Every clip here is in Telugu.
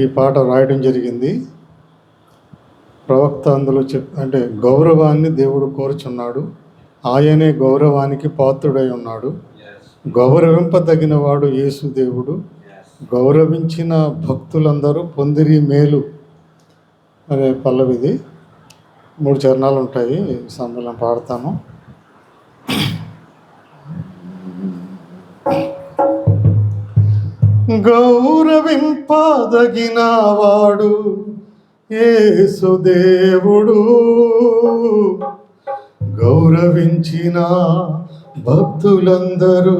ఈ పాట రాయడం జరిగింది. ప్రవక్త అందులో అంటే గౌరవాన్ని దేవుడు కోరుచున్నాడు, ఆయనే గౌరవానికి పాత్రుడై ఉన్నాడు, గౌరవింపదగిన వాడు యేసు దేవుడు, గౌరవించిన భక్తులందరూ పొందిరి మేలు అనే పల్లవిది. 3 చరణాలు ఉంటాయి. సమ్మేళనం పాడతాను. గౌరవింపదగిన వాడు యేసు దేవుడు, గౌరవించిన భక్తులందరూ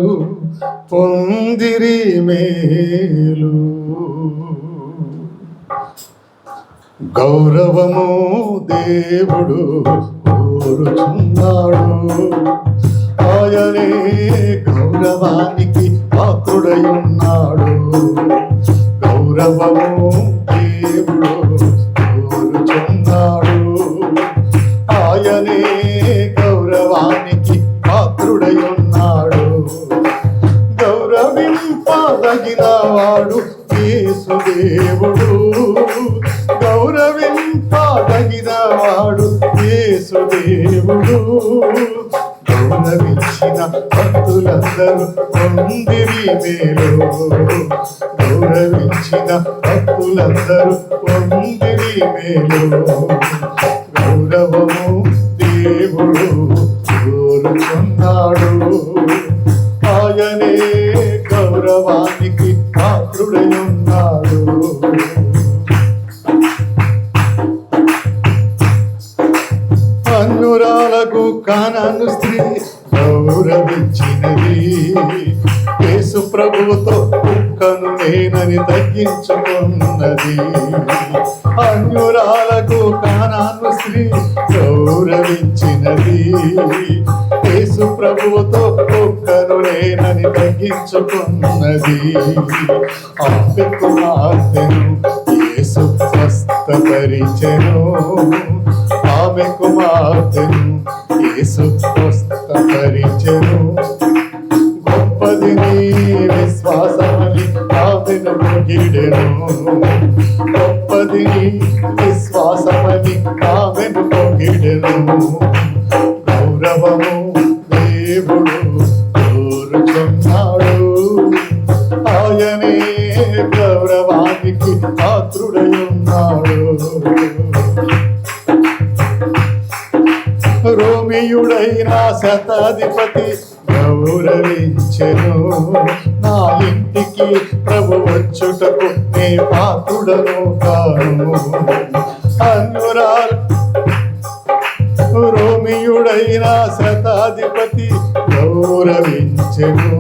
పొందిరి మేలు. గౌరవము దేవుడు కోరుచున్నాడు, ఆయనే గౌరవానికి పాత్రుడై ఉన్నాడు. గౌరవము దేవుడు కోరుచున్నాడు, ఆయనే గౌరవానికి పాత్రుడై ఉన్నాడు. గౌరవింపదగిన వాడు యేసు దేవుడు, గౌరవింపదగిన వాడు యేసు దేవుడు, గౌరవించిన భక్తులందరూ పొందిరి మేలు. గౌరవించిన భక్తులందరూ పొందిరి మేలు. గౌరవము దేవుడు కోరుచున్నాడు, ఆయనే గౌరవానికి పాత్రుడై ఉన్నాడు. అన్యురాలకు కానాను స్త్రీ గౌరవించినది, యేసు ప్రభువుతో కుక్కను నేనని తగ్గించుకున్నది. అన్యురాలకు కానాను స్త్రీ గౌరవించినది, యేసు ప్రభువుతో కుక్కను నేనని తగ్గించుకున్నది. ఆమె కుమార్తెను యేసు స్వస్థపరిచెను, ఆమె కుమార్తెను యేసు స్వస్థపరిచెను. గొప్పది నీ విశ్వాసమని ఆమెను పొగిడెను, గొప్పది నీ విశ్వాసమని ఆమెను పొగిడెను. గౌరవము దేవుడు కోరుచున్నాడు, ఆయనే గౌరవానికి పాత్రుడై ఉన్నాడు. రోమియుడైన శతాధిపతి గౌరవించెను, నా ఇంటికి ప్రభు వచ్చుటకు నే పాత్రుడను కాను. రోమియుడైన శతాధిపతి గౌరవించెను,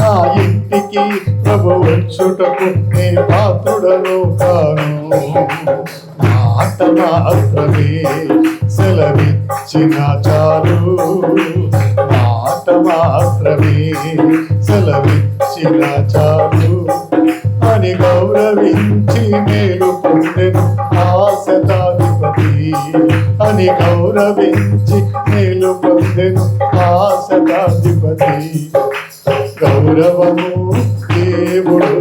నా ఇంటికి ప్రభు వచ్చుటకు నే పాత్రుడను కాను. మాట మాత్రమే సెలవిచ్చిన చాలు, మాట మాత్రమే సెలవిచ్చిన చాలు అని గౌరవించి మేలు పొందెను ఆ శతాధిపతి, అని గౌరవించి మేలు పొందెను ఆ శతాధిపతి. గౌరవము దేవుడు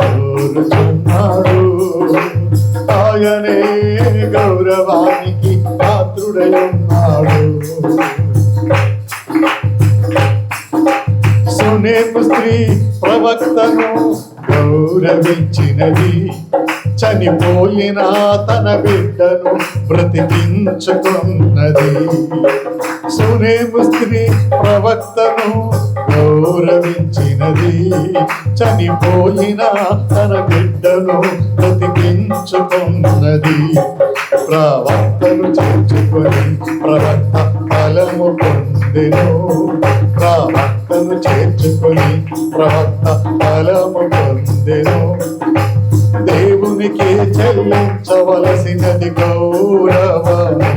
కోరుచున్నాడు, ఆయనే గౌరవానికి పాత్రుడై ఉన్నాడు. సునేము స్త్రీ ప్రవక్తను గౌరవించినది, చనిపోయిన తన బిడ్డను బ్రతికించుకున్నది. సునేము స్త్రీ ప్రవక్తను గౌరవించినది, చనిపోయిన తన బిడ్డను బ్రతికించుకున్నది. ప్రవక్తను చేర్చుకొని ప్రవక్త ఫలము పొందెను, ప్రవక్తను చేర్చుకొని ప్రవక్త ఫలము పొందెను. దేవునికి చెల్లించవలసినది గౌరవము,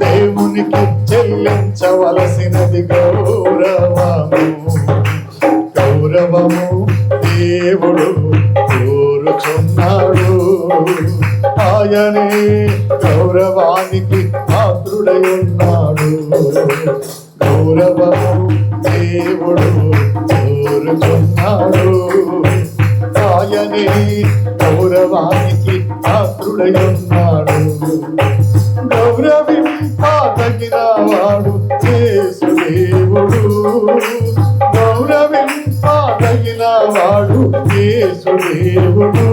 దేవునికి చెల్లించవలసినది గౌరవము. గౌరవము దేవుడు కోరుచున్నాడు, ఆయనే గౌరవానికి పాత్రుడై ఉన్నాడు. గౌరవము దేవుడు కోరుచున్నాడు, ఆయనే గౌరవానికి పాత్రుడై ఉన్నాడు. గౌరవింపదగిన వాడు యేసు దేవుడు. గౌరవింపదగిన వాడు యేసు దేవుడు.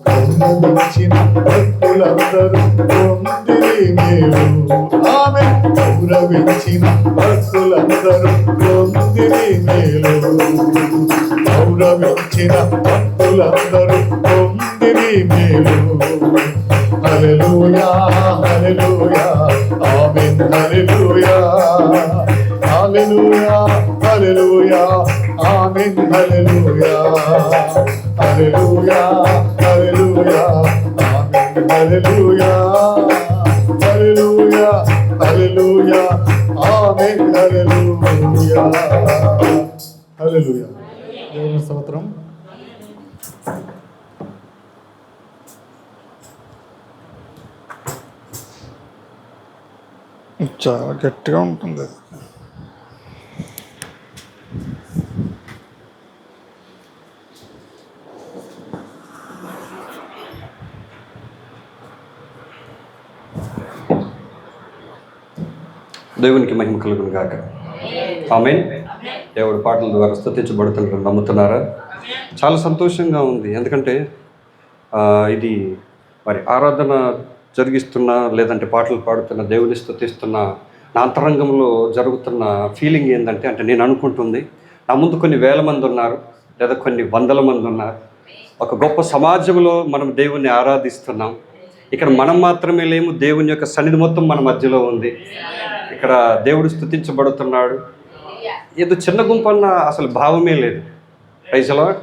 గౌరవించిన భక్తులందరూ పొందిరి మేలు. ఆమె గౌరవించిన భక్తులందరూ పొందిరి మేలు. గౌరవించిన భక్తులందరూ పొందిరి మేలు. హల్లెలూయా హల్లెలూయా ఆమేన్. హల్లెలూయా హల్లెలూయా హల్లెలూయా ఆమేన్. హల్లెలూయా హల్లెలూయా హల్లెలూయా ఆమేన్. హల్లెలూయా హల్లెలూయా హల్లెలూయా ఆమేన్. హల్లెలూయా హల్లెలూయా. దేవుని స్తోత్రం. చాలా గట్టిగా ఉంటుంది. దేవునికి మహిమ కలుగును గాక. ఆమేన్. దేవుడి పాటల ద్వారా స్తుతించబడుతున్నారు, నమ్ముతున్నారా? చాలా సంతోషంగా ఉంది. ఎందుకంటే ఇది మరి ఆరాధన జరిగిస్తున్నా లేదంటే పాటలు పాడుతున్న దేవుని స్తుతిస్తున్న నా అంతరంగంలో జరుగుతున్న ఫీలింగ్ ఏంటంటే నేను అనుకుంటుంది నా ముందు కొన్ని వేల మంది ఉన్నారు, లేదా కొన్ని వందల మంది ఉన్నారు. ఒక గొప్ప సమాజంలో మనం దేవుణ్ణి ఆరాధిస్తున్నాం. ఇక్కడ మనం మాత్రమే లేము, దేవుని యొక్క సన్నిధి మొత్తం మన మధ్యలో ఉంది. ఇక్కడ దేవుడు స్తుతించబడుతున్నాడు. ఏదో చిన్న గుంపు అన్న అసలు భావమే లేదు. Praise the lord.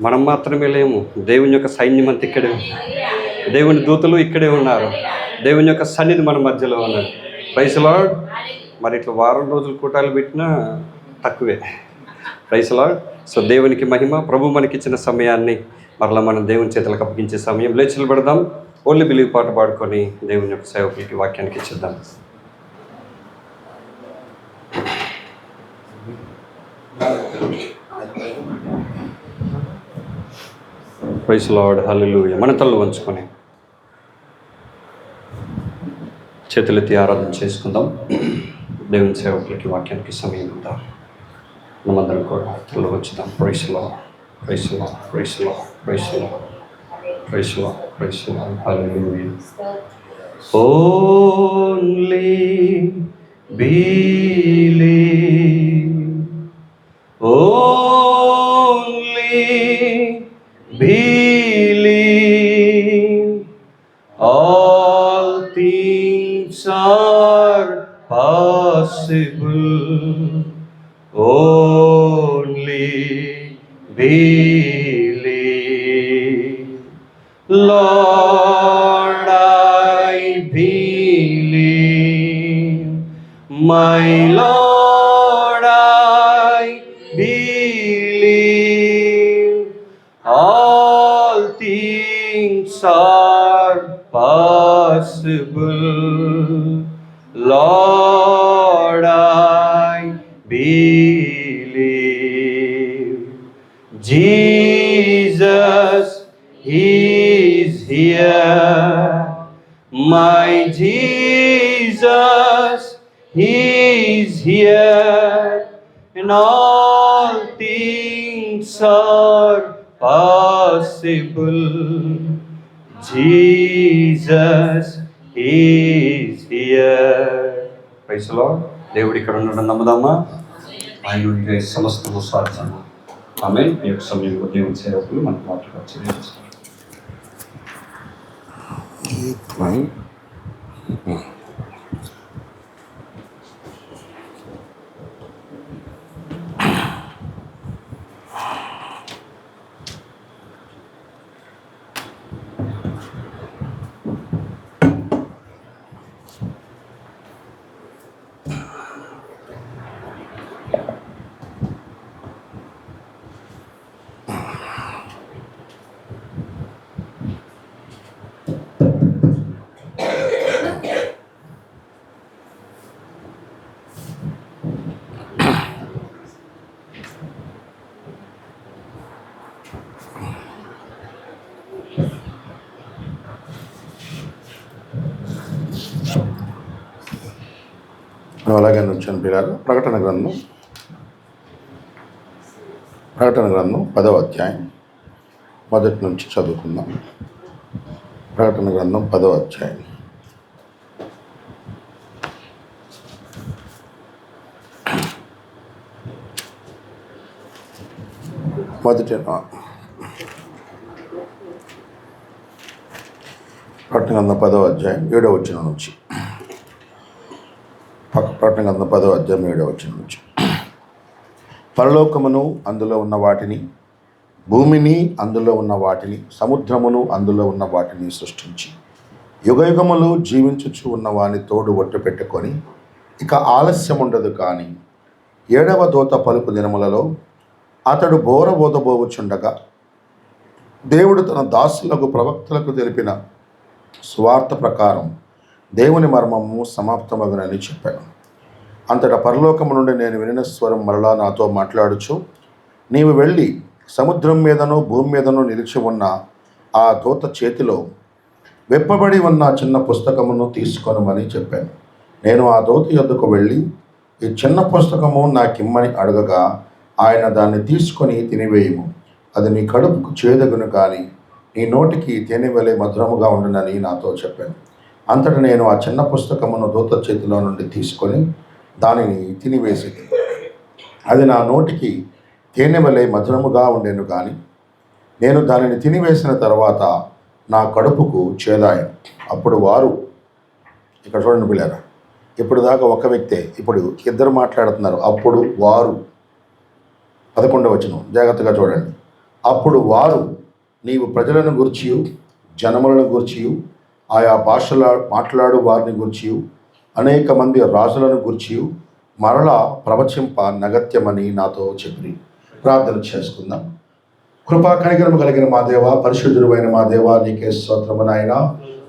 మనం మాత్రమే లేము, దేవుని యొక్క సైన్యం అంతా ఇక్కడే ఉంది. దేవుని దూతలు ఇక్కడే ఉన్నారు. దేవుని యొక్క సన్నిధి మన మధ్యలో ఉన్నది. Praise the lord. మరి ఇట్లా వారం రోజులు కూటాలు పెట్టినా తక్కువే. Praise the lord. సో దేవునికి మహిమ. ప్రభు మనకిచ్చిన సమయాన్ని మరలా మనం దేవుని చేతులకు అప్పగించే సమయం. లేచి నిలబడదాం. ఓన్లీ బిలీవ్ పాట పాడుకొని దేవుని యొక్క సేవకులకి వాక్యానికి ఇచ్చిద్దాం. Praise the Lord. హల్లెలూయా. మన తలలు వంచుకొని చేతులెత్తి ఆరాధన చేసుకుందాం. దేవుని సేవకులకి వాక్యానికి సమయం ఉందాం. మనమందరం కూడా తలలు వంచుదాం. Praise the Lord. Praise the Lord. Praise the Lord. Praise the Lord. Praise the Lord. Praise the Lord. Hallelujah. Only believe, only believe, all things are possible, only believe. Lord, I believe, my Lord, I believe, all things are possible. Lord, I believe. Jesus is here, my Jesus is here, and all things are possible. Jesus is here. Praise the Lord. దేవుడు ఇక్కడ ఉండడం నమ్ముదామా? ఆయన ఉంటే సమస్తము సాధ్యం. ఆమేన్. ఈ యొక్క సమయంలో దేవుని సేవకులు మనకు మాట్లాడుతున్నారు. అలాగే వచ్చాను పిల్లలు. ప్రకటన గ్రంథం 10వ అధ్యాయం మొదటి నుంచి చదువుకుందాం. ప్రకటన గ్రంథం 10వ అధ్యాయం. ప్రకటన గ్రంథం 10వ అధ్యాయం 7వ వచనం నుంచి. ప్రకటన గ్రంథం 10వ అధ్యాయం 7వ వచనం నుంచి. పరలోకమును అందులో ఉన్న వాటిని, భూమిని అందులో ఉన్న వాటిని, సముద్రమును అందులో ఉన్న వాటిని సృష్టించి యుగయుగములు జీవించుచు ఉన్న వాని తోడు ఒట్టు పెట్టుకొని ఇక ఆలస్యం ఉండదు. కానీ 7వ దూత పలుకు దినములలో అతడు బోర బోధబోవుచుండగా దేవుడు తన దాసులకు ప్రవక్తలకు తెలిపిన సువార్త ప్రకారం దేవుని మర్మము సమాప్తమగునని చెప్పాను. అంతటా పరలోకము నుండి నేను వినిన స్వరం మరలా నాతో మాట్లాడుచు, నీవు వెళ్ళి సముద్రం మీదనో భూమి మీదనో నిలిచి ఉన్న ఆ దూత చేతిలో వెప్పబడి ఉన్న చిన్న పుస్తకమును తీసుకొనమని చెప్పాను. నేను ఆ దూత యొద్దకు వెళ్ళి, ఈ చిన్న పుస్తకము నాకిమ్మని అడగగా ఆయన దాన్ని తీసుకొని తినివేయము. అది నీ కడుపుకు చేదగును, కానీ నీ నోటికి తేనె వలె మధురముగా ఉండునని నాతో చెప్పాను. అంతటా నేను ఆ చిన్న పుస్తకమును దూత చేతిలో నుండి తీసుకొని దానిని తినివేసింది. అది నా నోటికి తేనె వలె మధురముగా ఉండేను, కానీ నేను దానిని తినివేసిన తర్వాత నా కడుపుకు చేదాయను. అప్పుడు వారు, ఇక్కడ చూడండి పిల్లారా, ఇప్పుడు దాకా ఒక వ్యక్తే, ఇప్పుడు ఇద్దరు మాట్లాడుతున్నారు. అప్పుడు వారు, 11వ వచనం జాగ్రత్తగా చూడండి. అప్పుడు వారు, నీవు ప్రజలను గూర్చియు జనములను గూర్చియు ఆయా భాషల మాట్లాడు వారిని గూర్చియు అనేక మంది రాజులను గూర్చియు మరలా ప్రవచింప నగత్యమని నాతో చెప్పి. ప్రార్థన చేసుకుందాం. కృపా కనికరము కలిగిన మా దేవ, పరిశుద్ధుడైన మా దేవ, నీకే స్తోత్రము నాయన.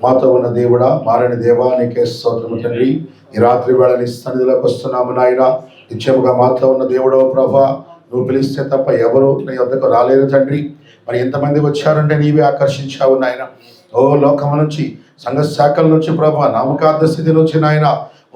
మాతో ఉన్న దేవుడా, మారని దేవా, నీకే స్తోత్రము తండ్రి. ఈ రాత్రి వేళ నీ సన్నిధిలోకి వస్తున్నాము నాయన. నిత్యముగా మాతో ఉన్న దేవుడో ప్రభా, నువ్వు పిలిస్తే తప్ప ఎవరు నీ వద్దకు రాలేరు తండ్రి. మరి ఎంతమంది వచ్చారంటే నీవే ఆకర్షించావు నాయన. ఓ లోకము నుంచి, సంఘ శాఖల నుంచి ప్రభా, నామకార్థ స్థితి నుంచి నాయన,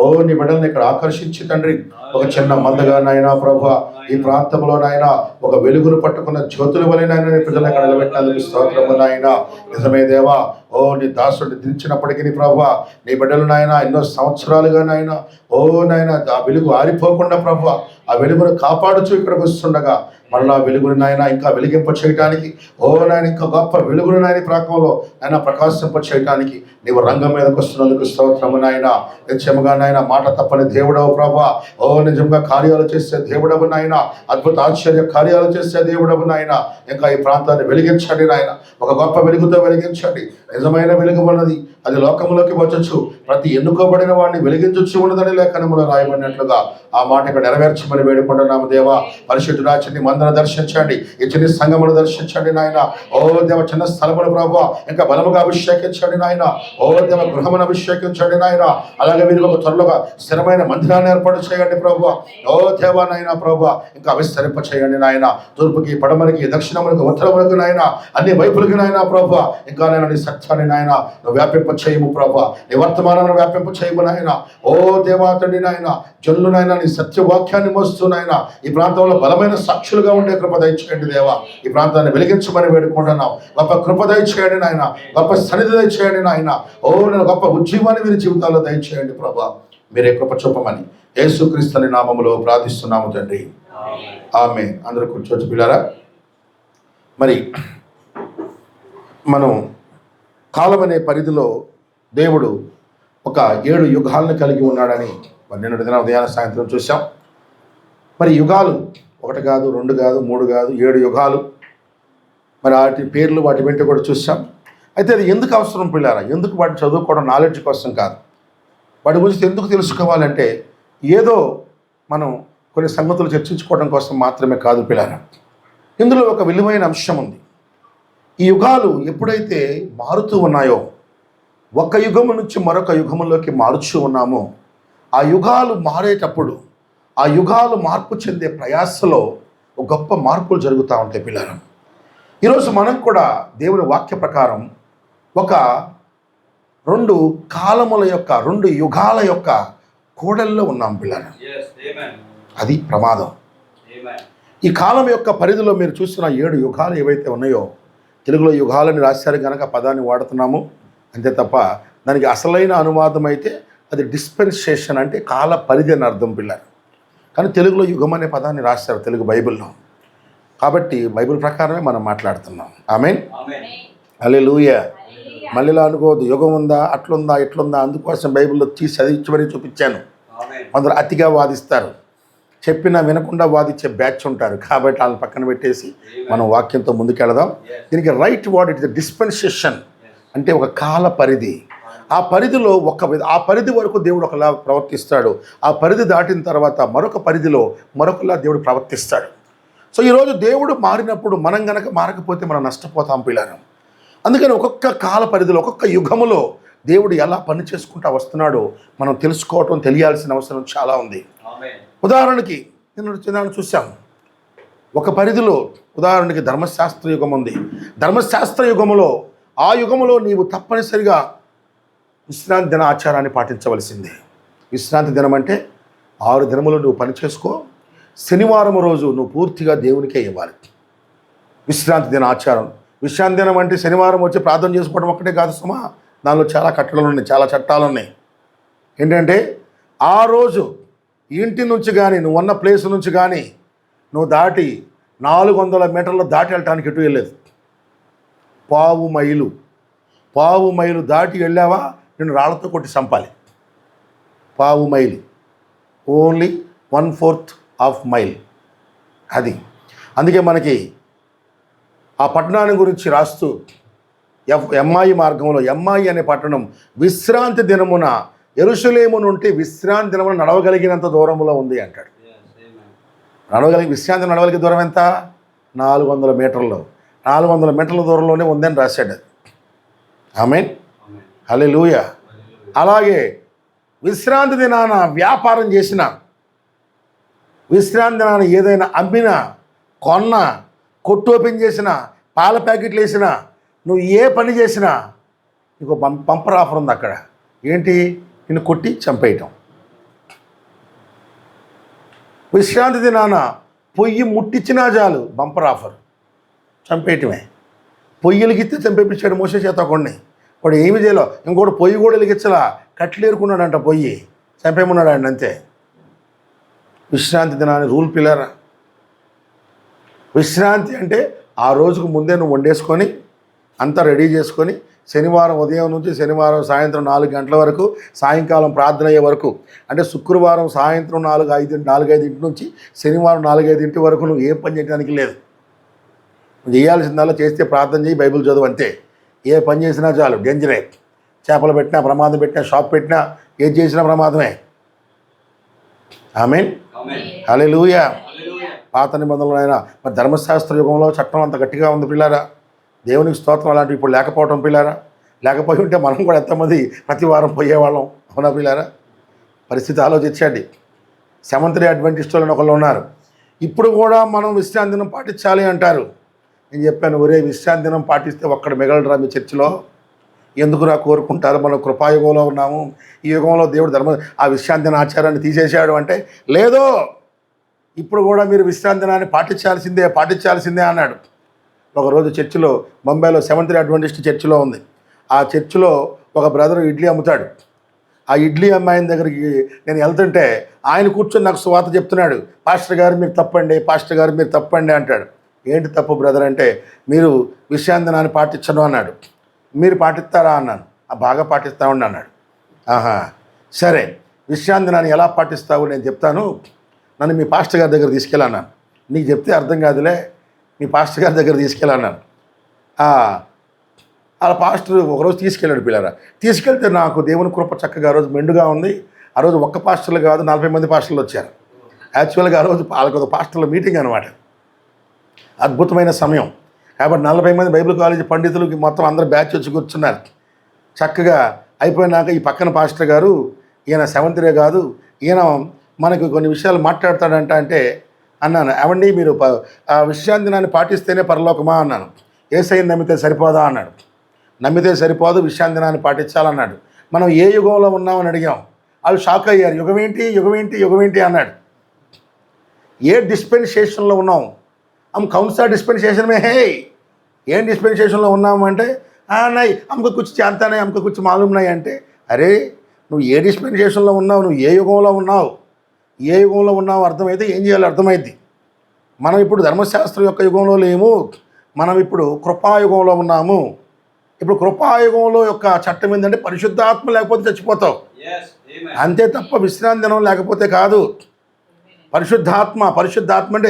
ఓ నీ బిడ్డల్ని ఇక్కడ ఆకర్షించి తండ్రి, ఒక చిన్న మందగా నాయన ప్రభా, ఈ ప్రాంతంలో నాయన ఒక వెలుగును పట్టుకున్న జ్యోతుల వలె నాయన నీ ప్రజలు ఇక్కడ నిలబెట్టినందుకు స్తోత్రము నాయన. నిజమే దేవా, ఓ నీ దాసుడిని దించినప్పటికీ ప్రభా, నీ బిడ్డలు నాయన ఎన్నో సంవత్సరాలుగా నాయన, ఓ నాయన ఆ వెలుగు ఆరిపోకుండా ప్రభా, ఆ వెలుగును కాపాడుచు ఇక్కడికి వస్తుండగా మరలా వెలుగుని నాయన ఇంకా వెలిగింప చేయటానికి, ఓ నాయన ఇంకా గొప్ప వెలుగును నాయన ప్రాంతంలో నాయన ప్రకాశింప చేయటానికి నీవు రంగం మీదకి వస్తున్నందుకు స్తోత్రము నాయన. నిత్యముగా నాయన మాట తప్పని దేవుడవు ప్రభా, ఓ నిజంగా కార్యాలు చేసే దేవుడవు నాయన, అద్భుత ఆశ్చర్య కార్యాలు చేసే దేవుడవు నాయన. ఇంకా ఈ ప్రాంతాన్ని వెలిగించండి నాయన, ఒక గొప్ప వెలుగుతో వెలిగించండి. నిజమైన వెలుగు ఉన్నది, అది లోకంలోకి వచ్చచ్చు, ప్రతి ఎన్నుకోబడిన వాడిని వెలిగించు ఉన్నదని లేఖనములో రాయబడినట్లుగా ఆ మాట ఇక్కడ నెరవేర్చమని వేడుకుంటున్నాము దేవా. పరిశుద్ధ రాజ్యాన్ని మందన దర్శించండి, ఈ చిన్న సంఘమును దర్శించండి నాయన. ఓ దేవ, చిన్న స్థలమును ప్రభావ ఇంకా బలముగా అభిషేకించండి నాయన. ఓ దేవ, గృహమును అభిషేకించండి నాయన. అలాగే మీరు ఒక త్వరలోగా స్థిరమైన మందిరాన్ని ఏర్పాటు చేయండి ప్రభావ. ఓ దేవా నాయన ప్రభావ, ఇంకా విస్తరింప చేయండి నాయన. తూర్పుకి, పడమరికి, దక్షిణములకు, ఉత్తరములకు నాయన, అన్ని వైపులకి నాయన ప్రభావ. ఇంకా నేను నీ సత్యాన్ని నాయన నువ్వు వ్యాపింప చేయము ప్రభా, నీ వర్తమానమును వ్యాపింప చేయము నాయన. ఓ దేవా తండ్రి నాయన, జనులు నాయన నీ సత్యవాక్యాన్ని మోస్తూ నాయన ఈ ప్రాంతంలో బలమైన సాక్షులుగా ఉండే కృప దయచేయండి దేవా. ఈ ప్రాంతాన్ని వెలిగించమని వేడుకుంటున్నాం. గొప్ప కృప దయచేయండి నాయన, గొప్ప సన్నిధి దయచేయండి నాయన. ఓ నేను గొప్ప ఉజ్జీవాన్ని మీరు జీవితాల్లో దయచేయండి ప్రభా. మీరే కృప చూపమని యేసుక్రీస్తుని నామములో ప్రార్థిస్తున్నాము తండ్రి, ఆమేన్. అందరూ కూర్చోవచ్చు పిల్లారా. మరి మనం కాలం అనే పరిధిలో దేవుడు ఒక 7 యుగాలను కలిగి ఉన్నాడని నిన్నటి దిన ఉదయాన సాయంత్రం చూసాం. మరి యుగాలు 1 కాదు, 2 కాదు, 3 కాదు, 7 యుగాలు. మరి వాటి పేర్లు, వాటి వెంట కూడా చూసాం. అయితే అది ఎందుకు అవసరం పిల్లారా? ఎందుకు వాటిని చదువుకోవడం నాలెడ్జ్ కోసం కాదు, వాటి గురించి ఎందుకు తెలుసుకోవాలంటే ఏదో మనం కొన్ని సంగతులు చర్చించుకోవడం కోసం మాత్రమే కాదు పిల్లారా. ఇందులో ఒక విలువైన అంశం ఉంది. ఈ యుగాలు ఎప్పుడైతే మారుతూ ఉన్నాయో, ఒక యుగము నుంచి మరొక యుగములోకి మారుచూ ఉన్నామో, ఆ యుగాలు మారేటప్పుడు ఆ యుగాలు మార్పు చెందే ప్రయాసలో ఒక గొప్ప మార్పులు జరుగుతూ ఉంటాయి పిల్లలు. ఈరోజు మనం కూడా దేవుని వాక్య ప్రకారం ఒక 2 కాలముల యొక్క 2 యుగాల యొక్క కూడల్లో ఉన్నాం పిల్లలు. అది ప్రమాదం. ఈ కాలం యొక్క పరిధిలో మీరు చూస్తున్న 7 యుగాలు ఏవైతే ఉన్నాయో, తెలుగులో యుగాలని రాశారు కనుక పదాన్ని వాడుతున్నాము అంతే తప్ప దానికి అసలైన అనువాదం అయితే అది డిస్పెన్సేషన్, అంటే కాల పరిధి అని అర్థం పిల్లలు. కానీ తెలుగులో యుగం అనే పదాన్ని రాశారు తెలుగు బైబిల్లో. కాబట్టి బైబిల్ ప్రకారమే మనం మాట్లాడుతున్నాం. ఆమేన్. హల్లెలూయా. మళ్ళీ ఇలా అనుకోవద్దు, యుగం ఉందా, అట్లుందా, ఇట్లుందా. అందుకోసం బైబిల్లో చదివించి మరీ చూపించాను. కొందరు అతిగా వాదిస్తారు, చెప్పినా వినకుండా వాదించే బ్యాచ్ ఉంటారు. కాబట్టి వాళ్ళని పక్కన పెట్టేసి మనం వాక్యంతో ముందుకెళదాం. దీనికి right word it is dispensation, అంటే ఒక కాల పరిధి. ఆ పరిధిలో ఆ పరిధి వరకు దేవుడు ఒకలా ప్రవర్తిస్తాడు. ఆ పరిధి దాటిన తర్వాత మరొక పరిధిలో మరొకలా దేవుడు ప్రవర్తిస్తాడు. సో ఈరోజు దేవుడు మారినప్పుడు మనం గనక మారకపోతే మనం నష్టపోతాం పిల్లలు. అందుకని ఒక్కొక్క కాల పరిధిలో ఒక్కొక్క యుగములో దేవుడు ఎలా పని చేసుకుంటూ వస్తున్నాడో మనం తెలుసుకోవటం, తెలియాల్సిన అవసరం చాలా ఉంది. ఉదాహరణకి నేను చూసాం, ఒక పరిధిలో ఉదాహరణకి ధర్మశాస్త్ర యుగం ఉంది. ధర్మశాస్త్ర యుగములో ఆ యుగములో నీవు తప్పనిసరిగా విశ్రాంతి దిన ఆచారాన్ని పాటించవలసిందే. విశ్రాంతి దినం అంటే 6 దినములు నువ్వు పని చేసుకో, శనివారం రోజు నువ్వు పూర్తిగా దేవునికే ఇవ్వాలి. విశ్రాంతి దిన ఆచారం. విశ్రాంతి దినం అంటే శనివారం వచ్చి ప్రార్థన చేసుకోవడం ఒక్కటే కాదు సుమా, దానిలో చాలా కట్టడలు ఉన్నాయి, చాలా చట్టాలు ఉన్నాయి. ఏంటంటే ఆ రోజు ఇంటి నుంచి కానీ నువ్వు ఉన్న ప్లేస్ నుంచి కానీ నువ్వు దాటి 400 మీటర్లు దాటి వెళ్ళటానికి ఎటు వెళ్ళలేదు. పావు మైలు దాటి వెళ్ళావా నేను రాళ్లతో కొట్టి చంపాలి. పావు మైలు, ఓన్లీ 1/4 ఆఫ్ మైల్. అది అందుకే మనకి ఆ పట్టణాన్ని గురించి రాస్తూ ఎమ్మాయి మార్గంలో, ఎమ్మాయి అనే పట్టణం విశ్రాంతి దినమున యెరూషలేము నుండి విశ్రాంతి దినమున నడవగలిగినంత దూరంలో ఉంది అంటాడు. విశ్రాంతి నడవగలిగే దూరం ఎంత? 400 మీటర్లు. 400 మీటర్ల దూరంలోనే ఉందని రాశాడు. ఆమేన్. హల్లెలూయా. అలాగే విశ్రాంతి దినాన వ్యాపారం చేసిన, విశ్రాంతి దినాన ఏదైనా అమ్మినా, కొన్నా, కొట్టు ఓపెన్ చేసినా, పాల ప్యాకెట్లు వేసినా, నువ్వు ఏ పని చేసినా నీకు బంపర్ ఆఫర్ ఉంది అక్కడ. ఏంటి? నిన్ను కొట్టి చంపేయటం. విశ్రాంతి దినాన పొయ్యి ముట్టించినా చాలు బంపర్ ఆఫర్, చంపేయటమే. పొయ్యిలకిస్తే చంపేపించాడు మోసే చేత కొన్ని. వాడు ఏమి చేయలో, ఇంకోటి పొయ్యి కూడా వెలిగించలా, కట్లేరుకున్నాడంట, పొయ్యి చంపేమన్నాడు ఆయన అంతే. విశ్రాంతి దినాన్ని రూల్ పిల్లరా. విశ్రాంతి అంటే ఆ రోజుకు ముందే నువ్వు వండేసుకొని అంతా రెడీ చేసుకొని శనివారం ఉదయం నుంచి శనివారం సాయంత్రం 4 గంటల వరకు, సాయంకాలం ప్రార్థన అయ్యే వరకు, అంటే శుక్రవారం సాయంత్రం 4-5 నుంచి శనివారం 4-5 వరకు నువ్వు ఏం పని చేయడానికి లేదు. నువ్వు చేయాల్సిందల్లా చేస్తే ప్రార్థన చేయి, బైబిల్ చదువు అంతే. ఏ పని చేసినా చాలు డేంజరే. చేపలు పెట్టినా ప్రమాదం, పెట్టినా షాప్ పెట్టినా, ఏది చేసినా ప్రమాదమే. ఆమేన్. హల్లెలూయా. పాత నిబంధనలు అయినా మరి ధర్మశాస్త్ర యుగంలో చట్టం అంత గట్టిగా ఉంది పిల్లారా. దేవునికి స్తోత్రం. అలాంటివి ఇప్పుడు లేకపోవటం పిల్లారా. లేకపోయి ఉంటే మనం కూడా ఎంతమంది ప్రతి వారం పోయేవాళ్ళం, అవునా పిల్లారా? పరిస్థితి ఆలోచించండి. సెవెంత్ డే అడ్వెంటిస్టులు అని ఒకళ్ళు ఉన్నారు. ఇప్పుడు కూడా మనం విశ్రాంతి దినం పాటించాలి అంటారు. నేను చెప్పాను, ఒరే విశ్రాంతి దినం పాటిస్తే ఒక్కడ మిగలరా మీ చర్చిలో? ఎందుకురా కోరుకుంటారు? మనం కృపాయుగంలో ఉన్నాము. ఈ యుగంలో దేవుడు ఆ విశ్రాంతి దిన ఆచారాన్ని తీసేశాడు అంటే, లేదో ఇప్పుడు కూడా మీరు విశ్రాంతి దినాన్ని పాటించాల్సిందే అన్నాడు. ఒకరోజు చర్చిలో, బొంబాయిలో సెవెంత్ డే అడ్వెంటిస్ట్ చర్చిలో ఉంది. ఆ చర్చిలో ఒక బ్రదర్ ఇడ్లీ అమ్ముతాడు. ఆ ఇడ్లీ అమ్మాయిన దగ్గరికి నేను వెళ్తుంటే ఆయన కూర్చొని నాకు సువార్త చెప్తున్నాడు. పాస్టర్ గారు మీరు తప్పండి అంటాడు. ఏంటి తప్పు బ్రదర్ అంటే, మీరు విశ్రాంతి దినాన్ని పాటించను అన్నాడు. మీరు పాటిస్తారా అన్నాను. బాగా పాటిస్తామండి అన్నాడు. ఆహా సరే, విశ్రాంతి దినాన్ని ఎలా పాటిస్తావు నేను చెప్తాను, నన్ను మీ పాస్టర్ గారి దగ్గర తీసుకెళ్ళన్నాను. నీకు చెప్తే అర్థం కాదులే, మీ పాస్టర్ గారి దగ్గర తీసుకెళ్ళన్నాను. అలా పాస్టర్ ఒకరోజు తీసుకెళ్ళాడు పిల్లరా. తీసుకెళ్తే నాకు దేవుని కృప చక్కగా ఆ రోజు మెండుగా ఉంది. ఆ రోజు ఒక్క పాస్టర్లు కాదు, 40 మంది పాస్టర్లు వచ్చారు. యాక్చువల్గా ఆ రోజు వాళ్ళకి పాస్టర్ల మీటింగ్ అనమాట. అద్భుతమైన సమయం. కాబట్టి 40 మంది బైబిల్ కాలేజీ పండితులకి మొత్తం అందరూ బ్యాచ్ వచ్చి కూర్చున్నారు. చక్కగా అయిపోయినాక ఈ పక్కన పాస్టర్ గారు, ఈయన సెవెంత్ డే కాదు, ఈయన మనకు కొన్ని విషయాలు మాట్లాడతాడంట అంటే అన్నాను, ఏమండి మీరు విశ్రాంతి దినాన్ని పాటిస్తేనే పరలోకమా అన్నాను. యేసయ్యను నమ్మితే సరిపోదా అన్నాడు. నమ్మితే సరిపోదు, విశ్రాంతి దినాన్ని పాటించాలన్నాడు. మనం ఏ యుగంలో ఉన్నామని అడిగాం. వాళ్ళు షాక్ అయ్యారు. యుగం ఏంటి యుగం ఏంటి యుగం ఏంటి అన్నాడు. ఏ డిస్పెన్సేషన్లో ఉన్నాం? కౌన్సా డిస్పెన్సేషన్ మే హే. ఏం డిస్పెన్సేషన్లో ఉన్నాము అంటే నై అమ్మకు కుచ్చి చేస్తానే అమ్మకు కుచ్చి మాలూమ్నాయి అంటే, అరే నువ్వు ఏ డిస్పెన్సేషన్లో ఉన్నావు, నువ్వు ఏ యుగంలో ఉన్నావు, ఏ యుగంలో ఉన్నావు అర్థమైతే ఏం చేయాలో అర్థమైద్ది. మనం ఇప్పుడు ధర్మశాస్త్రం యొక్క యుగంలో లేము, మనం ఇప్పుడు కృపాయుగంలో ఉన్నాము. ఇప్పుడు కృపాయుగంలో యొక్క చట్టం ఏంటంటే పరిశుద్ధాత్మ లేకపోతే చచ్చిపోతావు, అంతే తప్ప విశ్రాంతి దినం లేకపోతే కాదు. పరిశుద్ధాత్మ అంటే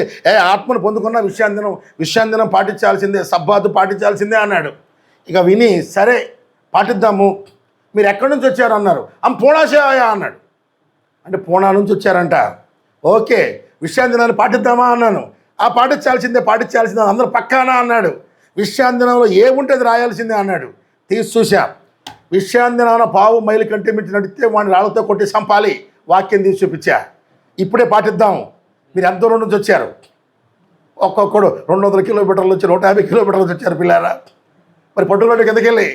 ఆత్మను పొందుకున్న విశ్రాంతి దినం పాటించాల్సిందే, సబ్బాతు పాటించాల్సిందే అన్నాడు. ఇక విని సరే పాటిద్దాము. మీరు ఎక్కడి నుంచి వచ్చారు అన్నారు. పూణాసేవయా అన్నాడు. అంటే పూణా నుంచి వచ్చారంట. ఓకే, విశ్రాంతి దినాన్ని పాటిద్దామా అన్నాను. పాటించాల్సిందే అందరూ పక్కానా అన్నాడు. విశ్రాంతి దినంలో ఏముంటుంది రాయాల్సిందే అన్నాడు. తీసి చూసా, విశ్రాంతి దినాన పావు మైలు కంటే మించి నడిస్తే వాడిని రాళ్ళతో కొట్టి చంపాలి. వాక్యం తీసి చూపించా. ఇప్పుడే పాటిద్దాం. మీరు ఎంత దూరం నుంచి వచ్చారు? ఒక్కొక్కడు 200 కిలోమీటర్ల నుంచి 150 కిలోమీటర్ల నుంచి వచ్చారు పిల్లారా. మరి పట్టులోకి కిందకెళ్ళి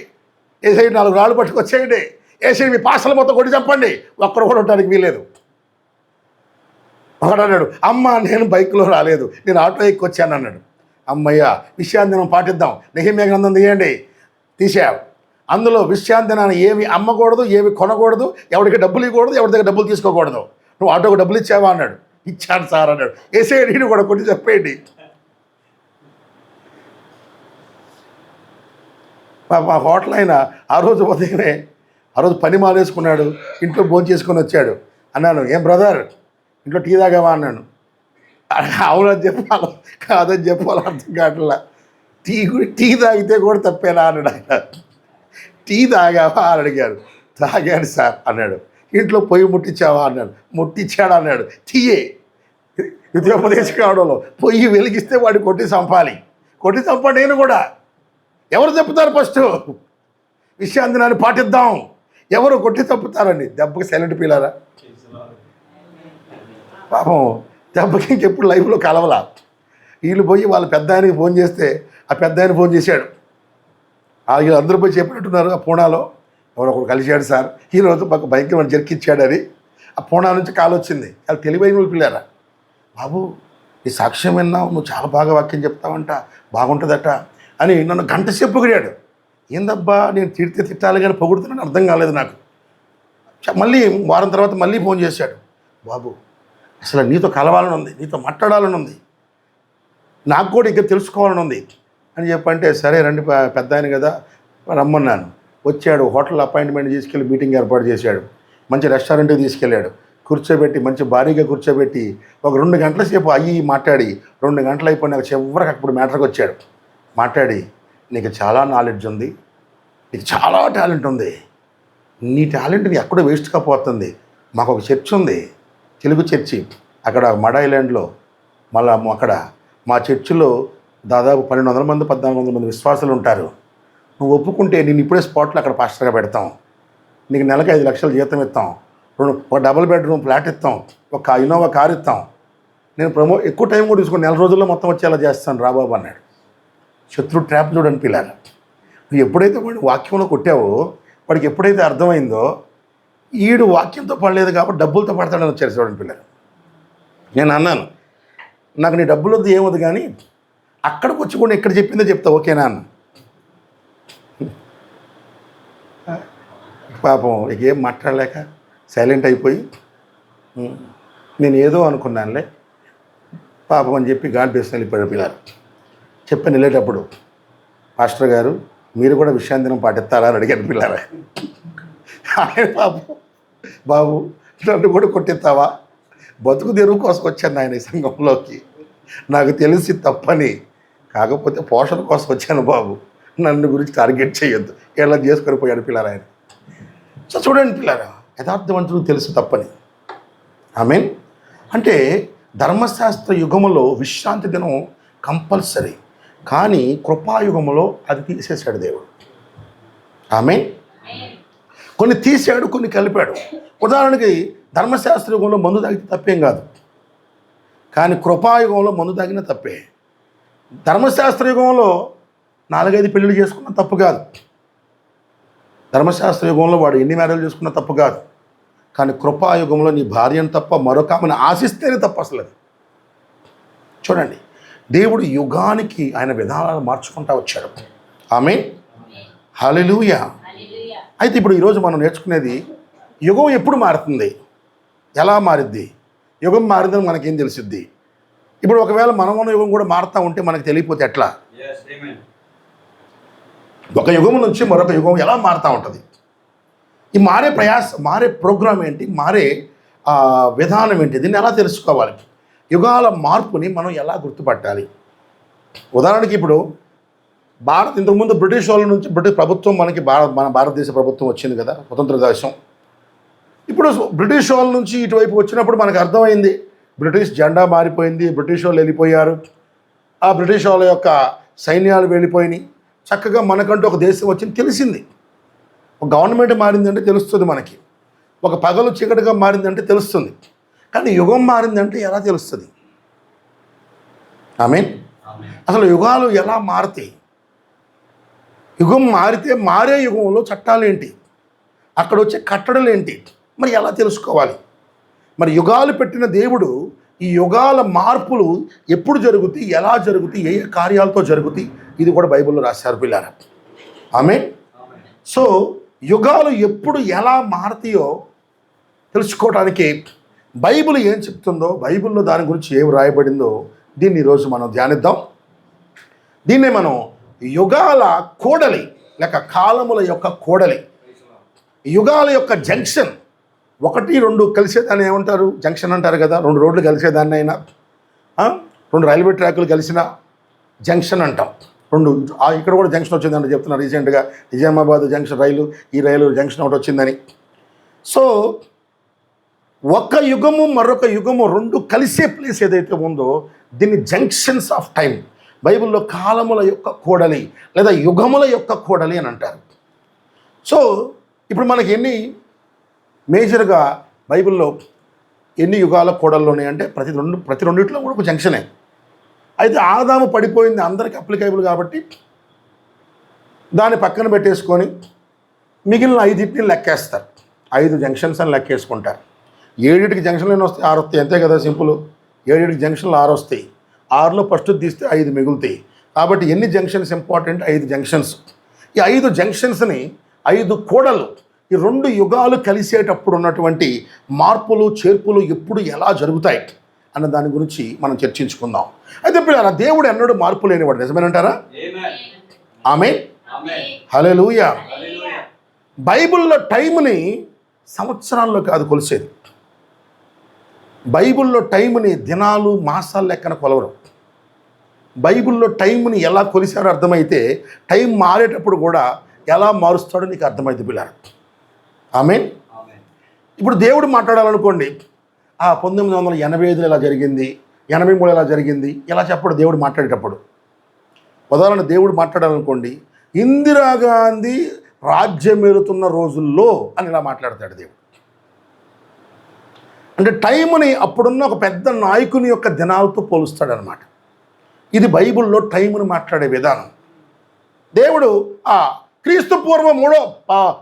ఏసైడ్ 4 రాళ్ళు పట్టుకొచ్చేయండి, ఏసైడ్ మీ పాసలు మొత్తం కొట్టి చంపండి, ఒక్కరు కూడా ఉండడానికి వీలేదు. ఒకడు అన్నాడు, అమ్మ నేను బైక్లో రాలేదు, నేను ఆటో ఎక్కి వచ్చాను అన్నాడు. అమ్మయ్య, విశ్రాంతి దినం పాటిద్దాం. నెహెమ్యా గ్రంథం తీయండి. తీసావు. అందులో విశ్రాంతి దినాన్ని ఏమి అమ్మకూడదు, ఏమి కొనకూడదు, ఎవరికి డబ్బులు ఇవ్వకూడదు, ఎవరి దగ్గర డబ్బులు తీసుకోకూడదు. నువ్వు ఆటోకి డబ్బులు ఇచ్చావా అన్నాడు. ఇచ్చాను సార్ అన్నాడు. ఏసైడ్ ఈడు కూడా కొట్టి చెప్పేయండి. మా హోటల్ ఆయన ఆ రోజు ఉదయమే పని మానేసుకున్నాడు, ఇంట్లో భోజనం చేసుకొని వచ్చాడు. అన్నాను, ఏం బ్రదర్ ఇంట్లో టీ తాగావా అన్నాను. అవునని చెప్పాలి కాదని చెప్పాలి అర్థం కావట్లా. టీ తాగితే కూడా తప్పేనా అన్నాడు ఆయన. టీ తాగావా అని అడిగాడు. తాగాడు సార్ అన్నాడు. ఇంట్లో పొయ్యి ముట్టించావా అన్నాడు. ముట్టించాడు అన్నాడు. టీయే యుద్ధోపదేశ కావడంలో పొయ్యి వెలిగిస్తే వాడిని కొట్టి చంపాలి. కొట్టి చంపా నేను కూడా. ఎవరు చెప్తారు? ఫస్ట్ విశ్రాంతి దినాన్ని పాటిద్దాం. ఎవరు కొట్టి చంపుతారండి? దెబ్బకి సైలెంట్ పీలారా పాపం. దెబ్బకి ఇంకెప్పుడు లైఫ్లో కలవలా. వీళ్ళు పోయి వాళ్ళ పెద్ద ఆయనకి ఫోన్ చేస్తే ఆ పెద్ద ఆయన ఫోన్ చేశాడు. వీళ్ళు అందరూ పోయి చెప్పినట్టున్నారు. ఆ పూణాలో ఎవరో ఒకడు కలిశాడు సార్, ఈరోజు మాకు బైక్ మనం జరికిచ్చాడని. ఆ పూణా నుంచి కాల్ వచ్చింది. వాళ్ళు తెలివైన వాళ్ళు పిల్లారా, బాబు నీ సాక్ష్యం విన్నావు, నువ్వు చాలా బాగా వాక్యం చెప్తావంట, బాగుంటుందట అని నన్ను గంట సేపు పొగిడాడు. ఏందబ్బా నేను తిట్టాలి కానీ పొగుడుతున్నాను అర్థం కాలేదు నాకు. మళ్ళీ వారం తర్వాత మళ్ళీ ఫోన్ చేశాడు. బాబు అసలు నీతో కలవాలని ఉంది, నీతో మాట్లాడాలని ఉంది, నాకు కూడా ఇంకా తెలుసుకోవాలని ఉంది అని చెప్పంటే, సరే రండి పెద్ద ఆయన కదా రమ్మన్నాను. వచ్చాడు. హోటల్ అపాయింట్మెంట్ తీసుకెళ్ళి మీటింగ్ ఏర్పాటు చేశాడు. మంచి రెస్టారెంట్కి తీసుకెళ్ళాడు. కూర్చోబెట్టి మంచి భారీగా కూర్చోబెట్టి ఒక 2 గంటల సేపు మాట్లాడి 2 గంటలు అయిపోయినాక చివరికి అప్పుడు మ్యాటర్కి వచ్చాడు. మాట్లాడి, నీకు చాలా నాలెడ్జ్ ఉంది, నీకు చాలా టాలెంట్ ఉంది, నీ టాలెంట్ని ఎక్కడో వేస్ట్గా పోతుంది. మాకు ఒక చర్చ్ ఉంది, తెలుగు చర్చి, అక్కడ మడ ఐలాండ్లో. మళ్ళీ అక్కడ మా చర్చిలో దాదాపు 1200 మంది 1400 మంది విశ్వాసులు ఉంటారు. నువ్వు ఒప్పుకుంటే నేను ఇప్పుడే స్పాట్లో అక్కడ పాస్టర్గా పెడతాం, నీకు నెలకు 5 లక్షల జీతం ఇస్తాం, ఒక డబుల్ బెడ్రూమ్ ఫ్లాట్ ఇస్తాం, ఒక ఇన్నోవా కారు ఇస్తాం, నేను ఎక్కువ టైం కూడా తీసుకుని 4 రోజుల్లో మొత్తం వచ్చేలా చేస్తాను రాబాబు అన్నాడు. శత్రు ట్రాప్ చూడని పిల్లారు. నువ్వు ఎప్పుడైతే వాడిని వాక్యంలో కొట్టావో, వాడికి ఎప్పుడైతే అర్థమైందో ఈడు వాక్యంతో పడలేదు కాబట్టి డబ్బులతో పడతాడని వచ్చారు చూడండి పిల్లలు. నేను అన్నాను, నాకు నీ డబ్బులు వద్దు ఏమొద్దు కానీ అక్కడికి వచ్చి కూడా ఇక్కడ చెప్పిందో చెప్తా, ఓకేనా అన్న. పాపం ఇక ఏం మాట్లాడలేక సైలెంట్ అయిపోయి, నేను ఏదో అనుకున్నానులే పాపం అని చెప్పి గాడ్ బేస్ వెళ్ళిపోయాడు పిల్లలు. చెప్పాను వెళ్ళేటప్పుడు, పాస్టర్ గారు మీరు కూడా విశ్రాంతి దినం పాటిస్తారా అని అడిగాను పిల్లలు. ఆయన పాపం, బాబు నన్ను కూడా కొట్టిస్తావా, బతుకు తెరువు కోసం వచ్చాను ఆయన ఈ సంఘంలోకి, నాకు తెలిసి తప్పని, కాకపోతే పోషణ కోసం వచ్చాను బాబు, నన్ను గురించి టార్గెట్ చేయొద్దు, ఎలా చేసుకొని పోయాడు పిల్లలు ఆయన. సో చూడండి పిల్లరా, యథార్థవంతుడు తెలుసు తప్పని. ఆమేన్. అంటే ధర్మశాస్త్ర యుగములో విశ్రాంతి దినం కంపల్సరీ, కానీ కృపాయుగములో అది తీసేశాడు దేవుడు. ఆమేన్. కొన్ని తీసాడు, కొన్ని కలిపాడు. ఉదాహరణకి ధర్మశాస్త్ర యుగంలో మందు తాగితే తప్పేం కాదు, కానీ కృపాయుగంలో మందు తాగిన తప్పే. ధర్మశాస్త్ర యుగంలో 4-5 పెళ్ళిళ్ళు చేసుకున్న తప్పు కాదు. ధర్మశాస్త్ర యుగంలో వాడు ఎన్ని మ్యారేజ్ చేసుకున్న తప్పు కాదు. కానీ కృపాయుగంలో నీ భార్యను తప్ప మరొక ఆమెను ఆశిస్తేనే తప్పు అసలు అది. చూడండి, దేవుడు యుగానికి ఆయన విధానాలు మార్చుకుంటా వచ్చాడు. ఆమేన్, హల్లెలూయా. అయితే ఇప్పుడు ఈరోజు మనం నేర్చుకునేది యుగం ఎప్పుడు మారుతుంది, ఎలా మారిద్ది, యుగం మారిందని మనకేం తెలిసిద్ది. ఇప్పుడు ఒకవేళ మనమున్న యుగం కూడా మారుతూ ఉంటే మనకు తెలియకపోతే ఎట్లా? ఒక యుగం నుంచి మరొక యుగం ఎలా మారుతూ ఉంటుంది? ఈ మారే ప్రోగ్రామ్ ఏంటి, మారే విధానం ఏంటి, దీన్ని ఎలా తెలుసుకోవాలి? యుగాల మార్పుని మనం ఎలా గుర్తుపట్టాలి? ఉదాహరణకి ఇప్పుడు ఇంతకుముందు బ్రిటిష్ వాళ్ళ నుంచి బ్రిటిష్ ప్రభుత్వం మన భారతదేశ ప్రభుత్వం వచ్చింది కదా, స్వతంత్ర దేశం. ఇప్పుడు బ్రిటిష్ వాళ్ళ నుంచి ఇటువైపు వచ్చినప్పుడు మనకు అర్థమైంది, బ్రిటిష్ జెండా మారిపోయింది, బ్రిటిష్ వాళ్ళు వెళ్ళిపోయారు, ఆ బ్రిటిష్ వాళ్ళ యొక్క సైన్యాలు వెళ్ళిపోయినాయి, చక్కగా మనకంటూ ఒక దేశం వచ్చింది తెలిసింది. ఒక గవర్నమెంట్ మారిందంటే తెలుస్తుంది మనకి, ఒక పగలు చీకటిగా మారిందంటే తెలుస్తుంది. కానీ యుగం మారిందంటే ఎలా తెలుస్తుంది? ఆమేన్. అసలు యుగాలు ఎలా మారుతాయి? యుగం మారితే మారే యుగంలో చట్టాలు ఏంటి, అక్కడ వచ్చే కట్టడలు ఏంటి, మరి ఎలా తెలుసుకోవాలి? మరి యుగాలు పెట్టిన దేవుడు ఈ యుగాల మార్పులు ఎప్పుడు జరుగుతాయి, ఎలా జరుగుతాయి, ఏ కార్యాలతో జరుగుతాయి, ఇది కూడా బైబిల్లో రాశారు పిల్లారా. ఆమేన్. సో యుగాలు ఎప్పుడు ఎలా మారుతాయో తెలుసుకోవడానికి బైబిల్ ఏం చెప్తుందో, బైబిల్లో దాని గురించి ఏం రాయబడిందో దీన్ని ఈరోజు మనం ధ్యానిద్దాం. దీన్నే మనం యుగాల కూడలి లేక కాలముల యొక్క కూడలి, యుగాల యొక్క జంక్షన్. 1-2 కలిసేదాన్ని ఏమంటారు? జంక్షన్ అంటారు కదా. 2 రోడ్లు కలిసేదాన్ని అయినా, 2 రైల్వే ట్రాకులు కలిసిన జంక్షన్ అంటాం. 2 ఇక్కడ కూడా జంక్షన్ వచ్చిందని చెప్తున్నారు రీసెంట్గా, నిజామాబాద్ జంక్షన్ ఈ రైలు జంక్షన్ ఒకటి వచ్చిందని. సో ఒక యుగము మరొక యుగము 2 కలిసే ప్లేస్ ఏదైతే ఉందో దీన్ని జంక్షన్స్ ఆఫ్ టైం, బైబిల్లో కాలముల యొక్క కూడలి లేదా యుగముల యొక్క కూడలి అని అంటారు. సో ఇప్పుడు మనకి మేజర్గా బైబిల్లో ఎన్ని యుగాల కూడళ్ళు ఉన్నాయంటే ప్రతి రెండిట్లో కూడా ఒక జంక్షనే. అయితే ఆదాము పడిపోయింది అందరికి అప్లికేబుల్ కాబట్టి దాన్ని పక్కన పెట్టేసుకొని మిగిలిన 5 లెక్కేస్తారు. 5 జంక్షన్స్ అని లెక్కేసుకుంటారు. 7 జంక్షన్లు ఎన్ని వస్తాయి? 6 వస్తాయి, అంతే కదా, సింపుల్. 7 జంక్షన్లు 6 వస్తాయి, 6లో ఫస్ట్ తీస్తే 5 మిగులుతాయి. కాబట్టి ఎన్ని జంక్షన్స్ ఇంపార్టెంట్? 5 జంక్షన్స్. ఈ 5 జంక్షన్స్ని 5 కూడలు, ఈ 2 యుగాలు కలిసేటప్పుడు ఉన్నటువంటి మార్పులు చేర్పులు ఎప్పుడు ఎలా జరుగుతాయి అన్న దాని గురించి మనం చర్చించుకుందాం. అయితే ఇప్పుడు దేవుడు ఎన్నడూ మార్పు లేనివాడు, నిజమేనంటారా? ఆమేన్, హల్లెలూయా. బైబిల్లో టైంని సంవత్సరాల్లో కాదు కొలిసేది, బైబిల్లో టైంని దినాలు మాసాల లెక్కన కొలవరు. బైబిల్లో టైంని ఎలా కొలిసారో అర్థమైతే టైం మారేటప్పుడు కూడా ఎలా మారుస్తాడో నీకు అర్థమైంది పిల్లలు. ఆమేన్. ఇప్పుడు దేవుడు మాట్లాడాలనుకోండి, 1985 ఇలా జరిగింది, 83 ఇలా జరిగింది, ఇలా చెప్పడు దేవుడు మాట్లాడేటప్పుడు. ఉదాహరణ, దేవుడు మాట్లాడాలనుకోండి, ఇందిరాగాంధీ రాజ్యమేలుతున్న రోజుల్లో అని ఇలా మాట్లాడతాడు దేవుడు. అంటే టైంని అప్పుడున్న ఒక పెద్ద నాయకుని యొక్క దినాలతో పోలుస్తాడనమాట. ఇది బైబిల్లో టైంని మాట్లాడే విధానం. దేవుడు క్రీస్తు పూర్వం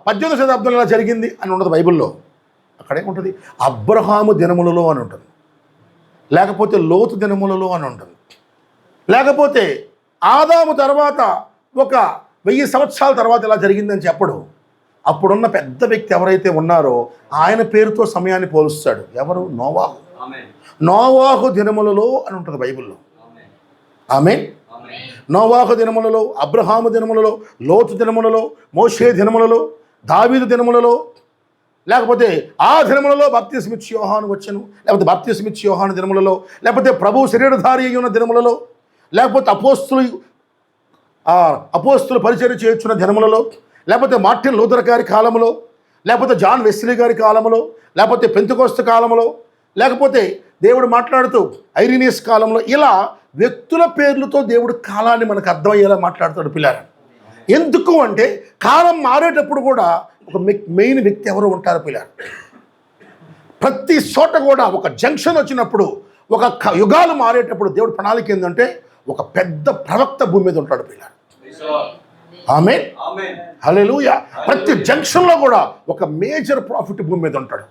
18వ శతాబ్దంలో ఇలా జరిగింది అని ఉండదు బైబిల్లో. అక్కడే ఉంటుంది అబ్రహాము దినములలో అని ఉంటుంది, లేకపోతే లోతు దినములలో అని ఉంటుంది, లేకపోతే ఆదాము తర్వాత ఒక 1000 సంవత్సరాల తర్వాత ఇలా జరిగిందని చెప్పడు. అప్పుడున్న పెద్ద వ్యక్తి ఎవరైతే ఉన్నారో ఆయన పేరుతో సమయాన్ని పోలుస్తాడు. ఎవరు? నోవాహు. నోవాహు దినములలో అని ఉంటుంది బైబిల్లో. ఆమేన్. నోవాహు దినములలో, అబ్రహాము దినములలో, లోతు దినములలో, మోషే దినములలో, దావీదు దినములలో, లేకపోతే ఆ దినములలో బాప్తిస్మిచ్చి యోహాను వచ్చెను, లేకపోతే బాప్తిస్మిచ్చి యోహాను దినములలో, లేకపోతే ప్రభు శరీరధారి అయి ఉన్న దినములలో, లేకపోతే అపోస్తులు పరిచర్య చేయుచున్న దినములలో, లేకపోతే మార్టిన్ లూథర్ గారి కాలంలో, లేకపోతే జాన్ వెస్లీ గారి కాలంలో, లేకపోతే పెంతెకోస్తు కాలంలో, లేకపోతే దేవుడు మాట్లాడుతూ ఐరినియస్ కాలంలో, ఇలా వ్యక్తుల పేర్లతో దేవుడు కాలాన్ని మనకు అర్థమయ్యేలా మాట్లాడుతాడు పిల్లారా. ఎందుకు అంటే కాలం మారేటప్పుడు కూడా ఒక మెయిన్ వ్యక్తి ఎవరు ఉంటారు పిల్లారా. ప్రతి చోట కూడా ఒక జంక్షన్ వచ్చినప్పుడు, ఒక యుగాలు మారేటప్పుడు దేవుడు ప్రణాళిక ఏంటంటే ఒక పెద్ద ప్రవక్త భూమి మీద ఉంటాడు పిల్లారా. ఆమేన్. హల్లెలూయా. ప్రతి జంక్షన్లో కూడా ఒక మేజర్ ప్రాఫిట్ భూమి మీద ఉంటాడు.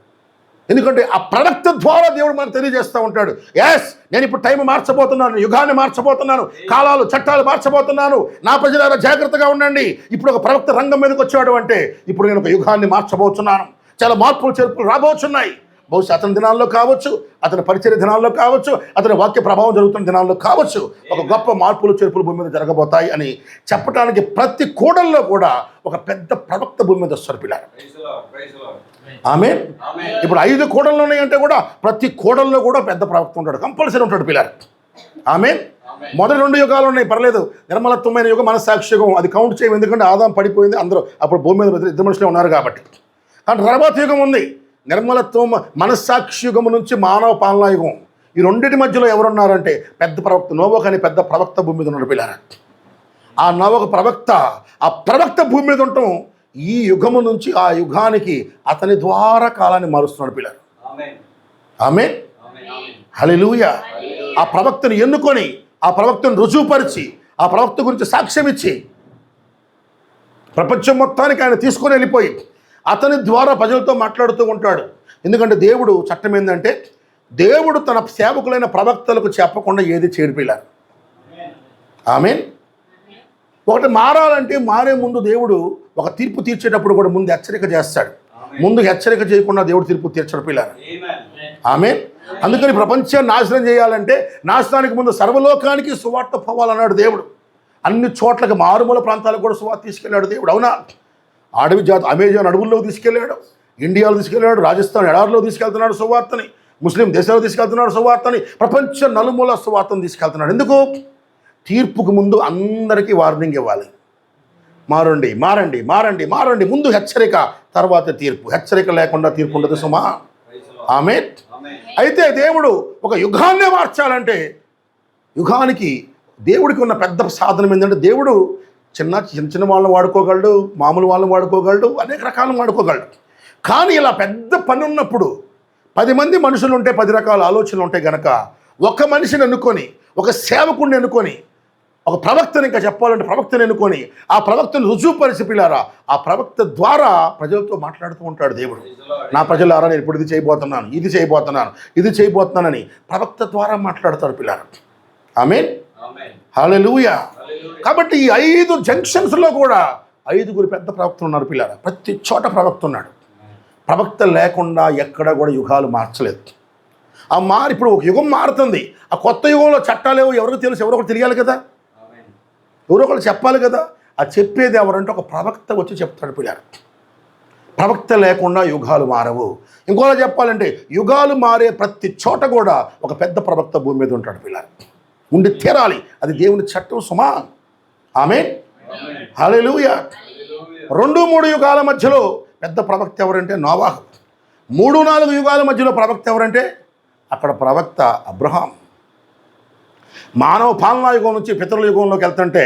ఎందుకంటే ఆ ప్రవక్త ద్వారా దేవుడు మనకు తెలియజేస్తూ ఉంటాడు. ఎస్, నేను ఇప్పుడు టైం మార్చబోతున్నాను, యుగాన్ని మార్చబోతున్నాను, కాలాలు చట్టాలు మార్చబోతున్నాను, నా ప్రజలారా జాగ్రత్తగా ఉండండి. ఇప్పుడు ఒక ప్రవక్త రంగం మీదకి వచ్చాడు అంటే ఇప్పుడు నేను ఒక యుగాన్ని మార్చబోతున్నాను, చాలా మార్పులు చేర్పులు రాబోతున్నాయి. బహుశా అతని దినాల్లో కావచ్చు, అతని పరిచర్య దినాల్లో కావచ్చు, అతని వాక్య ప్రభావం జరుగుతున్న దినాల్లో కావచ్చు, ఒక గొప్ప మార్పులు చేర్పులు భూమి మీద జరగబోతాయి అని చెప్పడానికి ప్రతి కోడల్లో కూడా ఒక పెద్ద ప్రవక్త భూమి మీద వస్తారు పిల్లలు. ఆమేన్. ఇప్పుడు 5 కోడళ్ళు ఉన్నాయంటే కూడా ప్రతి కోడల్లో కూడా పెద్ద ప్రవక్త ఉంటాడు, కంపల్సరీ ఉంటాడు పిల్లలు. ఆమేన్. మొదటి 2 యుగాలు ఉన్నాయి, పర్లేదు. నిర్మలత్వమైన యుగం, మనస్సాక్షి యుగం, అది కౌంట్ చేయము, ఎందుకంటే ఆదాం పడిపోయింది, అందరూ అప్పుడు భూమి మీద 2 మనుషులే ఉన్నారు కాబట్టి. కానీ తర్వాత యుగం ఉంది, నిర్మలత్వం మనస్సాక్షి యుగం నుంచి మానవ పాలనా యుగం. ఈ రెండింటి మధ్యలో ఎవరున్నారంటే పెద్ద ప్రవక్త నోవహు అని పెద్ద ప్రవక్త భూమి మీద ఉన్నాడు పిల్లలు. ఆ నోవహు ప్రవక్త, ఆ ప్రవక్త భూమి మీద ఉండటం ఈ యుగము నుంచి ఆ యుగానికి అతని ద్వారా కాలాన్ని మారుస్తున్నాడు పిల్లలు. ఆమేన్. హల్లెలూయా. ఆ ప్రవక్తను ఎన్నుకొని, ఆ ప్రవక్తను రుజువుపరిచి, ఆ ప్రవక్త గురించి సాక్ష్యం ఇచ్చి ప్రపంచం మొత్తానికి ఆయన తీసుకొని వెళ్ళిపోయి అతని ద్వారా ప్రజలతో మాట్లాడుతూ ఉంటాడు. ఎందుకంటే దేవుడు చట్టం ఏంటంటే దేవుడు తన సేవకులైన ప్రవక్తలకు చెప్పకుండా ఏది చేయడు పిల్లలు. ఆమేన్. ఒకటి మారాలంటే మారే ముందు దేవుడు ఒక తీర్పు తీర్చేటప్పుడు కూడా ముందు హెచ్చరిక చేస్తాడు. ముందు హెచ్చరిక చేయకుండా దేవుడు తీర్పు తీర్చడు పిల్లలు. ఆమేన్. అందుకని ప్రపంచాన్ని నాశనం చేయాలంటే నాశనానికి ముందు సర్వలోకానికి సువార్త పోవాలన్నాడు దేవుడు. అన్ని చోట్లకి మారుమూల ప్రాంతాలకు కూడా సువార్త తీసుకెళ్ళాడు దేవుడు. అవునా? అడవి జాతి అమెజాన్ అడవుల్లో తీసుకెళ్ళాడు, ఇండియాలో తీసుకెళ్ళాడు, రాజస్థాన్ ఎడారిలో తీసుకెళ్తున్నాడు సువార్తని, ముస్లిం దేశాల్లో తీసుకెళ్తున్నాడు సువార్తని, ప్రపంచ నలుమూల సువార్తను తీసుకెళ్తున్నాడు. ఎందుకు? తీర్పుకు ముందు అందరికీ వార్నింగ్ ఇవ్వాలి. మారండి, మారండి, మారండి, మారండి. ముందు హెచ్చరిక, తర్వాత తీర్పు. హెచ్చరిక లేకుండా తీర్పు ఉండదు సుమా. ఆమేన్. అయితే దేవుడు ఒక యుగాన్నే మార్చాలంటే యుగానికి దేవుడికి ఉన్న పెద్ద సాధనం ఏంటంటే దేవుడు చిన్న చిన్న వాళ్ళని వాడుకోగలడు, మామూలు వాళ్ళని వాడుకోగలడు, అనేక రకాలను వాడుకోగలడు. కానీ ఇలా పెద్ద పని ఉన్నప్పుడు 10 మంది మనుషులు ఉంటే 10 రకాల ఆలోచనలు ఉంటాయి కనుక ఒక మనిషిని ఎన్నుకొని, ఒక సేవకుడిని ఎన్నుకొని, ఒక ప్రవక్తని, ఇంకా చెప్పాలంటే ప్రవక్తని ఎన్నుకొని ఆ ప్రవక్తను రుజువుపరిచి పిల్లారా ఆ ప్రవక్త ద్వారా ప్రజలతో మాట్లాడుతూ ఉంటాడు దేవుడు. నా ప్రజలారా నేను ఇప్పుడు ఇది చేయబోతున్నాను, ఇది చేయబోతున్నాను, ఇది చేయబోతున్నానని ప్రవక్త ద్వారా మాట్లాడతాడు పిల్లారా. ఆమేన్. హల్లెలూయా. కాబట్టి ఈ 5 జంక్షన్స్లో కూడా 5గురు పెద్ద ప్రవక్తలు ఉన్నారు పిల్లారా. ప్రతి చోట ప్రవక్త ఉన్నాడు. ప్రవక్త లేకుండా ఎక్కడ కూడా యుగాలు మార్చలేదు. ఇప్పుడు ఒక యుగం మారుతుంది. ఆ కొత్త యుగంలో చట్టాలేవో ఎవరికి తెలుసు? ఎవరో ఒకరు తెలియాలి కదా, ఎవరో ఒకరు చెప్పాలి కదా. ఆ చెప్పేది ఎవరంటే ఒక ప్రవక్త వచ్చి చెప్తాడు పిల్లారు. ప్రవక్త లేకుండా యుగాలు మారవు. ఇంకోలా చెప్పాలంటే యుగాలు మారే ప్రతి చోట కూడా ఒక పెద్ద ప్రవక్త భూమి మీద ఉంటాడు పిల్లారు. ఉండి తీరాలి, అది దేవుని చట్టం సుమా. ఆమేన్. హల్లెలూయా. 2-3 యుగాల మధ్యలో పెద్ద ప్రవక్త ఎవరంటే నోవాహు. 3-4 యుగాల మధ్యలో ప్రవక్త ఎవరంటే అక్కడ ప్రవక్త అబ్రహాం. మానవ పాలనా యుగం నుంచి పితరుల యుగంలోకి వెళ్తుంటే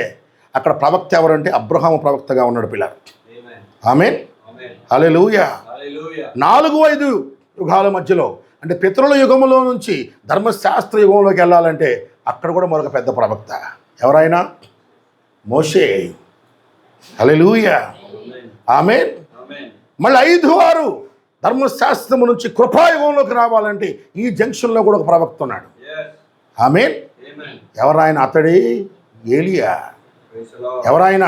అక్కడ ప్రవక్త ఎవరంటే అబ్రహాము ప్రవక్తగా ఉన్నాడు పిల్లలు. ఆమేన్. హల్లెలూయా. 4-5 యుగాల మధ్యలో అంటే పితరుల యుగంలో నుంచి ధర్మశాస్త్ర యుగంలోకి వెళ్ళాలంటే అక్కడ కూడా మరొక పెద్ద ప్రవక్త ఎవరైనా మోషే. హల్లెలూయా. ఆమేన్. మళ్ళీ 5-6 ధర్మశాస్త్రము నుంచి కృపాయుగంలోకి రావాలంటే ఈ జంక్షన్లో కూడా ఒక ప్రవక్త ఉన్నాడు. ఆమేన్. ఎవరాయన? అతడే ఏలియా. ఎవరాయన?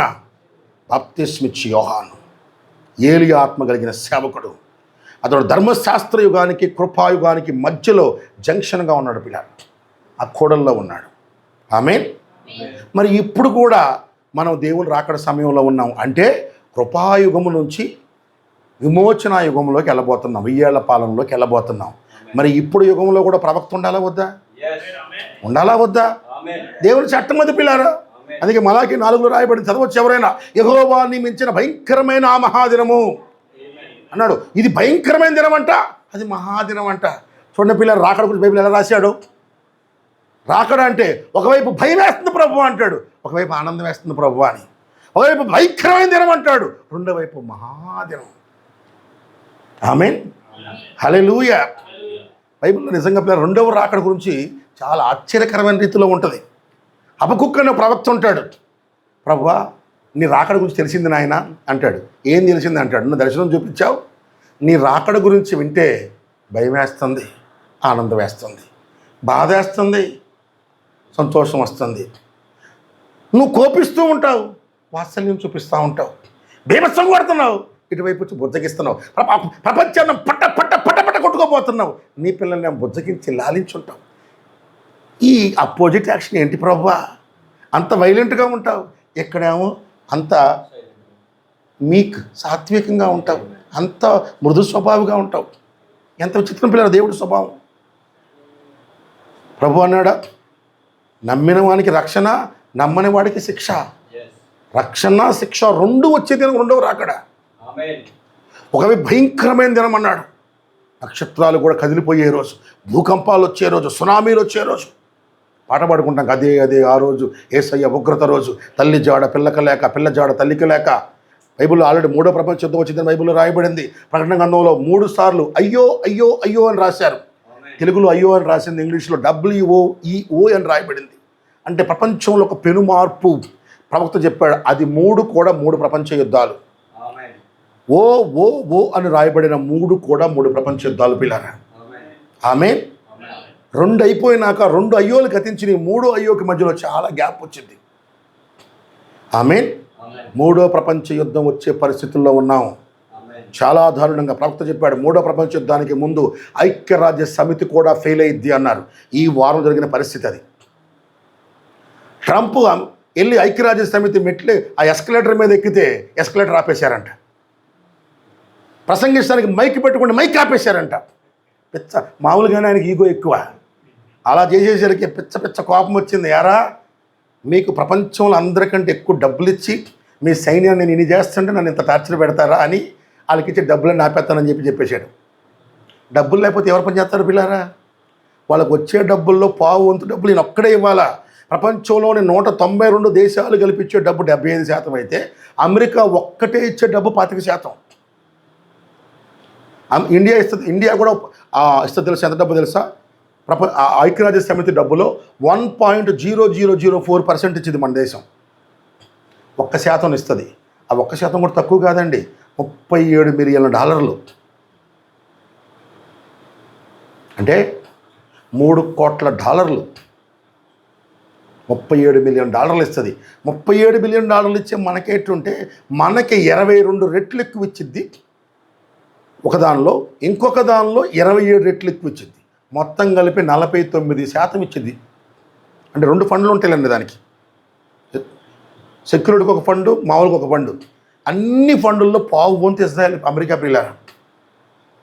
బాప్తిస్మిచ్చి యోహాను. ఏలియా ఆత్మ కలిగిన సేవకుడు. అతడు ధర్మశాస్త్ర యుగానికి కృపాయుగానికి మధ్యలో జంక్షన్గా ఉన్నాడు పిల్లలు. ఆ కోడల్లో ఉన్నాడు. ఆమేన్. మరి ఇప్పుడు కూడా మనం దేవుని రాకడ సమయంలో ఉన్నాం అంటే కృపాయుగము నుంచి విమోచన యుగంలోకి వెళ్ళబోతున్నాం, 1000 ఏళ్ల పాలనలోకి వెళ్ళబోతున్నాం. మరి ఇప్పుడు యుగంలో కూడా ప్రవక్త ఉండాలా వద్దా? ఉండాలా వద్దా? దేవుని చట్టం అది పిల్లారా. అందుకే మలాకి 4లో రాయబడి చదవచ్చు ఎవరైనా, యెహోవాని మించిన భయంకరమైన ఆ మహాదినము అన్నాడు. ఇది భయంకరమైన దినం అంట, అది మహాదినం అంట. చూడండి పిల్లలు, రాకడ గురించి బైబిల్ ఎలా రాశాడు. రాకడ అంటే ఒకవైపు భయం వేస్తుంది ప్రభు అంటాడు, ఒకవైపు ఆనందం వేస్తుంది ప్రభు అని. ఒకవైపు భయంకరమైన దినం అంటాడు, రెండో వైపు మహాదినం. ఆమేన్. హల్లెలూయా. బైబిల్లో నిజంగా పిల్లలు రెండవ రాకడ గురించి చాలా ఆశ్చర్యకరమైన రీతిలో ఉంటుంది. హబకుక్ అనే ప్రవక్త ఉంటాడు. ప్రభువా నీ రాకడ గురించి తెలిసింది నాయన అంటాడు. ఏం తెలిసింది అంటాడు. నువ్వు దర్శనం చూపించావు, నీ రాకడ గురించి వింటే భయం వేస్తుంది, ఆనందం వేస్తుంది, బాధ వేస్తుంది, సంతోషం వస్తుంది. నువ్వు కోపిస్తూ ఉంటావు, వాత్సల్యం చూపిస్తూ ఉంటావు, బీభత్సం కొడుతున్నావు, ఇటువైపు వచ్చి బుజ్జగిస్తున్నావు, ప్రపంచాన్ని పట్ట పట్ట పట్ట పట్ట కొట్టుకోబోతున్నావు, నీ పిల్లల్ని బుజ్జగించి లాలించుంటావు. ఈ అపోజిట్ యాక్షన్ ఏంటి ప్రభువా? అంత వైలెంట్గా ఉంటావు, ఎక్కడేమో అంత మీక్ సాత్వికంగా ఉంటావు, అంత మృదు స్వభావిగా ఉంటావు. ఎంత విచిత్రం పిల్లలు దేవుడి స్వభావం. ప్రభు అన్నాడా, నమ్మిన వానికి రక్షణ, నమ్మని వాడికి శిక్ష. రక్షణ శిక్ష రెండు వచ్చే దినం రెండవ రాకడ. ఒకవి భయంకరమైన దినం అన్నాడు. నక్షత్రాలు కూడా కదిలిపోయే రోజు, భూకంపాలు వచ్చే రోజు, సునామీలు వచ్చే రోజు. పాట పాడుకుంటాం, అదే అదే ఆ రోజు యేసయ్య ఉగ్రత రోజు, తల్లి జాడ పిల్లక లేక, పిల్ల జాడ తల్లికి లేక. బైబిల్లో ఆల్రెడీ 3వ ప్రపంచ యుద్ధం వచ్చిందని బైబిల్లో రాయబడింది. ప్రకటన గ్రంథంలో 3 సార్లు అయ్యో అయ్యో అయ్యో అని రాశారు. తెలుగులో అయ్యో అని రాసింది, ఇంగ్లీష్లో WOEO అని రాయబడింది. అంటే ప్రపంచంలో ఒక పెను మార్పు ప్రవక్త చెప్పాడు. అది 3 కూడా 3 ప్రపంచ యుద్ధాలు. ఓ అని రాయబడిన 3 కూడా 3 ప్రపంచ యుద్ధాలు పిల్లరా. ఆమేన్. 2 అయిపోయినాక 2 అయ్యోలు గతించి 3వ అయ్యోకి మధ్యలో చాలా గ్యాప్ వచ్చింది. ఆమేన్. 3వ ప్రపంచ యుద్ధం వచ్చే పరిస్థితుల్లో ఉన్నాం. చాలా దారుణంగా ప్రవక్త చెప్పాడు. 3వ ప్రపంచ యుద్ధానికి ముందు ఐక్యరాజ్య సమితి కూడా ఫెయిల్ అయ్యిద్ది అన్నారు. ఈ వారం జరిగిన పరిస్థితి అది. ట్రంప్ వెళ్ళి ఐక్యరాజ్య సమితి మెట్లు ఆ ఎస్కలేటర్ మీద ఎక్కితే ఎస్కలేటర్ ఆపేశారంట. ప్రసంగించడానికి మైక్ పెట్టుకుంటే మైక్ ఆపేశారంట. పిచ్చ, మామూలుగానే ఆయనకి ఈగో ఎక్కువ. అలా చేసేసరికి పిచ్చ కోపం వచ్చింది. యారా, మీకు ప్రపంచంలో అందరికంటే ఎక్కువ డబ్బులు ఇచ్చి మీ సైన్యాన్ని నేను చేస్తుంటే నన్ను ఇంత టార్చర్ పెడతారా అని వాళ్ళకి ఇచ్చే డబ్బులను ఆపేస్తానని చెప్పేశాడు. డబ్బులు లేకపోతే ఎవరు పని చేస్తారు పిల్లారా? వాళ్ళకి వచ్చే డబ్బుల్లో పావు వంతు డబ్బులు నేను ఒక్కడే ఇవ్వాలా? ప్రపంచంలోని 192 దేశాలు కలిపిచ్చే డబ్బు 75% అయితే అమెరికా ఒక్కటే ఇచ్చే డబ్బు 25%. ఇండియా ఇస్తుంది. ఇండియా కూడా ఇస్తుంది. తెలుసా ఎంత డబ్బు తెలుసా? ఐక్యరాజ్య సమితి డబ్బులో 1.0004% ఇచ్చింది మన దేశం. 1% ఇస్తుంది. ఆ 1% కూడా తక్కువ కాదండి. $37 మిలియన్ల. అంటే $3 కోట్ల. $37 మిలియన్ ఇస్తుంది. $37 మిలియన్ ఇచ్చే మనకేటుంటే మనకి 22 రెట్లు ఎక్కువ ఇచ్చిద్ది ఒక దానిలో, ఇంకొక దానిలో 27 రెట్లు ఎక్కువ ఇచ్చింది. మొత్తం కలిపి 49% ఇచ్చింది. అంటే 2 ఫండ్లు ఉంటాయండి దానికి. సెక్యూరిటీకి ఒక ఫండు, మామూలుగా ఒక ఫండు. అన్ని ఫండుల్లో పావు వంతు ఇస్తాయి అమెరికా పిల్లలు.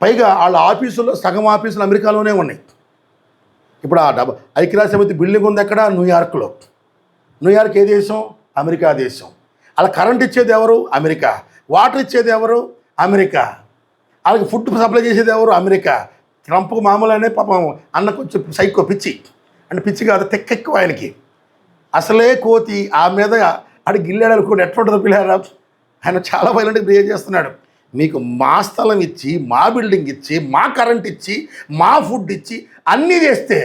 పైగా వాళ్ళ ఆఫీసుల్లో సగం ఆఫీసులు అమెరికాలోనే ఉన్నాయి. ఇప్పుడు ఆ ఐక్యరాజ్య సమితి బిల్డింగ్ ఉంది ఎక్కడ? న్యూయార్క్లో. న్యూయార్క్ ఏ దేశం? అమెరికా దేశం. అలా కరెంట్ ఇచ్చేది ఎవరు? అమెరికా. వాటర్ ఇచ్చేది ఎవరు? అమెరికా. వాళ్ళకి ఫుడ్ సప్లై చేసేది ఎవరు? అమెరికా. ట్రంప్కు మామూలుగానే పాపం అన్న కొంచెం సైకో, పిచ్చి అంటే పిచ్చి కాదు, తెక్కెక్కువ ఆయనకి. అసలే కోతి ఆ మీద అడిగి గిల్లాడు అనుకోండి ఎట్లా ఉంటుందో పిల్లరా. ఆయన చాలా వైలెంట్గా బిహేవ్ చేస్తున్నాడు. మీకు మా స్థలం ఇచ్చి, మా బిల్డింగ్ ఇచ్చి, మా కరెంట్ ఇచ్చి, మా ఫుడ్ ఇచ్చి అన్నీ చేస్తే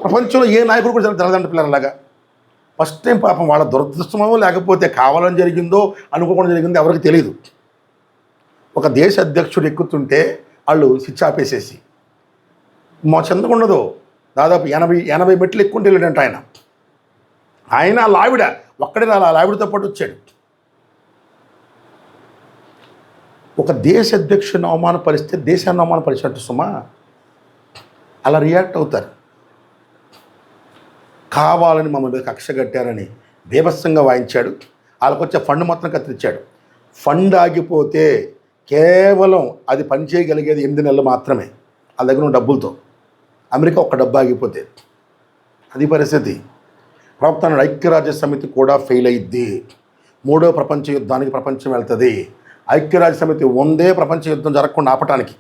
ప్రపంచంలో ఏ నాయకుడు కూడా జరగదంట పిల్లలలాగా. ఫస్ట్ టైం పాపం వాళ్ళ దురదృష్టమో లేకపోతే కావాలని జరిగిందో అనుకోకుండా జరిగిందో ఎవరికి తెలియదు. ఒక దేశ అధ్యక్షుడు ఎక్కుతుంటే వాళ్ళు స్విచ్ ఆపేసేసి మా చెందకుండదు. దాదాపు 80 మెట్లు ఎక్కుంటే వెళ్ళాడంట ఆయన. ఆయన లావిడ ఒక్కడే లావిడతో పాటు వచ్చాడు. ఒక దేశ అధ్యక్షుని అవమానపరిస్తే దేశాన్ని అవమానపరిచినట్టు సుమా. అలా రియాక్ట్ అవుతారు. కావాలని మమ్మల్ని కక్ష కట్టారని బీభత్సంగా వాయించాడు. వాళ్ళకి వచ్చే ఫండ్ మొత్తం కత్తిరించాడు. ఫండ్ ఆగిపోతే కేవలం అది పనిచేయగలిగేది 8 నెలలు మాత్రమే వాళ్ళ దగ్గర ఉన్న డబ్బులతో. అమెరికా ఒక్క డబ్బు ఆగిపోతే అది పరిస్థితి. ప్రవక్త ఐక్యరాజ్య సమితి కూడా ఫెయిల్ అయ్యిద్ది. 3వ ప్రపంచ యుద్ధానికి ప్రపంచం వెళ్తుంది. ఐక్యరాజ్య సమితి ఉందే ప్రపంచ యుద్ధం జరగకుండా ఆపటానికి.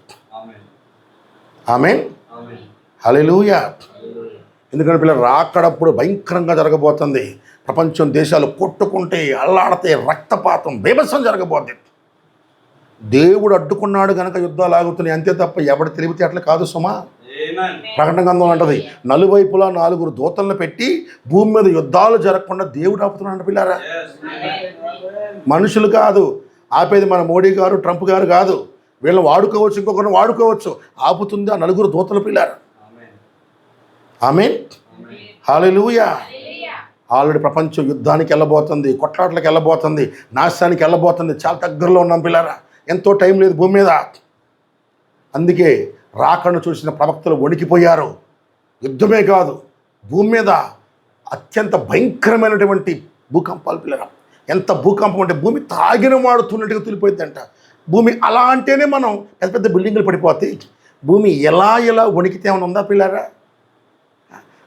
ఆమేన్. హల్లెలూయా. ఎందుకంటే పిల్లలు రాకడప్పుడు భయంకరంగా జరగబోతుంది. ప్రపంచం దేశాలు కొట్టుకుంటే అల్లాడితే రక్తపాతం బీభత్సం జరగబోతుంది. దేవుడు అడ్డుకున్నాడు కనుక యుద్ధాలు ఆగుతున్నాయి అంతే తప్ప ఎవడు తెలివితే అట్లా కాదు సుమా. ప్రకటన గ్రంథం అంటది, నలువైపులా 4 దూతలను పెట్టి భూమి మీద యుద్ధాలు జరగకుండా దేవుడు ఆపుతున్నాడు పిల్లారా. మనుషులు కాదు ఆపేది, మన మోడీ గారు ట్రంప్ గారు కాదు. వీళ్ళని వాడుకోవచ్చు, ఇంకొకరిని వాడుకోవచ్చు. ఆపుతుంది ఆ 4 దూతల పిల్లారా. ఆమేన్, హల్లెలూయా. ఆల్రెడీ ప్రపంచం యుద్ధానికి వెళ్ళబోతుంది, కొట్లాట్లకు వెళ్ళబోతుంది, నాశనానికి వెళ్ళబోతుంది. చాలా దగ్గరలో ఉన్నాం పిల్లారా. ఎంతో టైం లేదు భూమి మీద. అందుకే రాకను చూసిన ప్రవక్తలు వణికిపోయారు. యుద్ధమే కాదు, భూమి మీద అత్యంత భయంకరమైనటువంటి భూకంపాలు పిల్లరా. ఎంత భూకంపం అంటే భూమి తాగిన వాడుతున్నట్టుగా తూలిపోయిందంట. భూమి అలా అంటేనే మనం పెద్ద పెద్ద బిల్డింగులు పడిపోతాయి. భూమి ఎలా వణికితే ఏమైనా ఉందా పిల్లారా?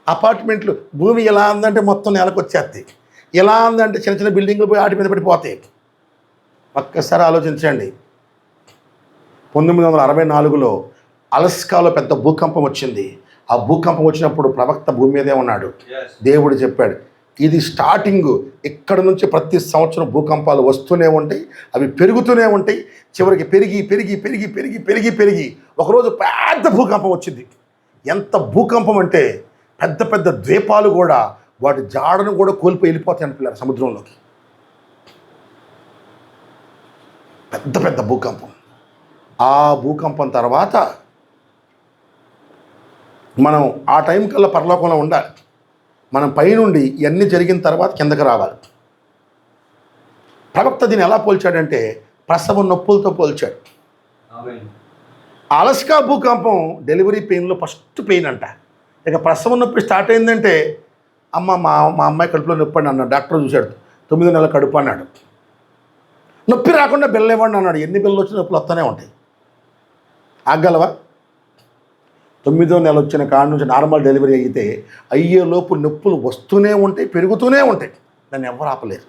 అపార్ట్మెంట్లు భూమి ఎలా ఉందంటే మొత్తం నెలకు వచ్చేస్తాయి. ఎలా ఉందంటే చిన్న చిన్న బిల్డింగులు పోయి వాటి మీద పడిపోతాయి. ఒక్కసారి ఆలోచించండి. 1964లో అలస్కాలో పెద్ద భూకంపం వచ్చింది. ఆ భూకంపం వచ్చినప్పుడు ప్రవక్త భూమి మీదే ఉన్నాడు. దేవుడు చెప్పాడు, ఇది స్టార్టింగ్, ఇక్కడ నుంచి ప్రతి సంవత్సరం భూకంపాలు వస్తూనే ఉంటాయి, అవి పెరుగుతూనే ఉంటాయి. చివరికి పెరిగి పెరిగి పెరిగి పెరిగి పెరిగి పెరిగి ఒకరోజు పెద్ద భూకంపం వచ్చింది. ఎంత భూకంపం అంటే పెద్ద పెద్ద ద్వీపాలు కూడా వాటి జాడను కూడా కోల్పోయి వెళ్ళిపోతాయి అంటున్నారు సముద్రంలోకి. పెద్ద పెద్ద భూకంపం. ఆ భూకంపం తర్వాత మనం ఆ టైం కల్లా పరలోకంలో ఉండాలి. మనం పైనుండి ఇవన్నీ జరిగిన తర్వాత కిందకి రావాలి. ప్రవక్త దీన్ని ఎలా పోల్చాడంటే ప్రసవ నొప్పులతో పోల్చాడు. అలస్కా భూకంపం డెలివరీ పెయిన్లో ఫస్ట్ పెయిన్ అంట. ఇక ప్రసవ నొప్పి స్టార్ట్ అయిందంటే మా అమ్మాయి కడుపులో నొప్పి అని అన్నాడు. డాక్టర్ చూశాడు, 9 నెలల కడుపు అన్నాడు. నొప్పి రాకుండా బిల్ల ఇవ్వండి అన్నాడు. ఎన్ని బిల్లలు వచ్చిన నొప్పులు వస్తూనే ఉంటాయి. ఆగలవా? 9వ నెల వచ్చిన కాడ నుంచి నార్మల్ డెలివరీ అయితే అయ్యేలోపు నొప్పులు వస్తూనే ఉంటాయి, పెరుగుతూనే ఉంటాయి. దాన్ని ఎవరు ఆపలేరు.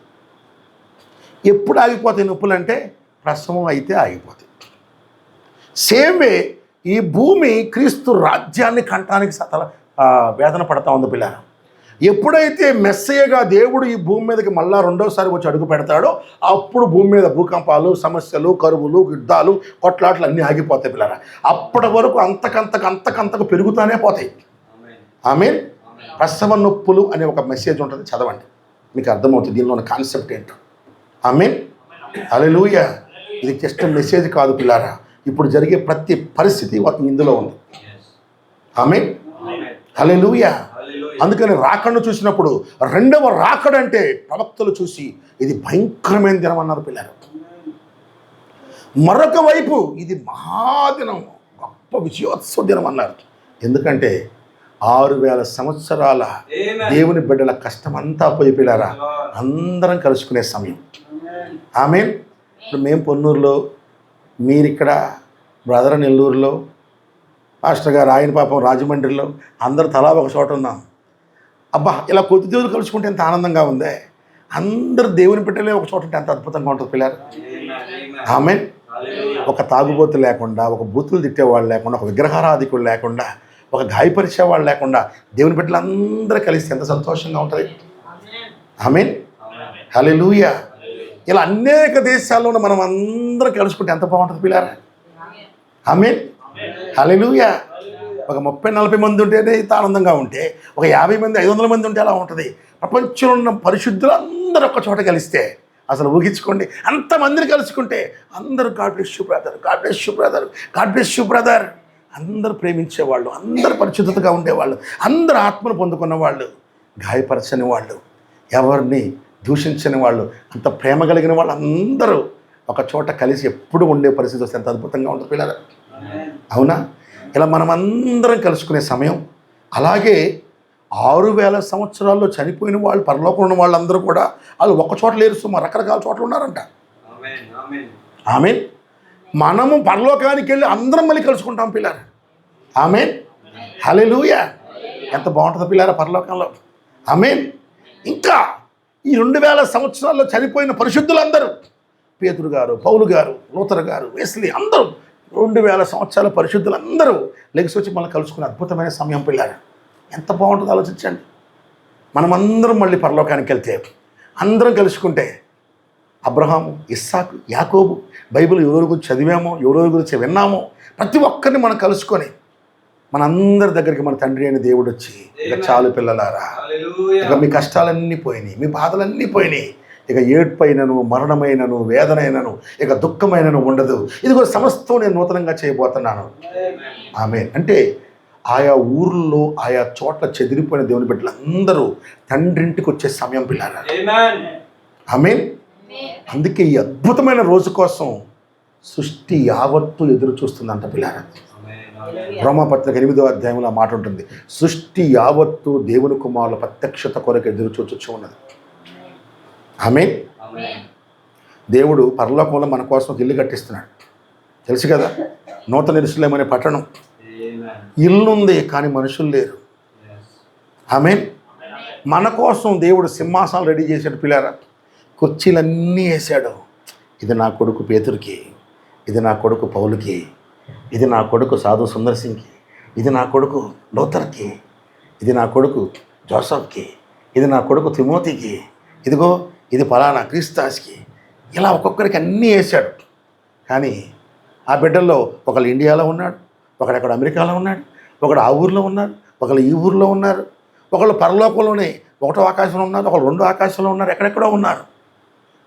ఎప్పుడు ఆగిపోతాయి నొప్పులు అంటే ప్రసవం అయితే ఆగిపోతాయి. సేమ్ వే ఈ భూమి క్రీస్తు రాజ్యాన్ని కంటానికి వేదన పడతా ఉంది పిల్లలు. ఎప్పుడైతే మెస్సయ్యగా దేవుడు ఈ భూమి మీదకి మళ్ళా రెండోసారి వచ్చి అడుగు పెడతాడో అప్పుడు భూమి మీద భూకంపాలు, సమస్యలు, కరువులు, యుద్ధాలు, కొట్లాట్లు అన్నీ ఆగిపోతాయి పిల్లరా. అప్పటి వరకు అంతకంతకు పెరుగుతూనే పోతాయి. ఆమేన్. ప్రసవ నొప్పులు అనే ఒక మెసేజ్ ఉంటుంది, చదవండి, మీకు అర్థమవుతుంది దీనిలో ఉన్న కాన్సెప్ట్ ఏంటో. ఆమేన్, హల్లెలూయా. ఇది జస్ట్ మెసేజ్ కాదు పిల్లారా, ఇప్పుడు జరిగే ప్రతి పరిస్థితి ఇందులో ఉంది. ఆమేన్, హల్లెలూయా. అందుకని రాకడను చూసినప్పుడు రెండవ రాకడంటే ప్రవక్తలు చూసి ఇది భయంకరమైన దినం అన్నారు పిల్లలు. మరొక వైపు ఇది మహాదినం, గొప్ప విజయోత్సవ దినం అన్నారు. ఎందుకంటే 6000 సంవత్సరాల దేవుని బిడ్డల కష్టమంతా పోయి పిల్లారా అందరం కలుసుకునే సమయం. ఆమేన్. ఇప్పుడు మేము పొన్నూరులో, మీరిక్కడ, బ్రదర్ నెల్లూరులో, మాస్టర్ గారు ఆయన పాపం రాజమండ్రిలో, అందరూ తలా ఒక చోట ఉన్నాం. అబ్బా, ఇలా కొద్ది దేవులు కలుసుకుంటే ఎంత ఆనందంగా ఉందే. అందరు దేవుని బిడ్డలే ఒక చోట ఉంటే ఎంత అద్భుతంగా ఉంటుంది పిల్లలు. ఆమేన్. ఒక తాగుబోతు లేకుండా, ఒక బూతులు తిట్టేవాళ్ళు లేకుండా, ఒక విగ్రహారాధికులు లేకుండా, ఒక గాయపరిచేవాళ్ళు లేకుండా దేవుని బిడ్డలందరూ కలిసి ఎంత సంతోషంగా ఉంటుంది. ఆమేన్, హల్లెలూయా. ఇలా అనేక దేశాల్లో మనం అందరం కలుసుకుంటే ఎంత బాగుంటుంది పిల్లారా. ఆమేన్, హల్లెలూయా. ఒక 30-40 మంది ఉంటేనే ఇంత ఆనందంగా ఉంటే, ఒక 50 మంది 500 మంది ఉంటే ఎలా ఉంటుంది. ప్రపంచంలో ఉన్న పరిశుద్ధులు అందరూ ఒక చోట కలిస్తే అసలు ఊహించుకోండి. అంతమందిని కలుసుకుంటే అందరూ God bless you brother, God bless you brother, God bless you brother. అందరూ ప్రేమించేవాళ్ళు, అందరూ పరిశుద్ధతగా ఉండేవాళ్ళు, అందరూ ఆత్మను పొందుకున్న వాళ్ళు, గాయపరచని వాళ్ళు, ఎవరిని దూషించని వాళ్ళు, అంత ప్రేమ కలిగిన వాళ్ళు అందరూ ఒక చోట కలిసి ఎప్పుడు ఉండే పరిస్థితి వస్తే ఎంత అద్భుతంగా ఉంటుంది పిల్లలు. అవునా? ఇలా మనం అందరం కలుసుకునే సమయం. అలాగే 6000 సంవత్సరాల్లో చనిపోయిన వాళ్ళు, పరలోకంలో ఉన్న వాళ్ళందరూ కూడా వాళ్ళు ఒక చోట లేరు, సుమారు రకరకాల చోట్ల ఉన్నారంట. ఆమేన్. మనము పరలోకానికి వెళ్ళి అందరం మళ్ళీ కలుసుకుంటాం పిల్లలు. ఆమేన్, హల్లెలూయా. ఎంత బాగుంటుంది పిల్లల పరలోకంలో. ఆమేన్. ఇంకా ఈ 2000 సంవత్సరాల్లో చనిపోయిన పరిశుద్ధులందరూ, పేతురు గారు, పౌలు గారు, లూథర్ గారు, వెస్లీ, అందరూ 2000 సంవత్సరాల పరిశుద్ధులందరూ లెగిసి వచ్చి మళ్ళీ కలుసుకునే అద్భుతమైన సమయం పిల్లారు. ఎంత బాగుంటుందో ఆలోచించండి. మనమందరం మళ్ళీ పరలోకానికి వెళ్తే అందరం కలుసుకుంటే అబ్రహాము, ఇస్సాకు, యాకోబు, బైబిల్ ఎవరి గురించి చదివామో, ఎవరి గురించి విన్నామో ప్రతి ఒక్కరిని మనం కలుసుకొని మనందరి దగ్గరికి మన తండ్రి అయిన దేవుడు వచ్చి, ఇక చాలు పిల్లలారా, ఇక మీ కష్టాలన్నీ పోయినాయి, మీ బాధలన్నీ పోయినాయి, ఇక ఏడ్పైనను, మరణమైనను, వేదనైనను, ఇక దుఃఖమైనను ఉండదు, ఇదిగో సమస్తం నేను నూతనంగా చేయబోతున్నాను. ఆమేన్. అంటే ఆయా ఊర్లో ఆయా చోట్ల చెదిరిపోయిన దేవుని బిడ్డలందరూ తండ్రింటికి వచ్చే సమయం పిల్లారా. ఆమేన్. అందుకే ఈ అద్భుతమైన రోజు కోసం సృష్టి యావత్తు ఎదురు చూస్తుందంట పిల్లారా. రోమాపత్రిక 8వ అధ్యాయంలో మాట ఉంటుంది, సృష్టి యావత్తు దేవుని కుమారుల ప్రత్యక్షత కొరకు ఎదురు చూచు ఉన్నది. ఆమేన్. దేవుడు పరలోకంలో మన కోసం ఒక ఇల్లు కట్టిస్తున్నాడు, తెలుసు కదా. నూతన యెరూషలేము అనే పట్టణం, ఇల్లు ఉంది కానీ మనుషులు లేరు. ఆమేన్. మన కోసం దేవుడు సింహాసనాలు రెడీ చేశాడు పిల్లారా, కుర్చీలన్నీ వేశాడు. ఇది నా కొడుకు పేతురికి, ఇది నా కొడుకు పౌలుకి, ఇది నా కొడుకు సాధు సుందర్ సింగ్కి, ఇది నా కొడుకు లోతర్కి, ఇది నా కొడుకు జోసఫ్కి, ఇది నా కొడుకు తిమోతికి, ఇదిగో ఇది ఫలానా క్రిస్తాస్కి, ఇలా ఒక్కొక్కరికి అన్నీ వేశాడు. కానీ ఆ బిడ్డల్లో ఒకళ్ళు ఇండియాలో ఉన్నాడు, ఒకడు ఎక్కడ అమెరికాలో ఉన్నాడు, ఒకడు ఆ ఊరిలో ఉన్నారు, ఒకళ్ళు ఈ ఊరిలో ఉన్నారు, ఒకళ్ళు పరలోకంలోనే 1వ ఆకాశంలో ఉన్నారు, ఒకళ్ళు 2వ ఆకాశంలో ఉన్నారు, ఎక్కడెక్కడో ఉన్నారు.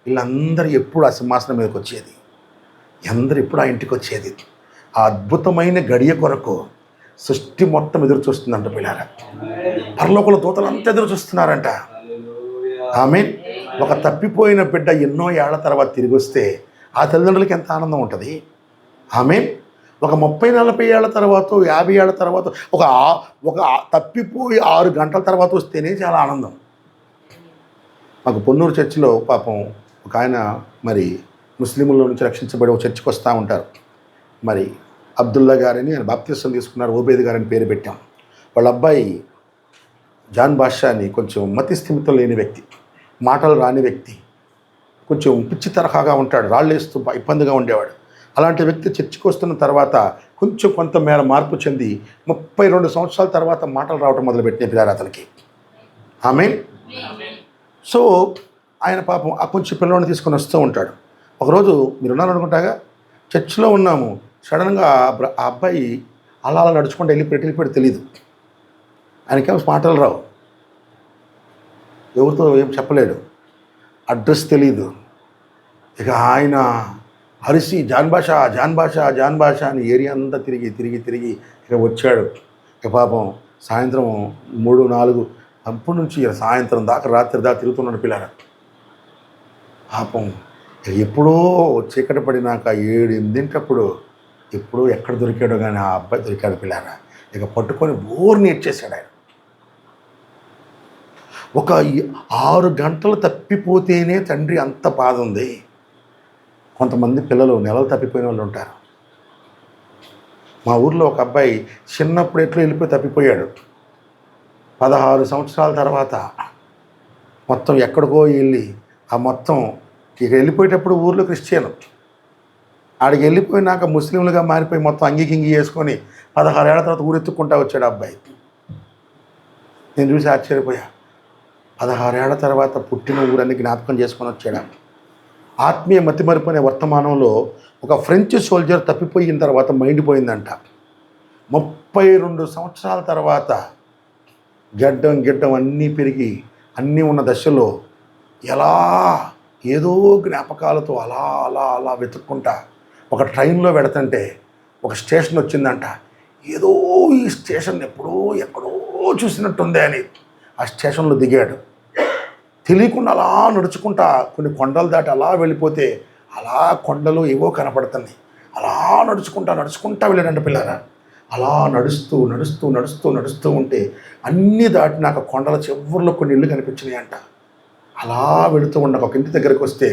వీళ్ళందరూ ఎప్పుడు ఆ సింహాసనం మీదకి వచ్చేది, అందరూ ఎప్పుడు ఆ ఇంటికి వచ్చేది. ఆ అద్భుతమైన గడియ కొరకు సృష్టి మొత్తం ఎదురు చూస్తుందంట పిల్లారా. పరలోకంలో దూతలు అంతా ఎదురు చూస్తున్నారంట. ఆమేన్. ఒక తప్పిపోయిన బిడ్డ ఎన్నో ఏళ్ల తర్వాత తిరిగి వస్తే ఆ తల్లిదండ్రులకి ఎంత ఆనందం ఉంటుంది. ఆమేన్. ఒక 30-40 ఏళ్ల తర్వాత, 50 ఏళ్ల తర్వాత, ఒక తప్పిపోయి 6 గంటల తర్వాత వస్తేనే చాలా ఆనందం. మాకు పొన్నూరు చర్చిలో పాపం ఒక ఆయన మరి ముస్లింల నుంచి రక్షించబడి ఒక చర్చికి వస్తూ ఉంటారు. మరి అబ్దుల్లా గారని ఆయన బాప్తిసం తీసుకున్నారు, ఓబేద్ గారని పేరు పెట్టాం. వాళ్ళ అబ్బాయి జాన్ బాషా అని కొంచెం మతి స్థిమితం లేని వ్యక్తి, మాటలు రాని వ్యక్తి, కొంచెం పిచ్చి తరహాగా ఉంటాడు, రాళ్ళేస్తూ ఇబ్బందిగా ఉండేవాడు. అలాంటి వ్యక్తి చర్చికి వస్తున్న తర్వాత కొంచెం కొంతమేర మార్పు చెంది 32 సంవత్సరాల తర్వాత మాటలు రావటం మొదలుపెట్టిన పిల్లారు అతనికి. ఆమేన్. సో ఆయన పాపం ఆ కొంచెం పిల్లవాడిని తీసుకొని వస్తూ ఉంటాడు. ఒకరోజు మీరు ఉన్నారనుకుంటాగా, చర్చిలో ఉన్నాము, సడన్గా ఆ అబ్బాయి అలా అలా నడుచుకుంటూ వెళ్ళిపోయి తెలియదు. ఆయనకేమో మాటలు రావు, ఎవరితో ఏం చెప్పలేడు, అడ్రస్ తెలీదు. ఇక ఆయన అరిసి జాన్ భాషా జాన్ భాషా జాన్ భాషా అని ఏరియా అంతా తిరిగి ఇక వచ్చాడు. ఇక పాపం సాయంత్రం 3-4 అప్పటి నుంచి సాయంత్రం దాకా రాత్రి దాకా తిరుగుతున్నాడు పిల్లారా. పాపం ఎప్పుడో చీకటి పడినాక 7-8 ఎప్పుడో ఎక్కడ దొరికాడో కానీ ఆ అబ్బాయి దొరికాడు పిల్లారా. ఇక పట్టుకొని బోర్ని ఇచ్చేసాడు ఆయన. ఒక 6 గంటలు తప్పిపోతేనే తండ్రి అంత బాధ ఉంది. కొంతమంది పిల్లలు నెలలు తప్పిపోయిన వాళ్ళు ఉంటారు. మా ఊర్లో ఒక అబ్బాయి చిన్నప్పుడు ఎట్లా వెళ్ళిపోయి తప్పిపోయాడు. 16 సంవత్సరాల తర్వాత మొత్తం ఎక్కడికో వెళ్ళి ఆ మొత్తం ఇక వెళ్ళిపోయేటప్పుడు ఊర్లో క్రిస్టియన్, ఆడికి వెళ్ళిపోయినాక ముస్లింలుగా మారిపోయి మొత్తం అంగీకింగి చేసుకొని 16 ఏళ్ల తర్వాత ఊరెత్తుకుంటా వచ్చాడు అబ్బాయి. నేను చూసి ఆశ్చర్యపోయా. 16 ఏళ్ల తర్వాత పుట్టిన ఊరన్నీ జ్ఞాపకం చేసుకొని వచ్చాడు. ఆత్మీయ మతిమరుపు అనే వర్తమానంలో ఒక ఫ్రెంచ్ సోల్జర్ తప్పిపోయిన తర్వాత మైండ్ పోయిందంట. 32 సంవత్సరాల తర్వాత గిడ్డం అన్నీ పెరిగి అన్నీ ఉన్న దశలో ఎలా ఏదో జ్ఞాపకాలతో అలా అలా అలా వెతుక్కుంటా ఒక ట్రైన్లో పెడుతుంటే ఒక స్టేషన్ వచ్చిందంట. ఏదో ఈ స్టేషన్ ఎక్కడో చూసినట్టుంది అని ఆ స్టేషన్లో దిగాడు. తెలియకుండా అలా నడుచుకుంటా కొన్ని కొండలు దాటి అలా వెళ్ళిపోతే అలా కొండలు ఏవో కనపడుతున్నాయి. అలా నడుచుకుంటా వెళ్ళాడంట పిల్లారా. అలా నడుస్తూ ఉంటే అన్నీ దాటినాక కొండల చివరిలో కొన్ని ఇళ్ళు కనిపించినాయంట. అలా వెళుతూ ఉండక ఒక ఇంటి దగ్గరికి వస్తే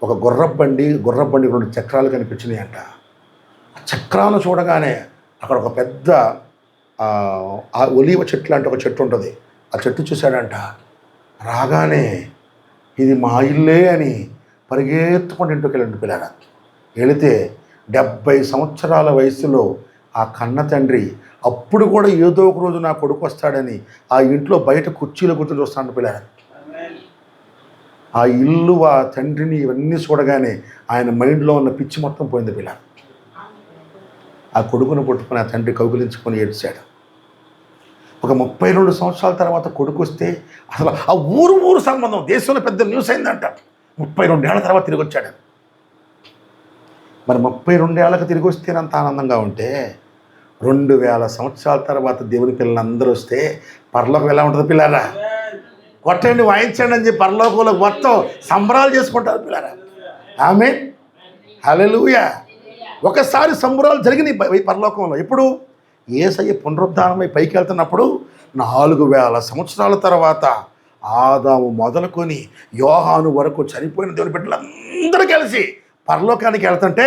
ఒక గుర్రబండి 2 చక్రాలు కనిపించినాయంట. ఆ చక్రాలను చూడగానే అక్కడ ఒక పెద్ద ఒలీవ చెట్టు లాంటి ఒక చెట్టు ఉంటుంది. ఆ చెట్టు చూశాడంట. రాగానే ఇది మా ఇల్లే అని పరిగెత్తుకుంటూ ఇంటికి వెళ్ళండి పిల్లారా. వెళితే 70 సంవత్సరాల వయసులో ఆ కన్న తండ్రి అప్పుడు కూడా ఏదో ఒక రోజు నా కొడుకు వస్తాడని ఆ ఇంట్లో బయట కుర్చీలో కూర్చొని చూస్తాడు పిల్లారా. ఆ ఇల్లు, ఆ తండ్రిని ఇవన్నీ చూడగానే ఆయన మైండ్లో ఉన్న పిచ్చి మొత్తం పోయింది పిల్ల. ఆ కొడుకును పట్టుకుని ఆ తండ్రి కౌగిలించుకొని ఏడ్చాడు. ఒక 32 సంవత్సరాల తర్వాత కొడుకు వస్తే అసలు ఆ ఊరు సంబంధం దేశంలో పెద్ద న్యూస్ అయిందంట. 32 ఏళ్ల తర్వాత తిరిగి వచ్చాడు. మరి 32 ఏళ్ళకి తిరిగి వస్తేనంత ఆనందంగా ఉంటే 2000 సంవత్సరాల తర్వాత దేవుని పిల్లలందరూ వస్తే పరలోకం ఎలా ఉంటుంది పిల్లారా? కొట్టండి, వాయించండి అని చెప్పి పరలోకంలో మొత్తం సంబరాలు చేసుకుంటారు పిల్లారా. ఆమేన్, హల్లెలూయా. ఒకసారి సంబరాలు జరిగినాయి పరలోకంలో. ఎప్పుడు? యేసయ్య పునరుద్ధానమై పైకి వెళ్తున్నప్పుడు 4000 సంవత్సరాల తర్వాత ఆదాము మొదలుకొని యోహాను వరకు చనిపోయిన దేవుని బిడ్డలందరూ కలిసి పరలోకానికి వెళ్తుంటే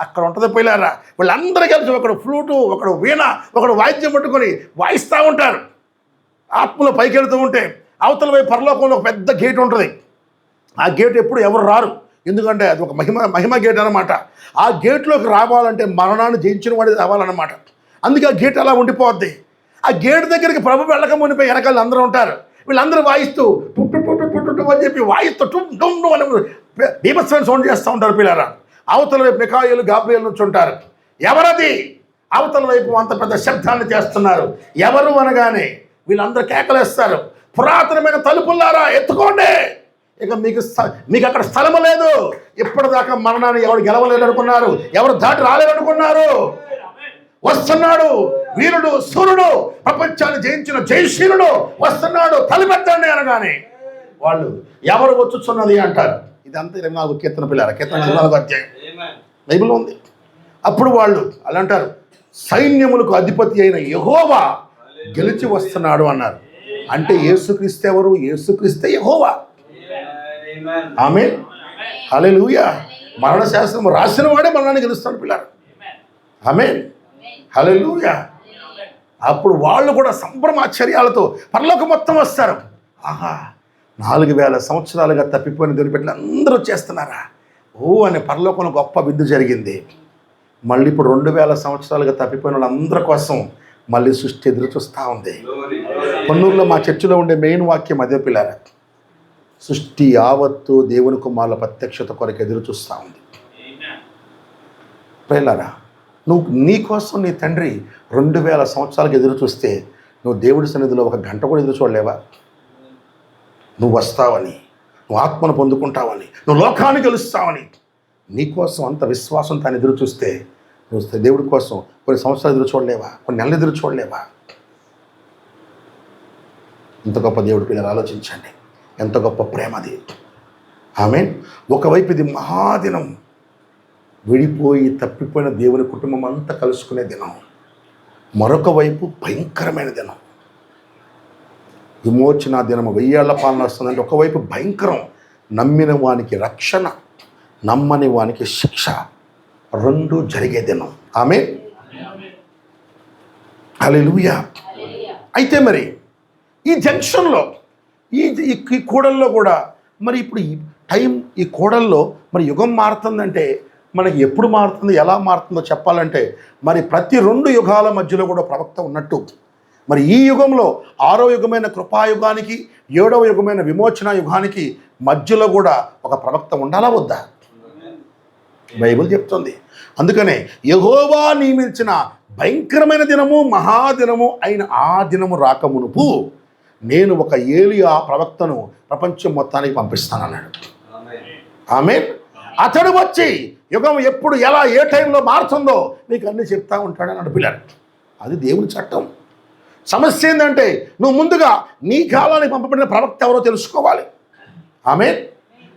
అక్కడ ఉంటుంది పిల్లారా, వీళ్ళందరూ కలిసి ఒకడు ఫ్లూటు, ఒకడు వీణ, ఒకడు వాయిద్యం పట్టుకొని వాయిస్తూ ఉంటారు. ఆత్మలో పైకి వెళ్తూ ఉంటే అవతల వైపు పరలోకంలో ఒక పెద్ద గేట్ ఉంటుంది. ఆ గేట్ ఎప్పుడు ఎవరు రారు, ఎందుకంటే అది ఒక మహిమ గేట్ అన్నమాట. ఆ గేట్లోకి రావాలంటే మరణాన్ని జయించిన వాడి రావాలన్నమాట. అందుకే ఆ గేట్ అలా ఉండిపోద్ది. ఆ గేట్ దగ్గరికి ప్రభు వెళ్ళక మునిపై వెనకాల అందరూ ఉంటారు. వీళ్ళందరూ వాయిస్తూ టు అని చెప్పి వాయిస్తూ డుమ్ అని బీభత్సమైన సౌండ్ చేస్తూ ఉంటారు పిల్లారా. అవతల వైపు మిఖాయేలు, గాబ్రియలు నుంచి ఉంటారు. ఎవరది? అవతల వైపు అంత పెద్ద శబ్దాన్ని చేస్తున్నారు. ఎవరు అనగానే వీళ్ళందరూ కేకలేస్తారు, పురాతనమైన తలుపులారా ఎత్తుకోండి, ఇక మీకు అక్కడ స్థలము లేదు. ఇప్పటిదాకా మరణాన్ని ఎవరు గెలవలేదు అనుకున్నారు, ఎవరు దాటి రాలేదు అనుకున్నారు. వస్తున్నాడు వీరుడు, సూర్యుడు, ప్రపంచాన్ని జయించిన జయశీలుడు వస్తున్నాడు, తలపెట్టండి అనగానే వాళ్ళు ఎవరు వచ్చుచున్నది అంటారు. ఇదంతా 24 కీర్తన పిల్లారా, కీర్తన 24 అధ్యాయం బైబిల్లో ఉంది. అప్పుడు వాళ్ళు అలా అంటారు, సైన్యములకు అధిపతి అయిన యెహోవా గెలిచి వస్తున్నాడు అన్నారు. అంటే యేసుక్రీస్తు ఎవరు? యేసుక్రీస్తే యెహోవా. ఆమేన్, హల్లెలూయా. మరణ శాస్త్రం రాసిన వాడే మరణాన్ని గెలుస్తాడు పిల్లారా. ఆమేన్, హల్లెలూయా. అప్పుడు వాళ్ళు కూడా సంభ్రమాశ్చర్యాలతో పరలోకం మొత్తం వస్తారు. ఆహా, 4000 సంవత్సరాలుగా తప్పిపోయిన దేవుని బిడ్డలు అందరూ వచ్చేస్తున్నారా? ఓ అనే పరలోకంలో గొప్ప విందు జరిగింది. మళ్ళీ ఇప్పుడు 2000 సంవత్సరాలుగా తప్పిపోయిన వాళ్ళందరి కోసం మళ్ళీ సృష్టి ఎదురు చూస్తూ ఉంది. కొన్నూరులో మా చర్చిలో ఉండే మెయిన్ వాక్యం అదే పిల్లారా, సృష్టి యావత్తు దేవుని కుమారుల ప్రత్యక్షత కొరకు ఎదురు చూస్తూ ఉంది. పిల్లారా, నువ్వు నీ కోసం నీ తండ్రి 2000 సంవత్సరాలకు ఎదురు చూస్తే నువ్వు దేవుడి సన్నిధిలో 1 గంట కూడా ఎదురు చూడలేవా? నువ్వు వస్తావని, నువ్వు ఆత్మను పొందుకుంటావని, నువ్వు లోకాన్ని గెలుస్తావని నీకోసం అంత విశ్వాసం తాను ఎదురు చూస్తే నువ్వు దేవుడి కోసం కొన్ని సంవత్సరాలు ఎదురు చూడలేవా? కొన్ని నెలలు ఎదురు చూడలేవా? ఎంత గొప్ప దేవుడి పిల్లలు ఆలోచించండి, ఎంత గొప్ప ప్రేమ అది. ఆమేన్. ఒకవైపు ఇది మహాదినం, విడిపోయి తప్పిపోయిన దేవుని కుటుంబం అంతా కలుసుకునే దినం. మరొక వైపు భయంకరమైన దినం, విమోచన దినము. 1000 ఏళ్ల పాలన వస్తుందంటే ఒకవైపు భయంకరం, నమ్మిన వానికి రక్షణ, నమ్మని వానికి శిక్ష, 2 జరిగే దినం. ఆమేన్, హల్లెలూయా. అయితే మరి ఈ జంక్షన్లో ఈ కూడల్లో కూడా మరి ఇప్పుడు ఈ టైం, ఈ కూడల్లో మరి యుగం మారుతుందంటే మనకి ఎప్పుడు మారుతుంది, ఎలా మారుతుందో చెప్పాలంటే మరి ప్రతి 2 యుగాల మధ్యలో కూడా ప్రవక్త ఉన్నట్టు మరి ఈ యుగంలో 6వ యుగమైన కృపాయుగానికి 7వ యుగమైన విమోచన యుగానికి మధ్యలో కూడా ఒక ప్రవక్త ఉండాలా వద్దా? బైబిల్ చెప్తుంది. అందుకనే యెహోవా నియమించిన భయంకరమైన దినము, మహాదినము అయిన ఆ దినము రాకమునుపు నేను ఒక ఏలియా ప్రవక్తను ప్రపంచం మొత్తానికి పంపిస్తానన్నాడు. ఆమేన్. అతడు వచ్చి యుగం ఎప్పుడు, ఎలా, ఏ టైంలో మారుతుందో మీకు అన్నీ చెప్తా ఉంటాడని అడుగులారు. అది దేవుని చట్టం. సమస్య ఏంటంటే నువ్వు ముందుగా నీ కాలానికి పంపబడిన ప్రవక్త ఎవరో తెలుసుకోవాలి. ఆమేన్.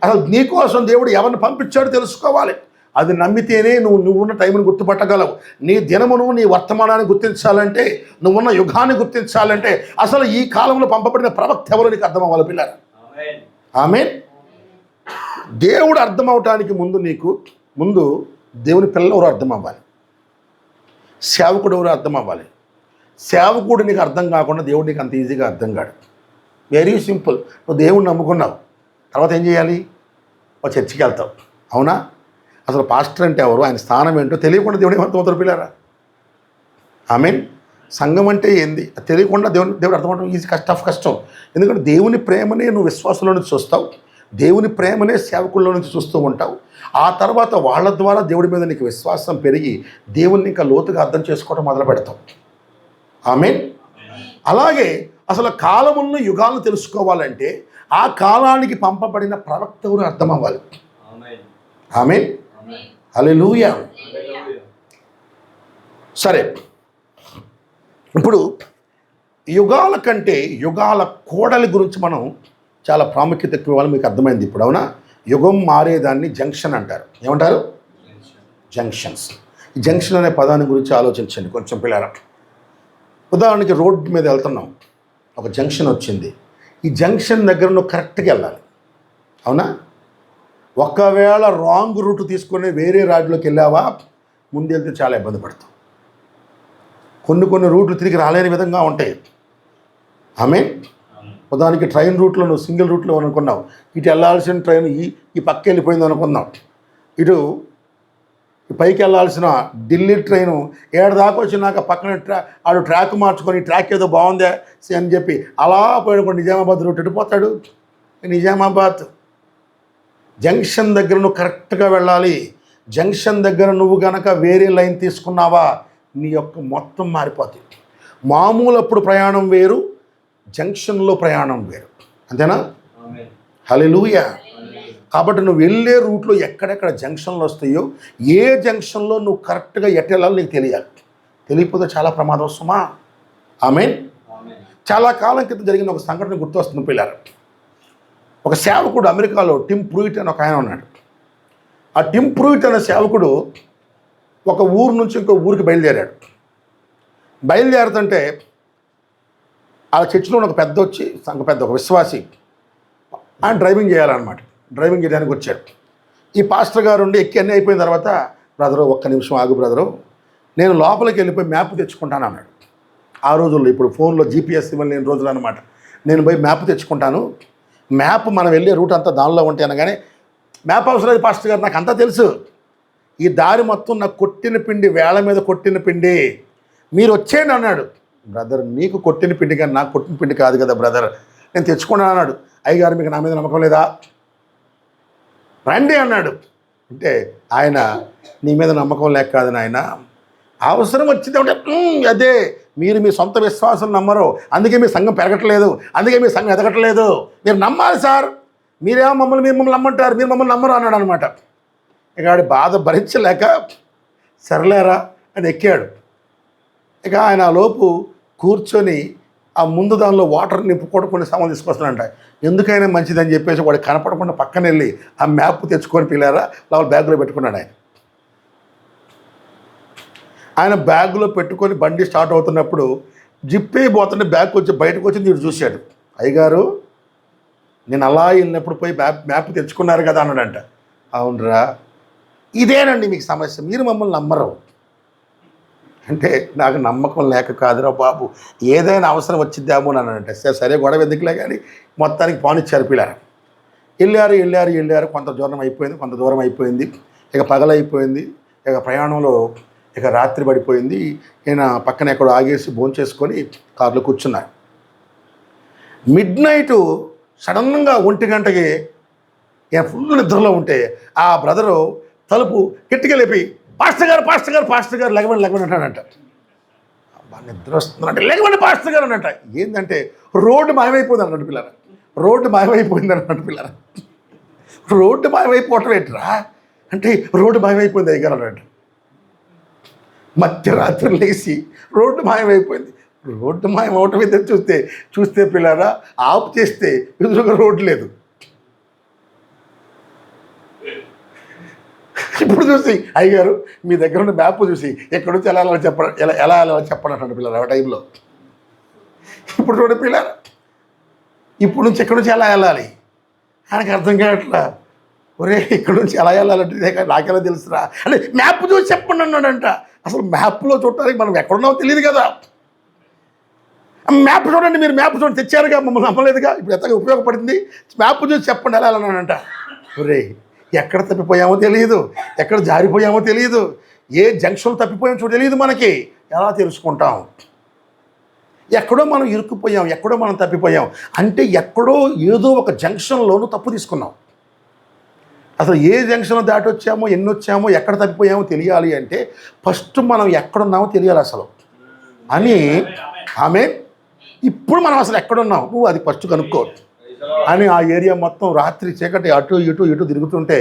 అసలు నీకోసం దేవుడు ఎవరిని పంపించాడో తెలుసుకోవాలి. అది నమ్మితేనే నువ్వున్న టైంని గుర్తుపట్టగలవు. నీ దినమును, నీ వర్తమానాన్ని గుర్తించాలంటే, నువ్వున్న యుగాన్ని గుర్తించాలంటే అసలు ఈ కాలంలో పంపబడిన ప్రవక్త ఎవరో నీకు అర్థం అవ్వాలి పిల్లలు. ఆమేన్. దేవుడు అర్థం అవటానికి ముందు దేవుని పిల్లలు ఎవరు అర్థం అవ్వాలి, సేవకుడు ఎవరు అర్థం అవ్వాలి. సేవకుడు నీకు అర్థం కాకుండా దేవుడు నీకు అంత ఈజీగా అర్థం కాడు. Very simple. నువ్వు దేవుడిని నమ్ముకున్నావు, తర్వాత ఏం చేయాలి? ఒక చర్చికి వెళ్తావు, అవునా? అసలు పాస్టర్ అంటే ఎవరు, ఆయన స్థానం ఏంటో తెలియకుండా దేవుడు ఏమర్థమవుతారు పిల్లారా? ఆమేన్. సంఘం అంటే ఏంది తెలియకుండా దేవుడు అర్థమవడం ఈజీ, కష్టం. ఎందుకంటే దేవుని ప్రేమని నువ్వు విశ్వాసంలో నుంచి చూస్తావు, దేవుని ప్రేమనే సేవకుల్లో నుంచి చూస్తూ ఉంటావు. ఆ తర్వాత వాళ్ళ ద్వారా దేవుడి మీద నీకు విశ్వాసం పెరిగి దేవుణ్ణి ఇంకా లోతుగా అర్థం చేసుకోవడం మొదలు పెడతావు. ఆమేన్. అలాగే అసలు కాలములను యుగాలను తెలుసుకోవాలంటే ఆ కాలానికి పంపబడిన ప్రవక్త ఎవరు అర్థం అవ్వాలి. ఆమేన్. హల్లెలూయా. సరే, ఇప్పుడు యుగాల కంటే యుగాల కోడలి గురించి మనం చాలా ప్రాముఖ్యత ఎక్కువ ఇవ్వాలి. మీకు అర్థమైంది ఇప్పుడు, అవునా? యుగం మారేదాన్ని జంక్షన్ అంటారు. ఏమంటారు? జంక్షన్స్. ఈ జంక్షన్ అనే పదాన్ని గురించి ఆలోచించండి కొంచెం పిల్లల. ఉదాహరణకి రోడ్డు మీద వెళ్తున్నాం, ఒక జంక్షన్ వచ్చింది. ఈ జంక్షన్ దగ్గర నువ్వు కరెక్ట్గా వెళ్ళాలి, అవునా? ఒకవేళ రాంగ్ రూట్ తీసుకొని వేరే రాడ్లోకి వెళ్ళావా, ముందు వెళ్తే చాలా ఇబ్బంది పడతాం. కొన్ని రూట్లు తిరిగి రాలేని విధంగా ఉంటాయి. ఆమేన్. ఉదాహరణకి ట్రైన్ రూట్లో నువ్వు సింగిల్ రూట్లో అనుకున్నావు, ఇటు వెళ్ళాల్సిన ట్రైన్ ఈ పక్క వెళ్ళిపోయింది అనుకున్నావు. ఇటు పైకి వెళ్ళాల్సిన ఢిల్లీ ట్రైను ఏడు దాకా వచ్చినాక పక్కన ఆడు ట్రాక్ మార్చుకొని ట్రాక్ ఏదో బాగుందే అని చెప్పి అలా పోయినప్పుడు నిజామాబాద్ రూట్ ఎడిపోతాడు. నిజామాబాద్ జంక్షన్ దగ్గర నువ్వు కరెక్ట్గా వెళ్ళాలి. జంక్షన్ దగ్గర నువ్వు గనక వేరే లైన్ తీసుకున్నావా, నీ యొక్క మొత్తం మారిపోతుంది. మామూలు అప్పుడు ప్రయాణం వేరు, జంక్షన్లో ప్రయాణం వేరు. అంతేనా? హల్లెలూయా. కాబట్టి నువ్వు వెళ్ళే రూట్లో ఎక్కడెక్కడ జంక్షన్లు వస్తాయో, ఏ జంక్షన్లో నువ్వు కరెక్ట్గా ఎట్ట వెళ్ళాలో నీకు తెలియాలి. తెలియకపోతే చాలా ప్రమాదం వస్తుమా. ఆమేన్. చాలా కాలం క్రితం జరిగిన ఒక సంఘటన గుర్తొస్తుంది పిల్లలు. ఒక సేవకుడు అమెరికాలో టిమ్ ప్రూయిట్ అని ఒక ఆయన ఉన్నాడు. ఆ టిమ్ ప్రూయిట్ అనే సేవకుడు ఒక ఊరు నుంచి ఇంకో ఊరికి బయలుదేరాడు. బయలుదేరుతుంటే ఆ చర్చిలో ఒక పెద్ద వచ్చి ఒక విశ్వాసి ఆయన డ్రైవింగ్ చేయాలన్నమాట. డ్రైవింగ్ చేయడానికి వచ్చాడు. ఈ పాస్టర్ గారు ఉండి ఎక్కి అన్నీ అయిపోయిన తర్వాత, బ్రదరు ఒక్క నిమిషం ఆగు బ్రదరు, నేను లోపలికి వెళ్ళిపోయి మ్యాప్ తెచ్చుకుంటాను అన్నాడు. ఆ రోజుల్లో ఇప్పుడు ఫోన్లో జీపీఎస్ ఇవ్వలేని రోజులు అనమాట. నేను పోయి మ్యాప్ తెచ్చుకుంటాను, మ్యాప్ మనం వెళ్ళే రూట్ అంతా దానిలో ఉంటే అనగానే, మ్యాప్ అవసరం లేదు పాస్టర్ గారు, నాకు అంతా తెలుసు, ఈ దారి మొత్తం నాకు కొట్టిన పిండి, వేళ మీద కొట్టిన పిండి, మీరు వచ్చేయండి అన్నాడు. బ్రదర్ నీకు కొట్టిన పిండి కానీ నాకు కొట్టిన పిండి కాదు కదా బ్రదర్, నేను తెచ్చుకున్నాను అన్నాడు. అయ్యగారు మీకు నా మీద నమ్మకం లేదా, రండి అన్నాడు. అంటే ఆయన నీ మీద నమ్మకం లేక కాదు నాయన, అవసరం వచ్చింది అంటే అదే, మీరు మీ సొంత విశ్వాసం నమ్మరు, అందుకే మీ సంఘం పెరగట్లేదు, అందుకే మీ సంఘం ఎదగట్లేదు, మీరు నమ్మాలి సార్, మీరేమో మమ్మల్ని నమ్మంటారు, మీరు మమ్మల్ని నమ్మరు అన్నాడు అనమాట. ఇక ఆడి బాధ భరించలేక సర్లేరా అని ఎక్కాడు. ఇక ఆయన లోపు కూర్చొని ఆ ముందు దానిలో వాటర్ నింపుకోవడం కొన్ని సామాన్లు తీసుకొస్తానంట. ఎందుకైనా మంచిదని చెప్పేసి వాడు కనపడకుండా పక్కన వెళ్ళి ఆ మ్యాప్ తెచ్చుకొని పిల్లారా లోపల బ్యాగ్లో పెట్టుకున్నాడు. ఆయన బ్యాగ్లో పెట్టుకొని బండి స్టార్ట్ అవుతున్నప్పుడు జిప్పే పోతుంటే బ్యాగ్ వచ్చి బయటకు వచ్చి వీడు చూశాడు. అయ్యగారు నేను అలా వెళ్ళినప్పుడు పోయి మ్యాప్ తెచ్చుకున్నారు కదా అన్నాడంట. అవునరా, ఇదేనండి మీకు సమస్య, మీరు మమ్మల్ని నమ్మరు అంటే, నాకు నమ్మకం లేక కాదురా బాబు, ఏదైనా అవసరం వచ్చిద్దామో అని అంటే, సరే గొడవ ఎందుకులే కానీ మొత్తానికి పానిచ్చారు పిల్లలు. వెళ్ళారు కొంత దూరం అయిపోయింది. ఇక పగలైపోయింది. ఇక ప్రయాణంలో ఇక రాత్రి పడిపోయింది. ఈయన పక్కన ఎక్కడో ఆగేసి భోంచేసుకొని కారులో కూర్చున్నారు. మిడ్ నైటు సడన్గా 1 గంటకి ఈయన ఫుల్ నిద్రలో ఉంటే ఆ బ్రదరు తలుపు గట్టిగా లేపి, పాస్టర్ గారు లెగవండి అంటాడంట. అబ్బా నిద్ర వస్తుందంటే లెగవండి పాస్టర్ గారు అన్నట్ట. ఏంటంటే రోడ్డు మాయమైపోయింది అన్నట్టు పిల్లరా, రోడ్డు మాయమైపోవటం ఏంట్రా అంటే, రోడ్డు మాయమైపోయింది అయ్యగారు అన్నట్టు. మధ్యరాత్రి లేచి రోడ్డు మాయమైపోయింది. రోడ్డు మాయమవటం అయితే చూస్తే పిల్లరా, ఆఫ్ చేస్తే ఎదురుగా రోడ్డు లేదు. ఇప్పుడు చూసి అయ్యగారు మీ దగ్గర ఉన్న మ్యాప్ చూసి ఎక్కడి నుంచి ఎలా వెళ్ళాలని చెప్పండి అంటాడు పిల్లలు ఆ టైంలో. ఇప్పుడు చూడండి పిల్లలు, ఇప్పుడు నుంచి ఎక్కడి నుంచి ఎలా వెళ్ళాలి ఆయనకు అర్థం కావట్లా. ఒరే ఇక్కడ నుంచి ఎలా వెళ్ళాలంటే నాకెలా తెలుసురా అంటే, మ్యాప్ చూసి చెప్పండి అన్నాడంట. అసలు మ్యాప్లో చూడటానికి మనం ఎక్కడున్నామో తెలియదు కదా. మ్యాప్ చూడండి, మీరు మ్యాప్ చూడండి, తెచ్చారుగా, మమ్మల్ని నమ్మలేదుగా, ఇప్పుడు ఎంతగా ఉపయోగపడింది, మ్యాప్ చూసి చెప్పండి ఎలా వెళ్ళాలన్నాడంట. ఒరే ఎక్కడ తప్పిపోయామో తెలియదు, ఎక్కడ జారిపోయామో తెలియదు, ఏ జంక్షన్ తప్పిపోయామో తెలియదు, మనకి ఎలా తెలుసుకుంటాం. ఎక్కడో మనం ఇరుక్కుపోయాం, ఎక్కడో మనం తప్పిపోయాం. అంటే ఎక్కడో ఏదో ఒక జంక్షన్లోనూ తప్పు తీసుకున్నాం. అసలు ఏ జంక్షన్ దాటి వచ్చామో, ఎన్ని వచ్చామో, ఎక్కడ తప్పిపోయామో తెలియాలి అంటే ఫస్ట్ మనం ఎక్కడున్నామో తెలియాలి అసలు అని. ఆమె ఇప్పుడు మనం అసలు ఎక్కడున్నాం నువ్వు అది ఫస్ట్ కనుక్కో అని. ఆ ఏరియా మొత్తం రాత్రి చీకటి అటు ఇటు తిరుగుతుంటే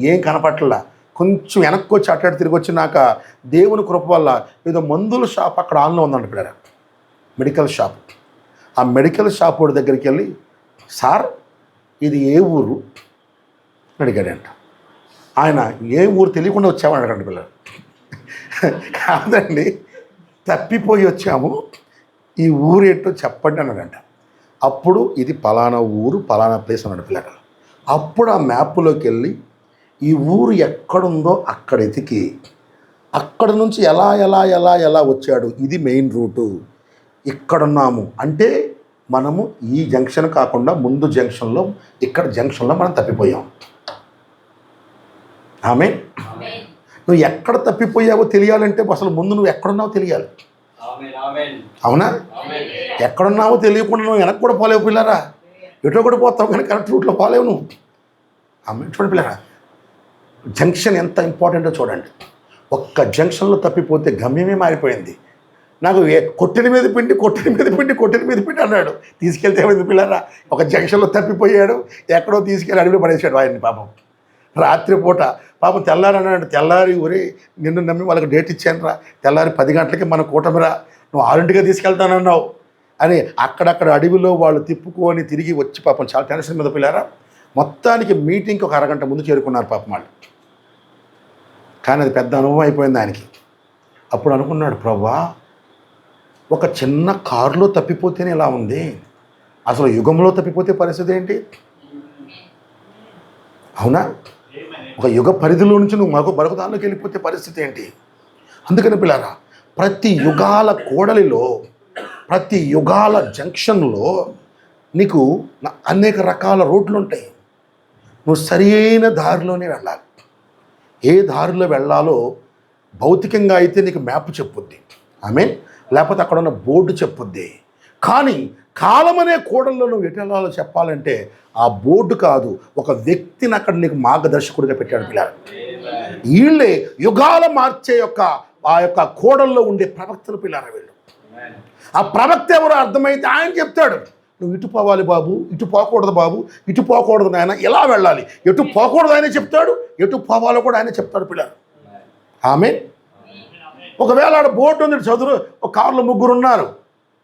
ఏం కనపట్లా. కొంచెం వెనక్కి వచ్చి అటు తిరిగి వచ్చినాక దేవుని కృప వల్ల ఏదో మందుల షాప్ అక్కడ ఆన్లో ఉందండి ఇక్కడ, మెడికల్ షాప్. ఆ మెడికల్ షాప్ వాడి దగ్గరికి వెళ్ళి, సార్ ఇది ఏ ఊరు అడిగాడంట. ఆయన ఏ ఊరు తెలియకుండా వచ్చామని అడగండి పిల్లలు. కాదండి, తప్పిపోయి వచ్చాము, ఈ ఊరు ఏంటో చెప్పండి అన్నాడంట. అప్పుడు ఇది పలానా ఊరు, పలానా ప్లేస్ అన్నాడు పిల్లలు. అప్పుడు ఆ మ్యాప్లోకి వెళ్ళి ఈ ఊరు ఎక్కడుందో అక్కడ ఎతికి అక్కడ నుంచి ఎలా వచ్చాడు, ఇది మెయిన్ రూటు, ఇక్కడున్నాము అంటే మనము ఈ జంక్షన్ కాకుండా ముందు జంక్షన్లో, ఇక్కడ జంక్షన్లో మనం తప్పిపోయాం. ఆమె నువ్వు ఎక్కడ తప్పిపోయావో తెలియాలంటే అసలు ముందు నువ్వు ఎక్కడున్నావో తెలియాలి. అవునా? ఎక్కడున్నావో తెలియకుండా నువ్వు వెనక్కి కూడా పోలేవు పిల్లరా, ఎటో కూడా పోతావు కానీ కరెక్ట్ రూట్లో పోలేవు నువ్వు. ఆమె చూడండి పిల్లరా, జంక్షన్ ఎంత ఇంపార్టెంటో చూడండి. ఒక్క జంక్షన్లో తప్పిపోతే గమ్యమే మారిపోయింది. నాకు కొట్టిన మీద పిండి అన్నాడు. తీసుకెళ్తే ఏమైంది పిల్లరా, ఒక జంక్షన్లో తప్పిపోయాడు, ఎక్కడో తీసుకెళ్ళి అడవిలో పడేసాడు ఆయన్ని. పాపం రాత్రిపూట పాపం తెల్లారన్నాడు. తెల్లారి ఊరే నిన్ను నమ్మి వాళ్ళకి డేట్ ఇచ్చాను రా, తెల్లారి 10 గంటలకి మన కూటమిరా, నువ్వు 6ంటిగా తీసుకెళ్తానన్నావు అని అక్కడక్కడ అడవిలో వాళ్ళు తిప్పుకొని తిరిగి వచ్చి పాపం చాలా టెన్షన్ మీద పిల్లారా. మొత్తానికి మీటింగ్కి ఒక అరగంట ముందు చేరుకున్నారు పాపం వాళ్ళు. కానీ అది పెద్ద అనుభవం అయిపోయింది ఆయనకి. అప్పుడు అనుకున్నాడు, ప్రభా ఒక చిన్న కారులో తప్పిపోతేనే ఇలా ఉంది, అసలు యుగంలో తప్పిపోతే పరిస్థితి ఏంటి? అవునా? ఒక యుగ పరిధిలో నుంచి నువ్వు మరొక దానిలోకి వెళ్ళిపోతే పరిస్థితి ఏంటి? అందుకని పిల్లారా, ప్రతి యుగాల కోడలిలో, ప్రతి యుగాల జంక్షన్లో నీకు అనేక రకాల రోడ్లు ఉంటాయి. నువ్వు సరి అయిన దారిలోనే వెళ్ళాలి. ఏ దారిలో వెళ్ళాలో భౌతికంగా అయితే నీకు మ్యాప్ చెప్పుద్ది, లేకపోతే అక్కడ ఉన్న బోర్డు చెప్పుద్ది. కానీ కాలం అనే కోడల్లో నువ్వు ఎటు వెళ్ళాలో చెప్పాలంటే ఆ బోర్డు కాదు, ఒక వ్యక్తిని అక్కడ నీకు మార్గదర్శకుడిగా పెట్టాడు పిల్లలు. వీళ్ళే యుగాల మార్చే ఆ యొక్క కోడల్లో ఉండే ప్రవక్తలు పిల్లలు. వీళ్ళు ఆ ప్రవక్త ఎవరో అర్థమైతే ఆయన చెప్తాడు, నువ్వు ఇటు పోవాలి బాబు, ఇటు పోకూడదు బాబు, ఇటు పోకూడదు నాయన, ఎలా వెళ్ళాలి, ఎటు పోకూడదు ఆయన చెప్తాడు, ఎటు పోవాలో కూడా ఆయన చెప్తాడు పిల్లలు. ఆమె ఒకవేళ ఆడ బోర్డు ఉంది, చదువు, ఒక కారులో 3 ఉన్నారు,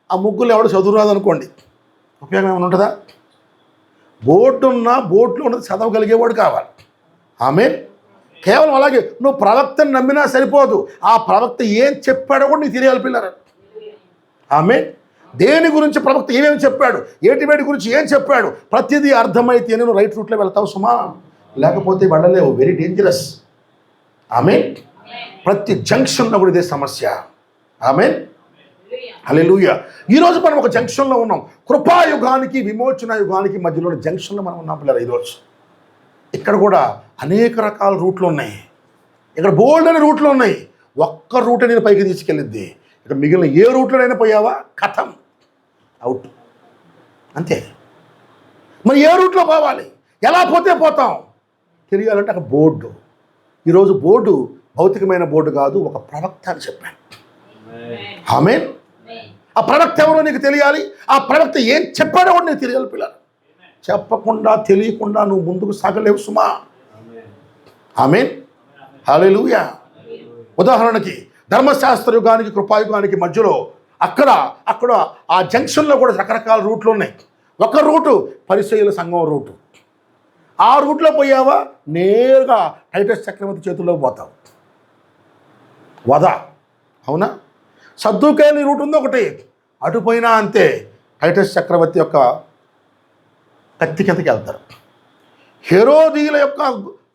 ఆ 3 ఎవడు చదువు రాదనుకోండి, ఉపయోగం ఏమైనా ఉంటుందా? బోర్డు ఉన్నా బోర్డులో ఉన్నది చదవగలిగేవాడు కావాలి. ఆమె కేవలం అలాగే నువ్వు ప్రవక్తను నమ్మినా సరిపోదు, ఆ ప్రవక్త ఏం చెప్పాడో కూడా నీకు తెలియాలి పిల్లలు. ఆమె దేని గురించి ప్రవక్త ఏమేమి చెప్పాడు, వేటి గురించి ఏం చెప్పాడు, ప్రతిదీ అర్థమైతే నువ్వు రైట్ రూట్లో వెళ్తావు సుమా, లేకపోతే వెళ్ళలేవు. Very dangerous. ఆమె ప్రతి జంక్షన్లో కూడా ఇదే సమస్య. ఆమె హల్లెలూయా. ఈరోజు మనం ఒక జంక్షన్లో ఉన్నాం. కృపాయుగానికి విమోచన యుగానికి మధ్యలో జంక్షన్లో మనం ఉన్నాం పిల్లలు. ఈరోజు ఇక్కడ కూడా అనేక రకాల రూట్లు ఉన్నాయి. ఇక్కడ బోల్డ్ అనే రూట్లు ఉన్నాయి. ఒక్క రూట్ నేను పైకి తీసుకెళ్ళిద్ది. ఇక్కడ మిగిలిన ఏ రూట్లోనైనా పోయావా కథం, అవుట్, అంతే. మరి ఏ రూట్లో పోవాలి, ఎలా పోతే పోతాం తెలియాలంటే అక్కడ బోర్డు. ఈరోజు బోర్డు భౌతికమైన బోర్డు కాదు, ఒక ప్రవక్త అని చెప్పాను. ఆమేన్. ఆ ప్రవక్త ఎవరో నీకు తెలియాలి, ఆ ప్రవక్త ఏం చెప్పాడో కూడా నీకు తెలియాలి పిల్లలు. చెప్పకుండా తెలియకుండా నువ్వు ముందుకు సాగలేవు సుమా. ఆమేన్. హల్లెలూయా. ఉదాహరణకి ధర్మశాస్త్ర యుగానికి కృపాయుగానికి మధ్యలో అక్కడ ఆ జంక్షన్లో కూడా రకరకాల రూట్లు ఉన్నాయి. ఒక రూటు పరిసయ్యుల సంఘం రూటు. ఆ రూట్లో పోయావా నేరుగా టైటస్ చక్రవర్తి చేతుల్లోకి పోతావు, వధ. అవునా? సద్దుకేని రూట్ ఉంది ఒకటి, అటు పోయినా అంతే, టైటస్ చక్రవర్తి యొక్క కత్తి కిందకి వెళ్తారు. హెరోదీల యొక్క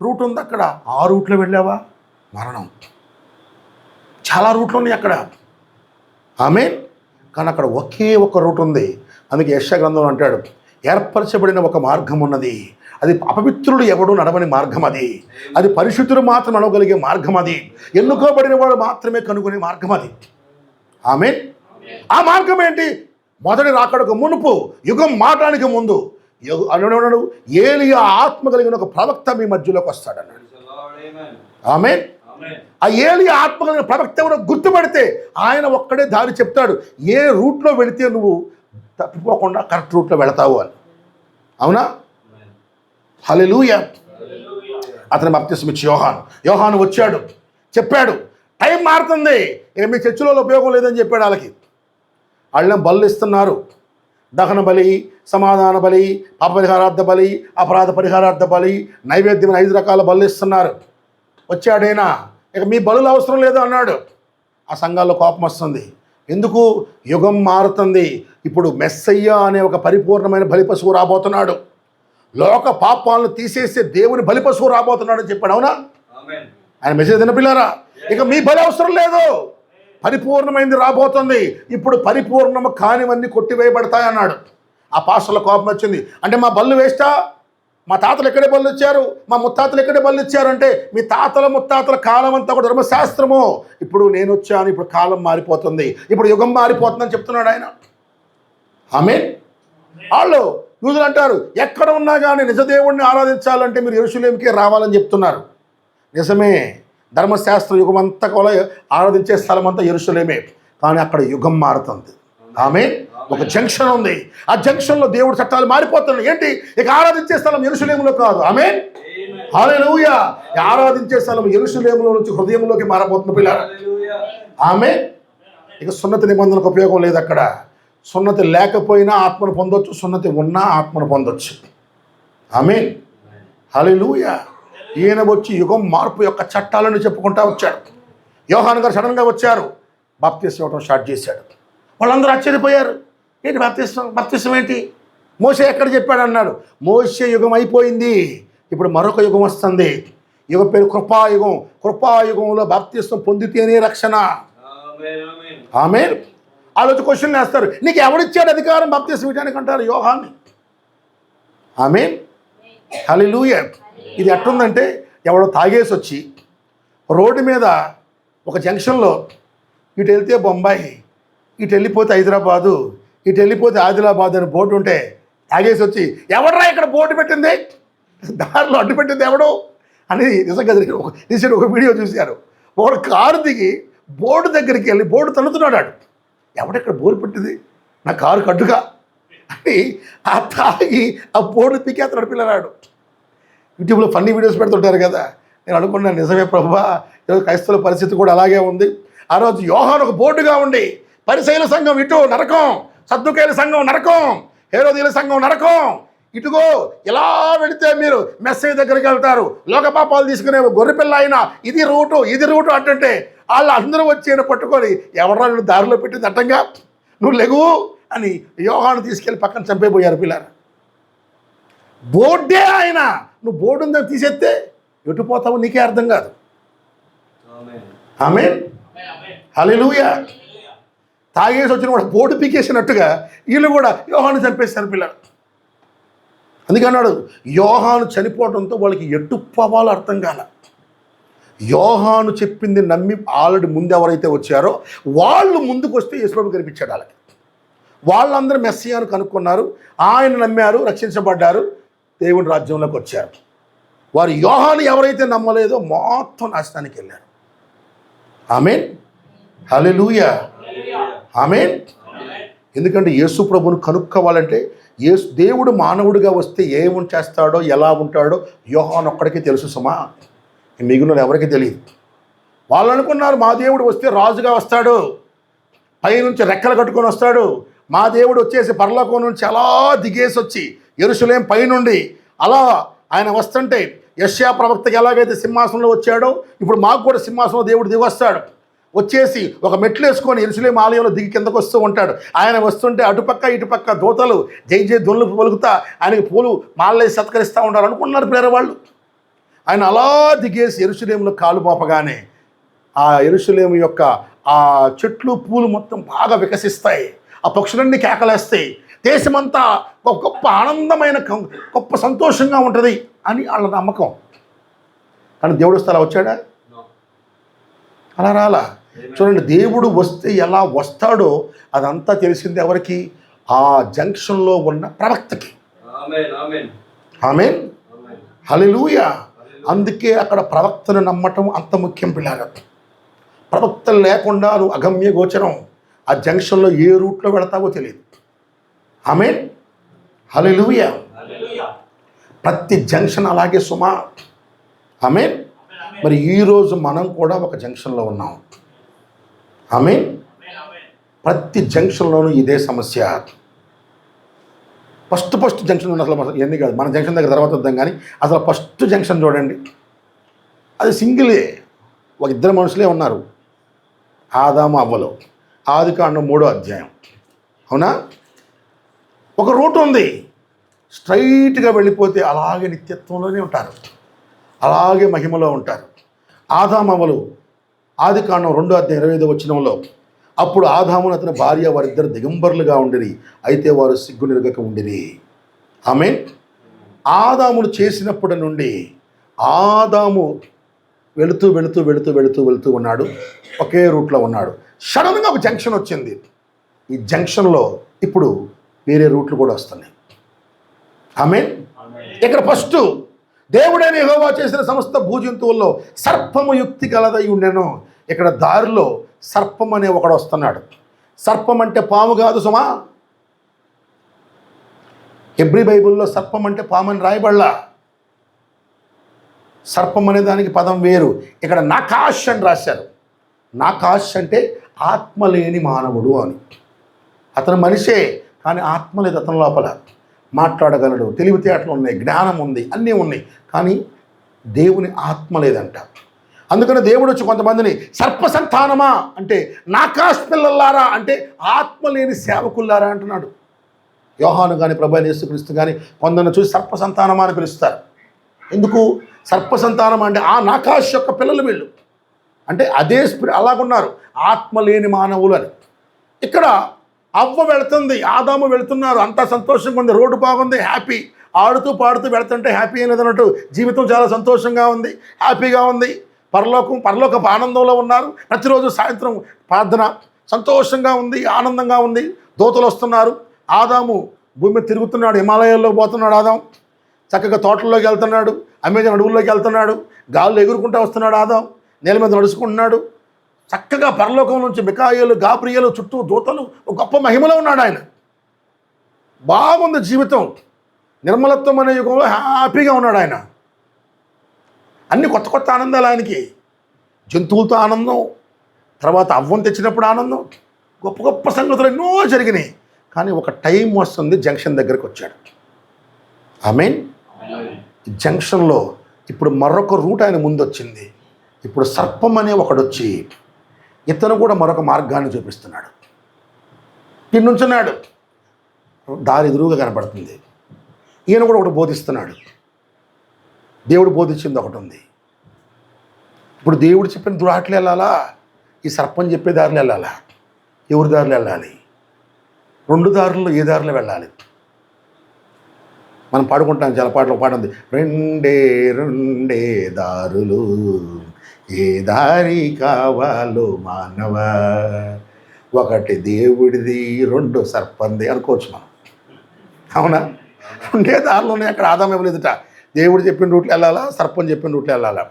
రూట్ ఉంది అక్కడ, ఆ రూట్లో వెళ్ళావా మరణం. చాలా రూట్లు ఉన్నాయి అక్కడ. ఆమేన్. కానీ అక్కడ ఒకే ఒక రూట్ ఉంది. అందుకే యెషయా గ్రంథంలో అంటాడు, ఏర్పరచబడిన ఒక మార్గం ఉన్నది, అది అపవిత్రుడు ఎవడు నడవని మార్గం, అది పరిశుద్ధుడు మాత్రం నడవగలిగే మార్గం, అది ఎన్నుకోబడిన వాడు మాత్రమే కనుగొనే మార్గం అది. ఆమేన్. ఆ మార్గం ఏంటి? మొదటి రాకడకు మునుపు, యుగం మారడానికి ముందు అన్నాడు ఏలియా ఆత్మ కలిగిన ఒక ప్రవక్త మీ మధ్యలోకి వస్తాడన్నాడు. ఆమేన్. ఆ ఏలియా ఆత్మ కలిగిన ప్రవక్త ఎవరో గుర్తుపడితే ఆయన ఒక్కడే దారి చెప్తాడు, ఏ రూట్లో వెళితే నువ్వు తప్పిపోకుండా కరెక్ట్ రూట్లో వెళతావు అని. అవునా? హల్లెలూయా. అతని బాప్తిస్మం ఇచ్చి యోహాను వచ్చాడు, చెప్పాడు టైం మారుతుంది, ఇక మీ చర్చిలో ఉపయోగం లేదని చెప్పాడు. వాళ్ళని బలు ఇస్తున్నారు, దహన బలి, సమాధాన బలి, పాప పరిహారార్థ బలి, అపరాధ పరిహారార్థ బలి, నైవేద్యం 5 రకాల బలు ఇస్తున్నారు. వచ్చాడైనా ఇక మీ బలులు అవసరం లేదు అన్నాడు. ఆ సంఘాల్లో కోపం వస్తుంది. ఎందుకు? యుగం మారుతుంది. ఇప్పుడు మెస్సయ్య అనే ఒక పరిపూర్ణమైన బలిపశువు రాబోతున్నాడు. లోక పాపాలను తీసేసే దేవుని బలిపశువు రాబోతున్నాడు అని చెప్పాడు. అవునా? ఆయన మెసేజ్ వినపిల్లారా? ఇక మీ బలి అవసరం లేదు, పరిపూర్ణమైంది రాబోతుంది. ఇప్పుడు పరిపూర్ణము కానివన్నీ కొట్టివేయబడతాయి అన్నాడు. ఆ పాస్టర్ల కోపం వచ్చింది. అంటే మా బళ్ళు వేస్టా? మా తాతలు ఎక్కడే బళ్ళు ఇచ్చారు, మా ముత్తాతలు ఎక్కడే బళ్ళు ఇచ్చారు అంటే మీ తాతల ముత్తాతల కాలం అంతా కూడా ధర్మశాస్త్రము. ఇప్పుడు నేను వచ్చాను, ఇప్పుడు కాలం మారిపోతుంది, ఇప్పుడు యుగం మారిపోతుందని చెప్తున్నాడు ఆయన. ఆమేన్. వాళ్ళు యూదులు అంటారు ఎక్కడ ఉన్నా కానీ నిజదేవుడిని ఆరాధించాలంటే మీరు యెరూషలేముకే రావాలని చెప్తున్నారు. నిజమే, ధర్మశాస్త్ర యుగం అంతా కూడా ఆరాధించే స్థలం అంతా యెరూషలేమే. కానీ అక్కడ యుగం మారుతుంది. ఆమేన్. ఒక జంక్షన్ ఉంది, ఆ జంక్షన్లో దేవుడి చట్టాలు మారిపోతున్నాయి. ఏంటి? ఇక ఆరాధించే స్థలం యెరూషలేములో కాదు. ఆమేన్. హల్లెలూయా. ఆరాధించే స్థలం యెరూషలేములో నుంచి హృదయంలోకి మారబోతుంది పిల్లలు. ఆమేన్. ఇక సున్నతి నిబంధనకు ఉపయోగం లేదు అక్కడ. సున్నతి లేకపోయినా ఆత్మను పొందొచ్చు, సున్నతి ఉన్నా ఆత్మను పొందొచ్చు. ఆమేన్. హల్లెలూయా. ఈయన వచ్చి యుగం మార్పు యొక్క చట్టాలను చెప్పుకుంటా వచ్చాడు. యోహాను గారు సడన్గా వచ్చారు, బాప్తిస్మం ఇవ్వడం స్టార్ట్ చేశాడు. వాళ్ళందరూ ఆశ్చర్యపోయారు. ఏంటి బాప్తిస్మం ఏంటి? మోషే ఎక్కడ చెప్పాడు అన్నాడు. మోషే యుగం అయిపోయింది, ఇప్పుడు మరొక యుగం వస్తుంది. యుగం పేరు కృపాయుగం. కృపాయుగంలో బాప్తిస్మం పొందితేనే రక్షణ. ఆమేన్. వాళ్ళు క్వశ్చన్ వేస్తారు, నీకు ఎవడిచ్చాడు అధికారం బాప్తిస్మం ఇవ్వడానికి అంటారు యోహాన్ని. ఆమేన్. హల్లెలూయా. ఇది ఎట్టుందంటే ఎవడో తాగేసి వచ్చి రోడ్డు మీద ఒక జంక్షన్లో ఇటు వెళ్తే బొంబాయి, ఇటు వెళ్ళిపోతే హైదరాబాదు, ఇటు వెళ్ళిపోతే ఆదిలాబాద్ అని బోర్డు ఉంటే తాగేసి వచ్చి ఎవడరా ఇక్కడ బోర్డు పెట్టింది, దారిలో అడ్డు పెట్టింది ఎవడు అని నిజంగా రీసెంట్ ఒక వీడియో చూశారు. వాడు కారు దిగి బోర్డు దగ్గరికి వెళ్ళి బోర్డు తన్నుతున్నాడు. ఎవడెక్కడ బోర్డు పెట్టింది, నా కారుకు అడ్డుగా అని ఆ తాగి ఆ బోర్డు పీకేస్తాడు పిల్లరాడు. యూట్యూబ్లో ఫన్నీ వీడియోస్ పెడుతుంటారు కదా. నేను అనుకున్నాను నిజమే ప్రభువా, ఈరోజు క్రైస్తవుల పరిస్థితి కూడా అలాగే ఉంది. ఆ రోజు యోహాను ఒక బోర్డుగా ఉండి పరిసయ్యుల సంఘం ఇటు నరకం, సద్దుకయ్యుల సంఘం నరకం, హేరోదీయుల సంఘం నరకం, ఇటుగో ఇలా వెళితే మీరు మెస్సయ్య దగ్గరికి వెళ్తారు, లోక పాపాలు తీసుకునే గొర్రెపిల్ల అయినా ఇది రూటు అంటుంటే వాళ్ళు అందరూ వచ్చి ఆయన పట్టుకొని ఎవరన్నా నువ్వు దారిలో పెట్టింది అడ్డంగా, నువ్వు లెగువు అని యోహాను తీసుకెళ్ళి పక్కన చంపేపోయారు పిల్లలు. బోర్డే ఆయన, నువ్వు బోర్డు ఉందని తీసేస్తే ఎటు పోతావు నీకే అర్థం కాదు. ఆమేన్. హల్లెలూయా. తాగేసి వచ్చిన కూడా బోర్డు పీకేసినట్టుగా వీళ్ళు కూడా యోహాను చంపేశారు పిల్లలు. అందుకన్నాడు యోహాను చనిపోవడంతో వాళ్ళకి ఎటు పోవాలో అర్థం కాల. యోహాను చెప్పింది నమ్మి ఆల్రెడీ ముందు ఎవరైతే వచ్చారో వాళ్ళు ముందుకు వస్తే యేసుప్రభు కనిపించాడు వాళ్ళకి. వాళ్ళందరూ మెస్సియాను కనుక్కున్నారు, ఆయన నమ్మారు, రక్షించబడ్డారు, దేవుని రాజ్యంలోకి వచ్చారు. వారు యోహాను ఎవరైతే నమ్మలేదో మొత్తం నాశనానికి వెళ్ళారు. ఆమేన్. హల్లెలూయా. ఆమేన్. ఎందుకంటే యేసు ప్రభువును కనుక్కోవాలంటే దేవుడు మానవుడిగా వస్తే ఏముంటి చేస్తాడో ఎలా ఉంటాడో యోహాను ఒక్కడికి తెలుసు సుమా, మిగిలిన ఎవరికి తెలియదు. వాళ్ళు అనుకున్నారు మా దేవుడు వస్తే రాజుగా వస్తాడు, పైనుంచి రెక్కలు కట్టుకొని వస్తాడు. మా దేవుడు వచ్చేసి పరలోకం నుంచి అలా దిగేసి వచ్చి యెరూషలేం పైనుండి అలా ఆయన వస్తుంటే యెషయా ప్రవక్తకి ఎలాగైతే సింహాసనంలో వచ్చాడో ఇప్పుడు మాకు కూడా సింహాసనంలో దేవుడు దిగి వస్తాడు. వచ్చేసి ఒక మెట్లు వేసుకొని యెరూషలేం ఆలయంలో దిగి కిందకు వస్తూ ఉంటాడు. ఆయన వస్తుంటే అటుపక్క ఇటుపక్క దూతలు జై జై దొల్లు పలుకుతా ఆయనకి పూలు మాలలేసి సత్కరిస్తూ ఉంటారు అనుకున్నారు ప్రేర వాళ్ళు. ఆయన అలా దిగేసి యెరూషలేంలో కాలు మోపగానే ఆ యెరూషలేం యొక్క ఆ చెట్లు పూలు మొత్తం బాగా వికసిస్తాయి, ఆ పక్షులన్నీ కేకలేస్తాయి, దేశమంతా ఒక గొప్ప ఆనందమైన గొప్ప సంతోషంగా ఉంటుంది అని వాళ్ళ నమ్మకం. కానీ దేవుడు వస్తే అలా వచ్చాడా? అలా రాలా. చూడండి, దేవుడు వస్తే ఎలా వస్తాడో అదంతా తెలిసింది ఎవరికి? ఆ జంక్షన్లో ఉన్న ప్రవక్తకి. ఆమేన్ ఆమేన్ ఆమేన్, హల్లెలూయా. అందుకే అక్కడ ప్రవక్తను నమ్మటం అంత ముఖ్యం పిల్లారా. ప్రవక్తలు లేకుండా నువ్వు అగమ్య గోచరం. ఆ జంక్షన్లో ఏ రూట్లో వెళతావో తెలియదు. ఆమేన్, హల్లెలూయా. ప్రతి జంక్షన్ అలాగే సుమా. ఆమేన్. మరి ఈరోజు మనం కూడా ఒక జంక్షన్లో ఉన్నాం. ఆమేన్. ప్రతి జంక్షన్లోనూ ఇదే సమస్య. ఫస్ట్ జంక్షన్ ఉంది. అసలు ఎన్ని కాదు, మన జంక్షన్ దగ్గర తర్వాత వద్దాం, కానీ అసలు ఫస్ట్ జంక్షన్ చూడండి, అది సింగిలే. ఒక ఇద్దరు మనుషులే ఉన్నారు, ఆదాము అవ్వలు. ఆదికాండం 3వ అధ్యాయం. అవునా? ఒక రూట్ ఉంది, స్ట్రైట్గా వెళ్ళిపోతే అలాగే నిత్యత్వంలోనే ఉంటారు, అలాగే మహిమలో ఉంటారు. ఆదాము అవ్వలు ఆదికాండం 2వ అధ్యాయం 25వ వచనంలో, అప్పుడు ఆదామును అతని భార్య వారిద్దరు దిగంబరులుగా ఉండిరి, అయితే వారు సిగ్గు నిరగక ఉండిరి. ఆమేన్. ఆదామును చేసినప్పటి నుండి ఆదాము వెళుతూ వెళుతూ వెళుతూ వెళుతూ వెళుతూ ఉన్నాడు, ఒకే రూట్లో ఉన్నాడు. సడన్గా ఒక జంక్షన్ వచ్చింది. ఈ జంక్షన్లో ఇప్పుడు వేరే రూట్లు కూడా వస్తున్నాయి. ఆమేన్. ఇక్కడ ఫస్ట్ దేవుడైన యెహోవా చేసిన సమస్త భూజంతువుల్లో సర్పము యుక్తి కలదై ఉండెను. ఇక్కడ దారిలో సర్పం అనే ఒకడు వస్తున్నాడు. సర్పం అంటే పాము కాదు సుమా. హెబ్రీ బైబిల్లో సర్పం అంటే పాము అని రాయబడలా. సర్పం అనే దానికి పదం వేరు. ఇక్కడ నకాష్ అని రాశారు. నకాష్ అంటే ఆత్మ లేని మానవుడు అని. అతను మనిషే, కానీ ఆత్మ లేదు అతని లోపల. మాట్లాడగలడు, తెలివితేటలు ఉన్నాయి, జ్ఞానం ఉంది, అన్నీ ఉన్నాయి, కానీ దేవుని ఆత్మ లేదంట. అందుకని దేవుడు వచ్చి కొంతమందిని సర్ప సంతానమా అంటే, నాకాష్ పిల్లలారా అంటే ఆత్మ లేని సేవకుల్లారా అంటున్నాడు. యోహాను కానీ ప్రభు అయిన యేసుక్రీస్తు కానీ కొందరిని చూసి సర్ప సంతానమా అని పిలుస్తారు. ఎందుకు సర్ప సంతానం అంటే ఆ నాకాష్ యొక్క పిల్లలు వీళ్ళు. అంటే అదే అలాగున్నారు, ఆత్మ లేని మానవులు అని. ఇక్కడ అవ్వ వెళుతుంది, ఆదాము వెళుతున్నారు, అంతా సంతోషంగా ఉంది, రోడ్డు బాగుంది, హ్యాపీ. ఆడుతూ పాడుతూ వెళుతుంటే హ్యాపీ అనేది అన్నట్టు జీవితం చాలా సంతోషంగా ఉంది, హ్యాపీగా ఉంది. పరలోకపు ఆనందంలో ఉన్నారు. ప్రతిరోజు సాయంత్రం ప్రార్థన, సంతోషంగా ఉంది, ఆనందంగా ఉంది. దూతలు వస్తున్నారు. ఆదాము భూమి మీద తిరుగుతున్నాడు, హిమాలయాల్లో పోతున్నాడు. ఆదాం చక్కగా తోటల్లోకి వెళ్తున్నాడు, అమెజాన్ అడవుల్లోకి వెళ్తున్నాడు, గాల్లో ఎగురుకుంటూ వస్తున్నాడు. ఆదాం నేల మీద నడుచుకుంటున్నాడు. చక్కగా పరలోకం నుంచి మికాయేలు, గాబ్రియేలు చుట్టూ దూతలు, ఒక గొప్ప మహిమలో ఉన్నాడు ఆయన. బాగుంది జీవితం, నిర్మలత్వం అనే యుగంలో హ్యాపీగా ఉన్నాడు ఆయన. అన్ని కొత్త కొత్త ఆనందాలు ఆయనకి. జంతువులతో ఆనందం, తర్వాత అవ్వం తెచ్చినప్పుడు ఆనందం, గొప్ప గొప్ప సంగతులు ఎన్నో జరిగినాయి. కానీ ఒక టైం వస్తుంది, జంక్షన్ దగ్గరికి వచ్చాడు. ఆమేన్. జంక్షన్లో ఇప్పుడు మరొక రూట్ ఆయన ముందు వచ్చింది. ఇప్పుడు సర్పం అనే ఒకడు వచ్చి ఇతను కూడా మరొక మార్గాన్ని చూపిస్తున్నాడు. ఈయన నుంచున్నాడు, దారి ఎదురుగా కనపడుతుంది. ఈయన కూడా ఒకటి బోధిస్తున్నాడు. దేవుడు బోధించింది ఒకటి ఉంది. ఇప్పుడు దేవుడు చెప్పిన దారిలో వెళ్ళాలా, ఈ సర్పం చెప్పే దారిలో వెళ్ళాలా? ఎవరి దారిలో వెళ్ళాలి? రెండు దారుల్లో ఏ దారిలో వెళ్ళాలి? మనం పాడుకుంటాం, చాలా పాటలు పాడుంది, రెండే రెండే దారులు, ఏ దారి కావాలో మానవ, ఒకటి దేవుడిది, రెండు సర్పంది అనుకోవచ్చు మనం. అవునా? రెండే దారులు ఉన్నాయి. అక్కడ ఆదాం ఇవ్వలేదుట. దేవుడు చెప్పిన రూట్లో వెళ్ళాలా, సర్పం చెప్పిన రూట్లో వెళ్ళాలా?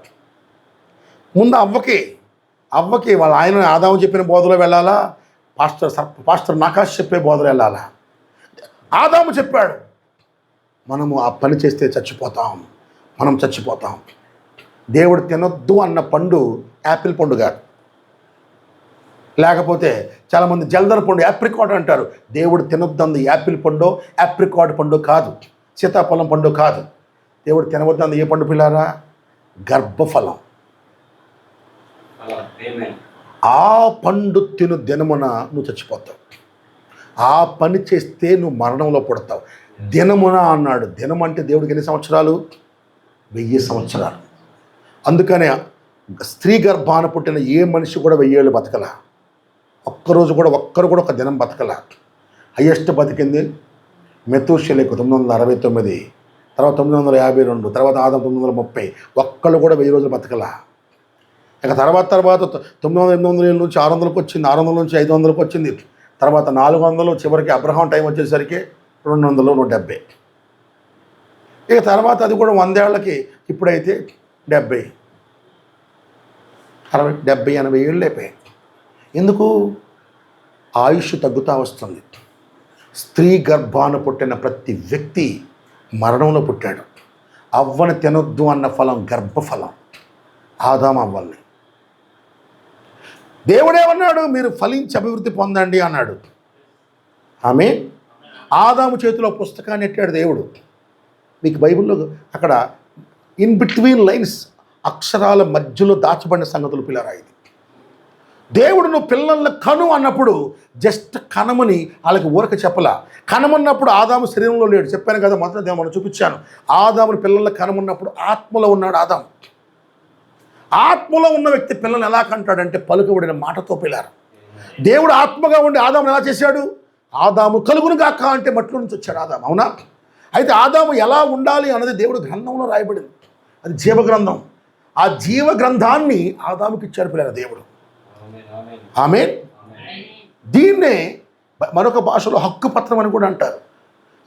ముందు అవ్వకి వాళ్ళ ఆయన ఆదాము చెప్పిన బోధలో వెళ్ళాలా, పాస్టర్ నకాష్ చెప్పే బోధలో వెళ్ళాలా? ఆదాము చెప్పాడు, మనము ఆ పని చేస్తే మనం చచ్చిపోతాం. దేవుడు తినొద్దు అన్న పండు యాపిల్ పండు కాదు, లేకపోతే చాలామంది జల్దర పండు యాప్రికాట్ అంటారు. దేవుడు తినొద్దంది యాపిల్ పండు, యాప్రికాట్ పండు కాదు, సీతాఫలం పండు కాదు. దేవుడు తినవద్దంది ఏ పండు పిల్లారా? గర్భఫలం. ఆ పండు తిను దినమున నువ్వు చచ్చిపోతావు. ఆ పని చేస్తే నువ్వు మరణంలో పుడతావు. దినమున అన్నాడు. దినం అంటే దేవుడికి ఎన్ని సంవత్సరాలు? 1000 సంవత్సరాలు. అందుకనే స్త్రీ గర్భాన పుట్టిన ఏ మనిషి కూడా 1000 ఏళ్ళు బతకల. ఒక్కరోజు కూడా ఒక్కరు కూడా ఒక దినం బతకల. హయ్యెస్ట్ బతికింది మెతూషెలకు 969, తర్వాత 952, తర్వాత ఆదాం 930. ఒక్కళ్ళు కూడా 1000 రోజులు బతకల. ఇక తర్వాత 900 800 ఏళ్ళ నుంచి 600కి వచ్చింది, 600 నుంచి 500కి వచ్చింది, తర్వాత 400, చివరికి అబ్రహాం టైం వచ్చేసరికి 200, 170. ఇక తర్వాత అది కూడా 100 ఏళ్ళకి ఇప్పుడైతే 70, 60, 70, 80 ఏళ్ళు అయిపోయాయి. ఎందుకు? ఆయుష్ తగ్గుతూ వస్తుంది. స్త్రీ గర్భాన పుట్టిన ప్రతి వ్యక్తి మరణంలో పుట్టాడు. అవ్వని తినొద్దు అన్న ఫలం గర్భఫలం, ఆదాము అవ్వల్ని. దేవుడేమన్నాడు? మీరు ఫలించి అభివృద్ధి పొందండి అన్నాడు. ఆమె ఆదాము చేతిలో పుస్తకాన్ని ఎట్టాడు దేవుడు. మీకు బైబిల్లో అక్కడ ఇన్ బిట్వీన్ లైన్స్, అక్షరాల మధ్యలో దాచబడిన సంగతులు పిల్లరా. ఇది దేవుడు నువ్వు పిల్లల్ని కను అన్నప్పుడు జస్ట్ కనమని వాళ్ళకి ఊరక చెప్పలా. కనమన్నప్పుడు ఆదాము శరీరంలో లేడు, చెప్పాను కదా మొదట మనం చూపించాను. ఆదాముని పిల్లల్ని కనమన్నప్పుడు ఆత్మలో ఉన్నాడు ఆదాము. ఆత్మలో ఉన్న వ్యక్తి పిల్లల్ని ఎలా కంటాడంటే పలుకబడిన మాటతో పిల్లారు. దేవుడు ఆత్మగా ఉండి ఆదాముని ఎలా చేశాడు? ఆదాము కలుగును గాక అంటే మట్లో నుంచి వచ్చాడు ఆదాము, అవునా? అయితే ఆదాము ఎలా ఉండాలి అన్నది దేవుడు గ్రంథంలో రాయబడింది. అది జీవ గ్రంథం. ఆ జీవ గ్రంథాన్ని ఆదాముకి ఇచ్చాడు పిల్లల దేవుడు. ఆమె దీన్నే మరొక భాషలో హక్కు పత్రం అని కూడా అంటారు.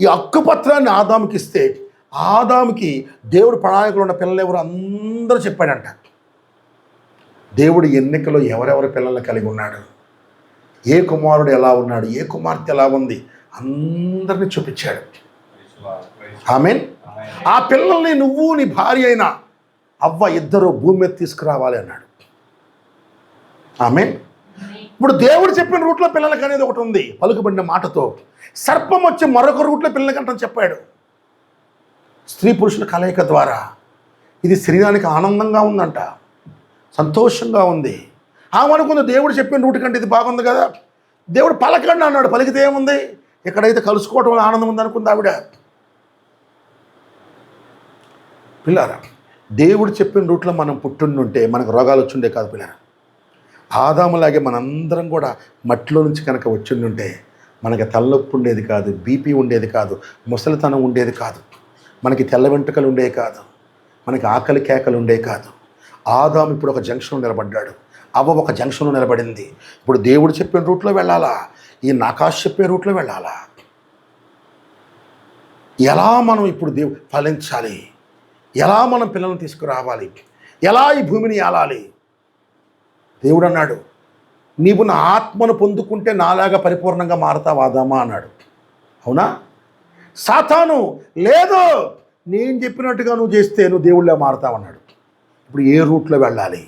ఈ హక్కు పత్రాన్ని ఆదాముకి ఇస్తే ఆదాముకి దేవుడు ప్రణాళికలో ఉన్న పిల్లలు ఎవరు అందరూ చెప్పాడంట. దేవుడు ఎన్నికలో ఎవరెవరి పిల్లల్ని కలిగి ఉన్నాడు, ఏ కుమారుడు ఎలా ఉన్నాడు, ఏ కుమార్తె ఎలా ఉంది, అందరినీ చూపించాడు. ఆమేన్. ఆ పిల్లల్ని నువ్వు నీ భార్య అయిన అవ్వ ఇద్దరు భూమి మీద తీసుకురావాలి అన్నాడు. ఆమేన్. ఇప్పుడు దేవుడు చెప్పిన రూట్లో పిల్లలకి అనేది ఒకటి ఉంది, పలుకుబడిన మాటతో. సర్పం వచ్చి మరొక రూట్లో పిల్లలకంటని చెప్పాడు. స్త్రీ పురుషుల కలయిక ద్వారా ఇది శరీరానికి ఆనందంగా ఉందంట, సంతోషంగా ఉంది. ఆమె అనుకుంది దేవుడు చెప్పిన రూట్ కంటే ఇది బాగుంది కదా, దేవుడు పలకండి అన్నాడు. పలికితే ఏముంది? ఎక్కడైతే కలుసుకోవటం వల్ల ఆనందం ఉంది అనుకుంది ఆవిడ. పిల్లారా, దేవుడు చెప్పిన రూట్లో మనం పుట్టుండుంటే మనకు రోగాలు వచ్చిండే కాదు పిల్లారా. ఆదాములాగే మనందరం కూడా మట్టిలో నుంచి కనుక వచ్చిండుంటే మనకి తలనొప్పి ఉండేది కాదు, బీపీ ఉండేది కాదు, ముసలితనం ఉండేది కాదు, మనకి తెల్ల వెంట్రుకలు ఉండేవి కాదు, మనకి ఆకలి కేకలు ఉండేవి కాదు. ఆదాము ఇప్పుడు ఒక జంక్షన్లో నిలబడ్డాడు, అవ్వ ఒక జంక్షన్లో నిలబడింది. ఇప్పుడు దేవుడు చెప్పిన రూట్లో వెళ్ళాలా, ఈ నాకాష్ చెప్పే రూట్లో వెళ్ళాలా? ఎలా మనం ఇప్పుడు ఫలించాలి, ఎలా మనం పిల్లల్ని తీసుకురావాలి, ఎలా ఈ భూమిని ఏలాలి? దేవుడు అన్నాడు, నీవు నా ఆత్మను పొందుకుంటే నాలాగా పరిపూర్ణంగా మారతావు ఆదామా అన్నాడు. అవునా? సాతాను లేదు, నేను చెప్పినట్టుగా నువ్వు చేస్తే నువ్వు దేవుళ్ళే మారతావు అన్నాడు. ఇప్పుడు ఏ రూట్లో వెళ్ళాలి?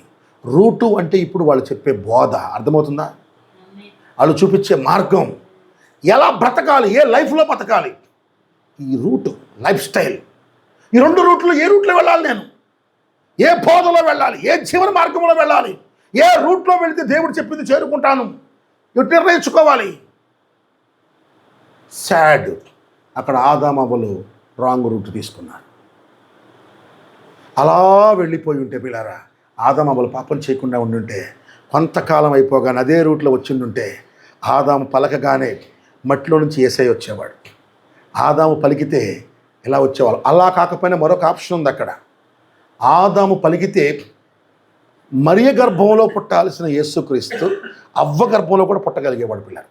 రూటు అంటే ఇప్పుడు వాళ్ళు చెప్పే బోధ, అర్థమవుతుందా? వాళ్ళు చూపించే మార్గం, ఎలా బ్రతకాలి, ఏ లైఫ్లో బ్రతకాలి, ఈ రూటు, లైఫ్ స్టైల్. ఈ రెండు రూట్లో ఏ రూట్లో వెళ్ళాలి, నేను ఏ బోధలో వెళ్ళాలి, ఏ జీవన మార్గంలో వెళ్ళాలి, ఏ రూట్లో వెళితే దేవుడు చెప్పింది చేరుకుంటాను, ఇటు నిర్ణయించుకోవాలి. సాడ్, అక్కడ ఆదామవ్వలు రాంగ్ రూట్ తీసుకున్నారు. అలా వెళ్ళిపోయి ఉంటే పిల్లారా, ఆదామవ్వలు పాపం చేయకుండా ఉండుంటే, కొంతకాలం అయిపోగానే అదే రూట్లో వచ్చిండుంటే, ఆదాము పలకగానే మట్టిలో నుంచి యేసయ్య వచ్చేవాడు. ఆదాము పలికితే ఇలా వచ్చేవాళ్ళు. అలా కాకపోయినా మరొక ఆప్షన్ ఉంది అక్కడ. ఆదాము పలికితే మరియ గర్భంలో పుట్టాల్సిన యేసుక్రీస్తు అవ్వ గర్భంలో కూడా పుట్టగలిగేవాడు పిల్లలు.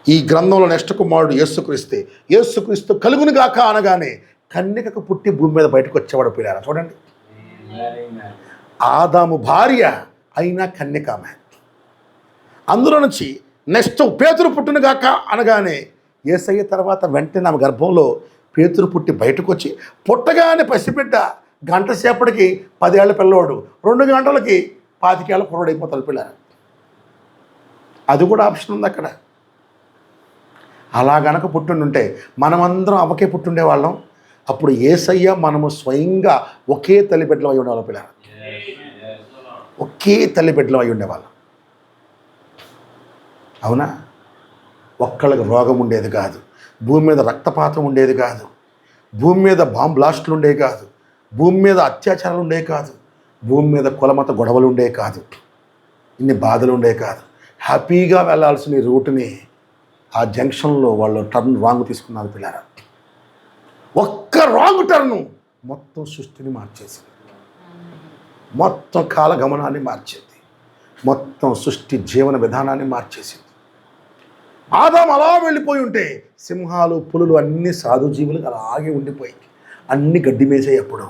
ఈ గ్రంథంలో నెక్స్ట్ కుమారుడు యేసుక్రీస్తే. యేసుక్రీస్తు కలుగును గాక అనగానే కన్యకకు పుట్టి భూమి మీద బయటకు వచ్చేవాడు పిల్లలు. చూడండి, ఆదాము భార్య అయినా కన్యక ఆమె. అందులో నుంచి నెక్స్ట్ పేతురు పుట్టును గాక అనగానే యేసయ్య తర్వాత వెంటనే ఆమె గర్భంలో పేతురు పుట్టి బయటకు వచ్చి, పుట్టగానే పసిబిడ్డ గంట సేపటికి 10 ఏళ్ల పిల్లవాడు, 2 గంటలకి 25 ఏళ్ల కుర్రోడు అయిపోతాడు పిల్లలు. అది కూడా ఆప్షన్ ఉంది అక్కడ. అలా గనక పుట్టుండుంటే మనమందరం అవ్వకే పుట్టుండేవాళ్ళం. అప్పుడు యేసయ్య మనము స్వయంగా ఒకే తల్లిబిడ్డలు అయి ఉండేవాళ్ళం పిల్లలు. ఒకే తల్లిబిడ్డలు అయి ఉండేవాళ్ళం. అవునా? ఒక్కళ్ళకి రోగం ఉండేది కాదు, భూమి మీద రక్తపాతం ఉండేది కాదు, భూమి మీద బాంబ్ బ్లాస్టులు ఉండేవి కాదు, భూమి మీద అత్యాచారాలు ఉండేవి కాదు, భూమి మీద కులమత గొడవలు ఉండేవి కాదు, ఇన్ని బాధలు ఉండేవి కాదు. హ్యాపీగా వెళ్ళాల్సిన రూట్ని ఆ జంక్షన్లో వాళ్ళు టర్న్ రాంగ్ తీసుకున్నారు పిల్లరా. ఒక్క రాంగ్ టర్ను మొత్తం సృష్టిని మార్చేసింది, మొత్తం కాలగమనాన్ని మార్చింది. మొత్తం సృష్టి జీవన విధానాన్ని మార్చేసింది. ఆదాము అలా వెళ్ళిపోయి ఉంటే సింహాలు పులులు అన్ని సాధుజీవులకు అలాగే ఉండిపోయి అన్ని గడ్డి మేసాయి. అప్పుడు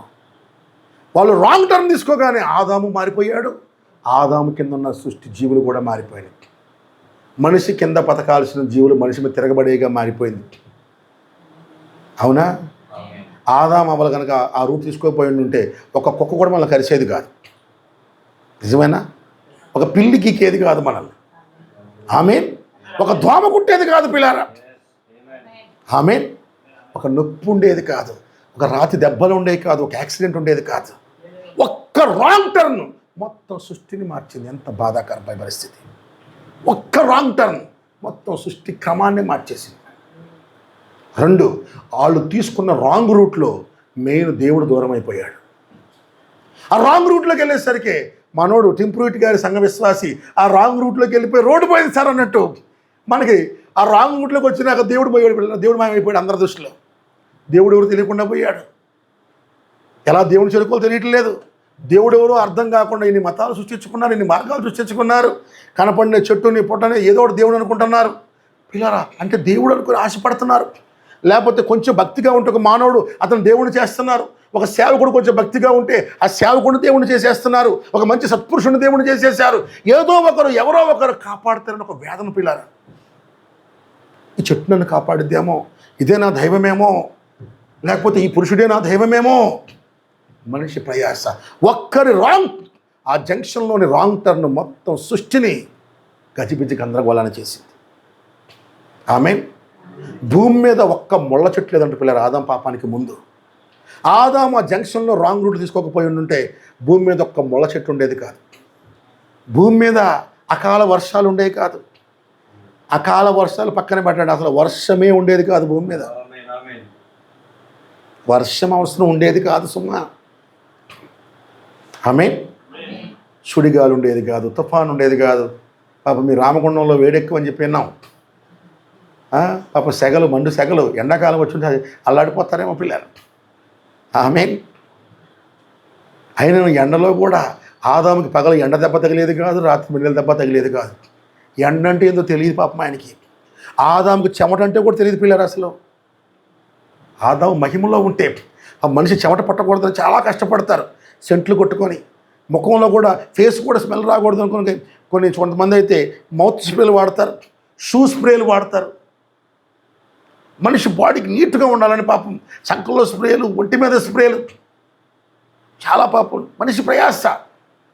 వాళ్ళు రాంగ్ టర్న్ తీసుకోగానే ఆదాము మారిపోయాడు. ఆదాము కింద ఉన్న సృష్టి జీవులు కూడా మారిపోయినాయి. మనిషి కింద బతకాల్సిన జీవులు మనిషి మీద తిరగబడేగా మారిపోయింది. అవునా? ఆదాము అవ్వలు కనుక ఆ రూట్ తీసుకోపోయి ఉంటే ఒక కుక్క కూడా మనల్ని కరిచేది కాదు. నిజమేనా? ఒక పిల్లి గీకేది కాదు మనల్ని. ఆమేన్. ఒక దోమ కుట్టేది కాదు పిల్లారా. ఆమేన్. ఒక నొప్పి ఉండేది కాదు, ఒక రాతి దెబ్బలు ఉండేది కాదు, ఒక యాక్సిడెంట్ ఉండేది కాదు. ఒక్క రాంగ్ టర్న్ మొత్తం సృష్టిని మార్చింది. ఎంత బాధాకరమైన పరిస్థితి. ఒక్క రాంగ్ టర్న్ మొత్తం సృష్టి క్రమాన్ని మార్చేసింది. 2, వాళ్ళు తీసుకున్న రాంగ్ రూట్లో మెయిన్ దేవుడు దూరం అయిపోయాడు. ఆ రాంగ్ రూట్లోకి వెళ్ళేసరికి మనోడు టింప్రూటి గారి సంఘ విశ్వాసి ఆ రాంగ్ రూట్లోకి వెళ్ళిపోయి రోడ్డు పోయింది సార్ అన్నట్టు మనకి ఆ రాంగ్ రూట్లోకి వచ్చినాక దేవుడు పోయాడు. దేవుడు మాయమైపోయాడు అందరి దృష్టిలో. దేవుడు ఎవరు తెలియకుండా పోయాడు. ఎలా దేవుని చెరుకోలు తెలియట్లేదు. దేవుడు ఎవరో అర్థం కాకుండా ఇన్ని మతాలు సృష్టించుకున్నారు, ఇన్ని మార్గాలు సృష్టించుకున్నారు. కనపడిన చెట్టుని పొట్టని ఏదో ఒకటి దేవుడు అనుకుంటున్నారు. పిల్లరా అంటే దేవుడు అనుకుని ఆశపడుతున్నారు. లేకపోతే కొంచెం భక్తిగా ఉంటే ఒక మానవుడు అతను దేవుని చేస్తున్నారు. ఒక సేవకుడు కొంచెం భక్తిగా ఉంటే ఆ సేవకుడిని దేవుని చేసేస్తున్నారు. ఒక మంచి సత్పురుషుని దేవుని చేసేసారు. ఏదో ఒకరు ఎవరో ఒకరు కాపాడుతారని ఒక వేదన. పిల్లరా ఈ చెట్టు నన్ను కాపాడిద్దేమో, ఇదే నా దైవమేమో, లేకపోతే ఈ పురుషుడే నా దైవమేమో. మనిషి ప్రయాస ఒక్కరి రాంగ్ ఆ జంక్షన్లోని రాంగ్ టర్న్ మొత్తం సృష్టిని గజిబిజి గందరగోళాన్ని చేసింది. ఆమేన్. భూమి మీద ఒక్క ముళ్ళ చెట్టు లేదంటే పిల్లలు ఆదాము పాపానికి ముందు. ఆదాము ఆ జంక్షన్లో రాంగ్ రూట్ తీసుకోకపోయి ఉంటే భూమి మీద ఒక్క ముళ్ళ చెట్టు ఉండేది కాదు. భూమి మీద అకాల వర్షాలు ఉండేవి కాదు. అకాల వర్షాలు పక్కనే పెట్టండి, అసలు వర్షమే ఉండేది కాదు భూమి మీద. వర్షం అవసరం ఉండేది కాదు సుమ్మా. ఆమేన్. సుడిగాలు ఉండేది కాదు, తుఫాను ఉండేది కాదు. పాప మీ రామగుండంలో వేడెక్కువని చెప్పి విన్నాం. పాప సెగలు మండు సెగలు ఎండాకాలం వచ్చి ఉంటే అల్లాడిపోతారేమో పిల్లలు. ఆమేన్. అయిన ఎండలో కూడా ఆదాముకి పగలు ఎండ దెబ్బ తగిలేది కాదు, రాత్రి మిన్నెల దెబ్బ తగిలేది కాదు. ఎండ అంటే ఏందో తెలియదు పాపం ఆయనకి. ఆదాముకి చెమట అంటే కూడా తెలియదు పిల్లలు. అసలు ఆదాము మహిమలో ఉంటే ఆ మనిషి చెమట పట్టకూడదని చాలా కష్టపడతారు. సెంట్లు కొట్టుకొని ముఖంలో కూడా ఫేస్ కూడా స్మెల్ రాకూడదు అనుకుని కొంతమంది అయితే మౌత్ స్ప్రేలు వాడతారు, షూ స్ప్రేలు వాడతారు. మనిషి బాడీకి నీట్గా ఉండాలని పాపం సంకల్లో స్ప్రేలు, ఒంటి మీద స్ప్రేలు, చాలా పాపం మనిషి ప్రయాస.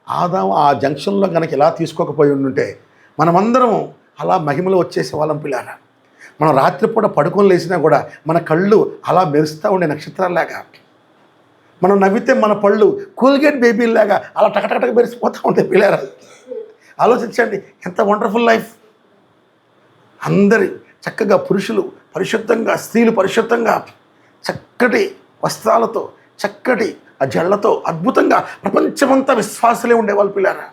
ఆదాము ఆ జంక్షన్లో కనుక ఇలా తీసుకోకపోయి ఉంటే మనమందరం అలా మహిమలో వచ్చేసే వాళ్ళం పిల్లారా. మనం రాత్రిపూట పడుకొని లేచినా కూడా మన కళ్ళు అలా మెరుస్తూ ఉండే నక్షత్రాల్లాగా, మనం నవ్వితే మన పళ్ళు కూల్గేట్ బేబీలాగా అలా టకటక మెరిసిపోతూ ఉంటాయి పిల్లారా. ఆలోచించండి ఎంత వండర్ఫుల్ లైఫ్. అందరి చక్కగా పురుషులు పరిశుద్ధంగా, స్త్రీలు పరిశుద్ధంగా, చక్కటి వస్త్రాలతో, చక్కటి ఆ జళ్లతో అద్భుతంగా ప్రపంచమంతా విశ్వాసులే ఉండేవాళ్ళు పిల్లారా.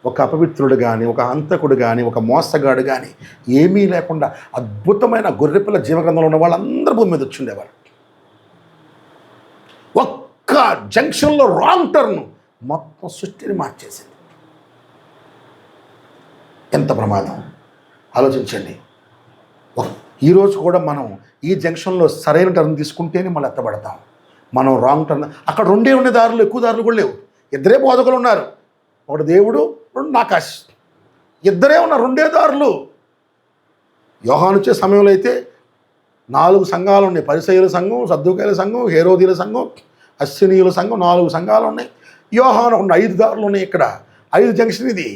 ఒక అపవిత్రుడు కానీ, ఒక హంతకుడు కానీ, ఒక మోసగాడు కానీ ఏమీ లేకుండా అద్భుతమైన గొర్రెపిల్ల జీవగ్రంథంలో ఉన్న వాళ్ళందరూ భూమి మీద వచ్చి ఉండేవారు. ఒక్క జంక్షన్లో రాంగ్ టర్న్ మొత్తం సృష్టిని మార్చేసింది. ఎంత ప్రమాదం ఆలోచించండి. ఈరోజు కూడా మనం ఈ జంక్షన్లో సరైన టర్న్ తీసుకుంటేనే మళ్ళీ ఎత్తబడతాం. మనం రాంగ్ టర్న్ అక్కడ రెండే ఉండే దారులు, ఎక్కువ దారులు కూడా లేవు. ఇద్దరే బోధకులు ఉన్నారు, ఒకడు దేవుడు, రెండు నాకాష్. ఇద్దరే ఉన్నారు, రెండే దారులు. యోహాను వచ్చే సమయంలో అయితే 4 సంఘాలు ఉన్నాయి. పరిసయ్యుల సంఘం, సద్దూకాయల సంఘం, హేరోదీల సంఘం, అశ్వినీయుల సంఘం, 4 సంఘాలు ఉన్నాయి. యోహాను ఉన్న 5 దారులు ఉన్నాయి. ఇక్కడ 5 జంక్షన్, ఇది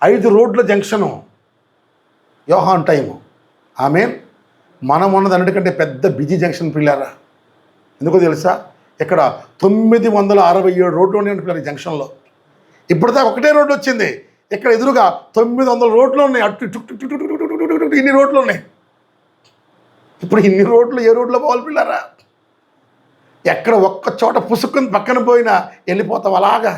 5 రోడ్ల జంక్షను యోహాన్ టైము. ఆమేన్. మనం ఉన్నది అన్నిటికంటే పెద్ద బిజీ జంక్షన్ పిల్లారా. ఎందుకో తెలుసా? ఇక్కడ 967 రోడ్లు ఉన్నాయి పిల్లలు ఈ జంక్షన్లో. ఇప్పటిదాకా ఒకటే రోడ్డు వచ్చింది. ఇక్కడ ఎదురుగా 900 రోడ్లు ఉన్నాయి. అటు ఇన్ని రోడ్లు ఉన్నాయి. ఇప్పుడు ఇన్ని రోడ్లు ఏ రోడ్లో పోవాలి పిల్లారా? ఎక్కడ ఒక్క చోట పుసుక్కుని పక్కన పోయినా వెళ్ళిపోతాం అలాగా.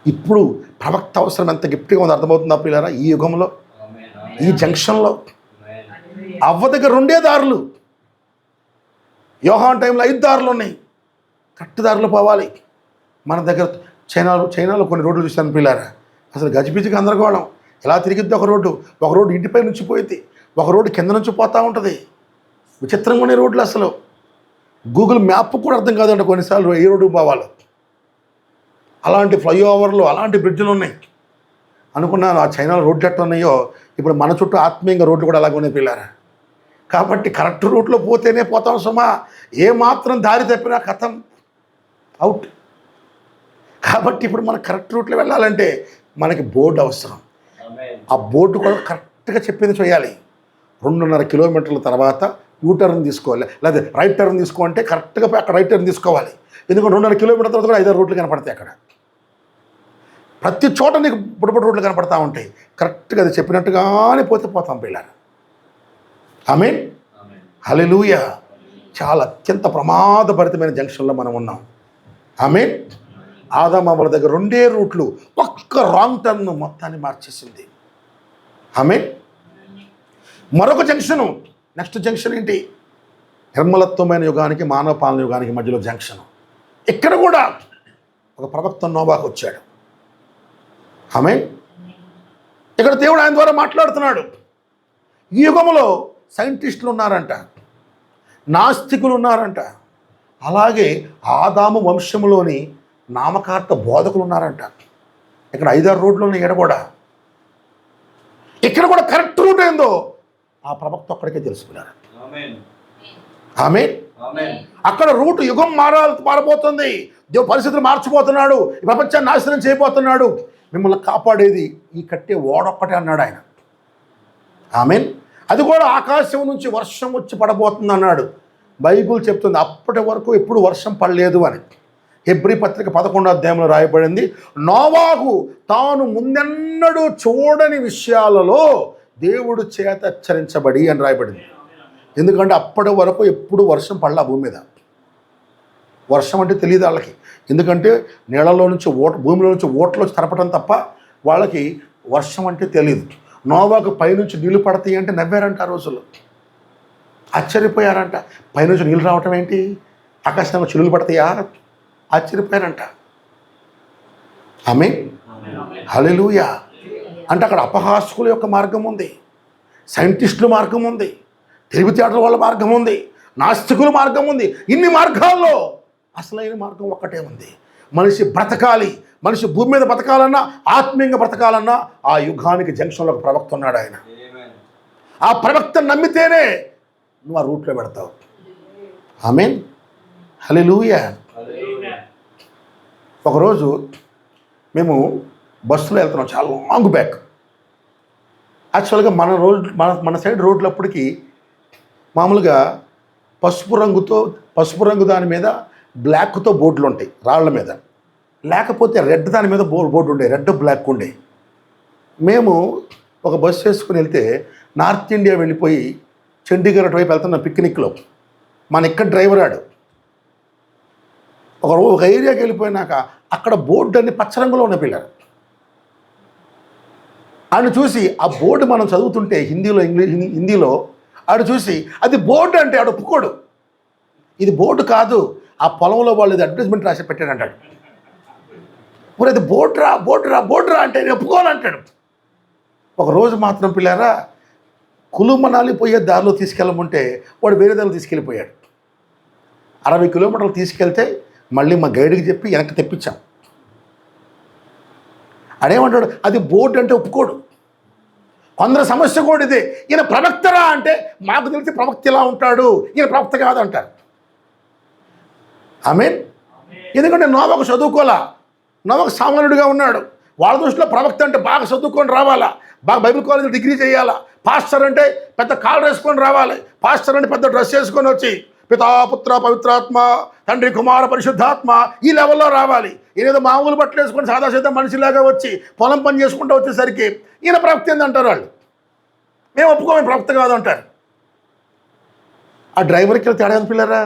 ఇప్పుడు ప్రవక్త అవసరం ఎంత గిఫ్ట్గా ఉంది అర్థమవుతుందా పిల్లారా? ఈ యుగంలో, ఈ జంక్షన్లో అవ్వ దగ్గర 2 దారులు, యోహాన్ టైంలో 5 దారులు ఉన్నాయి. కరెక్ట్ దారిలో పోవాలి. మన దగ్గర చైనాలో కొన్ని రోడ్లు చూశాను పిల్లారా, అసలు గజిబిజి గందరగోళం. ఎలా తిరిగిద్ది ఒక రోడ్డు ఇంటిపై నుంచి పోయింది, ఒక రోడ్డు కింద నుంచి పోతూ ఉంటుంది. విచిత్రంగా ఉన్నాయి రోడ్లు. అసలు గూగుల్ మ్యాప్ కూడా అర్థం కాదంట కొన్నిసార్లు ఏ రోడ్డు పోవాలో. అలాంటి ఫ్లైఓవర్లు, అలాంటి బ్రిడ్జ్లు ఉన్నాయి. అనుకున్నాను ఆ చైనాలో రోడ్లు ఎట్లా ఉన్నాయో ఇప్పుడు మన చుట్టూ ఆత్మీయంగా రోడ్లు కూడా అలాగే ఉన్నాయి పిల్లారా. కాబట్టి కరెక్ట్ రూట్లో పోతేనే పోతాం సుమా. ఏమాత్రం దారి తప్పినా కథం అవుట్. కాబట్టి ఇప్పుడు మనం కరెక్ట్ రూట్లో వెళ్ళాలంటే మనకి బోర్డు అవసరం. ఆ బోర్డు కూడా కరెక్ట్గా చెప్పింది చేయాలి. 2.5 కిలోమీటర్ల తర్వాత యూటర్న్ తీసుకోవాలి, లేదా రైట్ టర్న్ తీసుకోవాలంటే కరెక్ట్గా అక్కడ రైట్ టర్న్ తీసుకోవాలి. ఎందుకంటే 2.5 కిలోమీటర్ల తర్వాత కూడా 5 రోడ్లు కనపడతాయి. అక్కడ ప్రతి చోట నీకు బుడబుడు రోడ్లు కనపడతా ఉంటాయి. కరెక్ట్గా అది చెప్పినట్టుగానే పోతాం పిల్లలు. ఆమేన్, హల్లెలూయా. చాలా అత్యంత ప్రమాదభరితమైన జంక్షన్లో మనం ఉన్నాం. ఆమేన్. ఆదాము అవ్వల దగ్గర 2 రూట్లు, ఒక్క రాంగ్ టర్న్ మొత్తాన్ని మార్చేసింది. ఆమేన్. మరొక జంక్షను, నెక్స్ట్ జంక్షన్ ఏంటి? నిర్మలత్వమైన యుగానికి మానవ పాలన యుగానికి మధ్యలో జంక్షన్. ఇక్కడ కూడా ఒక ప్రవక్త నోవాహు వచ్చాడు. ఆమేన్. ఇక్కడ దేవుడు ఆయన ద్వారా మాట్లాడుతున్నాడు. ఈ యుగంలో సైంటిస్టులు ఉన్నారంట, నాస్తికులు ఉన్నారంట, అలాగే ఆదాము వంశములోని నామకార్థ బోధకులు ఉన్నారంట. ఇక్కడ 5-6 రోడ్లు ఉన్నాయి. ఇక్కడ కూడా కరెక్ట్ రూట్ ఏందో ఆ ప్రవక్త ఒక్కడికే తెలుసుకున్నారు. ఆమేన్. అక్కడ రూట్ యుగం మారబోతుంది. దేవుడు పరిస్థితులు మార్చిపోతున్నాడు, ఈ ప్రపంచాన్ని నాశనం చేయబోతున్నాడు. మిమ్మల్ని కాపాడేది ఈ కట్టే ఓడొక్కటే అన్నాడు ఆయన. ఆమేన్. అది కూడా ఆకాశం నుంచి వర్షం వచ్చి పడబోతుంది అన్నాడు. బైబిల్ చెప్తుంది అప్పటి వరకు ఎప్పుడు వర్షం పడలేదు అని. హెబ్రీ పత్రిక 11వ అధ్యాయంలో రాయబడింది, నోవాహు తాను ముందెన్నడూ చూడని విషయాలలో దేవుడు చేత హెచ్చరించబడి అని రాయబడింది. ఎందుకంటే అప్పటి వరకు ఎప్పుడు వర్షం పడలా భూమి మీద. వర్షం అంటే తెలియదు వాళ్ళకి. ఎందుకంటే నీళ్ళలో నుంచి భూమిలో నుంచి ఓట్లు తరపడం తప్ప వాళ్ళకి వర్షం అంటే తెలియదు. నోవాకు పైనుంచి నీళ్లు పడతాయి అంటే నవ్వారంట ఆ రోజుల్లో, ఆశ్చర్యపోయారంట. పైనుంచి నీళ్ళు రావటం ఏంటి, ఆకాశంలో చిలులు పడతాయా, ఆశ్చర్యపోయారంట. ఆమేన్, హల్లెలూయా. అంటే అక్కడ అపహాస్కుల యొక్క మార్గం ఉంది, సైంటిస్టుల మార్గం ఉంది, తెలివితేటల వాళ్ళ మార్గం ఉంది, నాస్తికుల మార్గం ఉంది. ఇన్ని మార్గాల్లో అసలైన మార్గం ఒక్కటే ఉంది. మనిషి బ్రతకాలి, మనిషి భూమి మీద బ్రతకాలన్నా, ఆత్మీయంగా బ్రతకాలన్నా ఆ యుగానికి జంక్షన్లో ఒక ప్రవక్త ఉన్నాడు ఆయన. ఆ ప్రవక్త నమ్మితేనే నువ్వు ఆ రూట్లో పెడతావు. ఆమేన్, హల్లెలూయా. ఒకరోజు మేము బస్సులో వెళ్తున్నాం, చాలా లాంగ్ బ్యాక్. యాక్చువల్గా మన సైడ్ రోడ్లప్పటికి మామూలుగా పసుపు రంగు దాని మీద బ్లాక్తో బోర్డులు ఉంటాయి రాళ్ల మీద, లేకపోతే రెడ్ దాని మీద బోర్డు ఉండే, రెడ్ బ్లాక్ ఉండే. మేము ఒక బస్సు వేసుకుని వెళ్తే నార్త్ ఇండియా వెళ్ళిపోయి చండీగఢ్ అటువైపు వెళ్తున్నాం పిక్నిక్లో. మన ఇక్కడ డ్రైవర్ ఆడు. ఒక ఏరియాకి వెళ్ళిపోయినాక అక్కడ బోర్డు అన్ని పచ్చ రంగులో ఉన్న పిల్లలు. ఆయన చూసి ఆ బోర్డు మనం చదువుతుంటే హిందీలో ఆడు చూసి అది బోర్డు అంటే ఆడు ఒప్పుకోడు. ఇది బోర్డు కాదు, ఆ పొలంలో వాళ్ళు ఇది అడ్వర్టైజ్మెంట్ రాసి పెట్టాడు అంటాడు. మరి అది బోర్డురా అంటే నేను ఒప్పుకోనంటాడు. ఒకరోజు మాత్రం పిల్లారా కులు మనాలి పోయే దారిలో తీసుకెళ్ళమంటే వాడు వేరే దారిలో తీసుకెళ్ళిపోయాడు. 60 కిలోమీటర్లు తీసుకెళ్తే మళ్ళీ మా గైడ్కి చెప్పి వెనక్కి తెప్పించాం. అదేమంటాడు, అది బోర్డు అంటే ఒప్పుకోడు. కొందరు సమస్య కూడా ఇదే, ఈయన ప్రవక్తరా అంటే మాకు తెలిసి ప్రవక్త ఇలా ఉంటాడు, ఈయన ప్రవక్త కాదంటారు. ఆమేన్. ఎందుకంటే నోవాకు చదువుకోలా, నోవాకు సామాన్యుడిగా ఉన్నాడు. వాళ్ళ దృష్టిలో ప్రవక్త అంటే బాగా చదువుకొని రావాలా, బాగా బైబిల్ కాలేజీలో డిగ్రీ చేయాలా, పాస్టర్ అంటే పెద్ద కాలర్ వేసుకొని రావాలి, పాస్టర్ అంటే పెద్ద డ్రెస్ వేసుకొని వచ్చి పితా పుత్ర పవిత్రాత్మ తండ్రి కుమార పరిశుద్ధాత్మ ఈ లెవెల్లో రావాలి. ఈయనేదో మామూలు బట్టలు వేసుకొని సాదాసీదా మనిషిలాగా వచ్చి పొలం పని చేసుకుంటూ వచ్చేసరికి ఈయన ప్రవక్త ఏందంటారు వాళ్ళు. మేము ఒప్పుకోమని ప్రవక్త కాదు అంటారు. ఆ డ్రైవర్కి తేడా పిల్లరా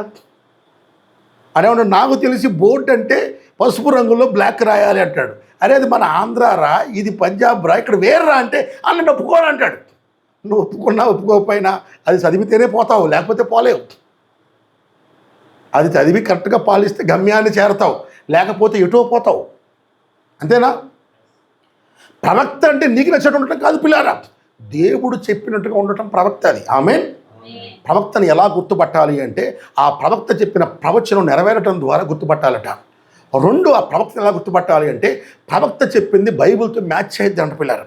అదేమంటాడు, నాకు తెలిసి బోర్డు అంటే పసుపు రంగులో బ్లాక్ రాయాలి అంటాడు. అరే అది మన ఆంధ్రారా, ఇది పంజాబ్ రా, ఇక్కడ వేర్రా అంటే అన్నట్టు ఒప్పుకోని అంటాడు. నువ్వు ఒప్పుకున్నా ఒప్పుకోకపోయినా అది చదివితేనే పోతావు, లేకపోతే పోలేవు. అది చదివి కరెక్ట్గా పాలిస్తే గమ్యాన్ని చేరతావు, లేకపోతే ఎటో పోతావు. అంతేనా? ప్రవక్త అంటే నీకు నచ్చినట్టు ఉండటం కాదు పిల్లారా, దేవుడు చెప్పినట్టుగా ఉండటం ప్రవక్త. అది ఆమేన్. ప్రవక్తని ఎలా గుర్తుపట్టాలి అంటే ఆ ప్రవక్త చెప్పిన ప్రవచనం నెరవేరటం ద్వారా గుర్తుపట్టాలట. 2, ఆ ప్రవక్తను ఎలా గుర్తుపట్టాలి అంటే ప్రవక్త చెప్పింది బైబిల్తో మ్యాచ్ అయ్యిద్ది అంట పిల్లారు.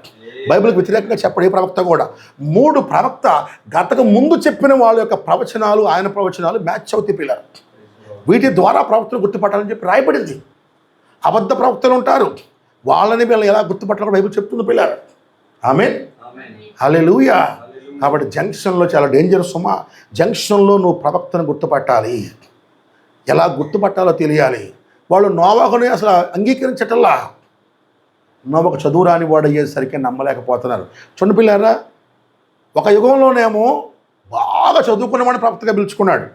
బైబిల్కి వ్యతిరేకంగా చెప్పడు ఏ ప్రవక్త కూడా. 3, ప్రవక్త గతకు ముందు చెప్పిన వాళ్ళ యొక్క ప్రవచనాలు, ఆయన ప్రవచనాలు మ్యాచ్ అవుతాయి పిల్లారు. వీటి ద్వారా ప్రవక్తను గుర్తుపట్టాలని చెప్పి రాయబడింది. అబద్ధ ప్రవక్తలు ఉంటారు, వాళ్ళని వీళ్ళని ఎలా గుర్తుపట్టాలో బైబిల్ చెప్తుంది పిల్లారు. ఆమేన్. హల్లెలూయా. కాబట్టి జంక్షన్లో చాలా డేంజరస్ సుమా. జంక్షన్లో నువ్వు ప్రవక్తను గుర్తుపట్టాలి. ఎలా గుర్తుపట్టాలో తెలియాలి. వాళ్ళు నోవాహుని అసలు అంగీకరించటల్లా. నోవాహు చదువు రాని వాడు అయ్యేసరికి నమ్మలేకపోతున్నారు. చూడండి పిల్లారా, ఒక యుగంలోనేమో బాగా చదువుకున్నవాడిని ప్రవక్తగా పిలుచుకున్నాడు.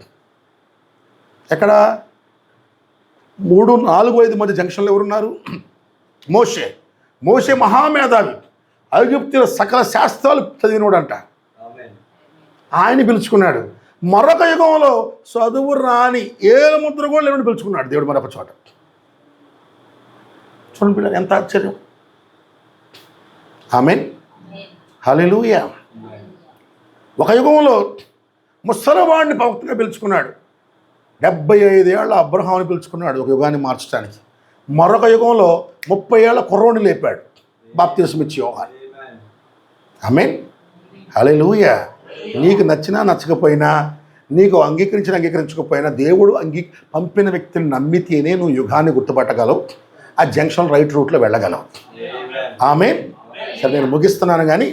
ఎక్కడ 3, 4, 5 మధ్య జంక్షన్లో ఎవరున్నారు? మోషే మహామేధావి, ఐగుప్తుల సకల శాస్త్రాలు చదివినోడంట. ఆయన పిలుచుకున్నాడు. మరొక యుగంలో చదువు రాని ఏలు ముద్ర కూడా లేవని పిలుచుకున్నాడు దేవుడు మరొక చోట. చూడండి పిల్లలు, ఎంత ఆశ్చర్యం. ఆమేన్. హల్లెలూయా. ఒక యుగంలో ముసలివాడిని ప్రవక్తగా పిలుచుకున్నాడు. 75 ఏళ్ల అబ్రహాముని పిలుచుకున్నాడు ఒక యుగాన్ని మార్చడానికి. మరొక యుగంలో 30 ఏళ్ల కుర్రోని లేపాడు బాప్తిస్మం ఇచ్చి యోహాను. ఆమేన్. హల్లెలూయా. నీకు నచ్చినా నచ్చకపోయినా, నీకు అంగీకరించకపోయినా దేవుడు పంపిన వ్యక్తిని నమ్మితేనే నువ్వు యుగాన్ని గుర్తుపట్టగలవు, ఆ జంక్షన్ రైట్ రూట్లో వెళ్ళగలవు. ఆమేన్. సరే, నేను ముగిస్తున్నాను. కానీ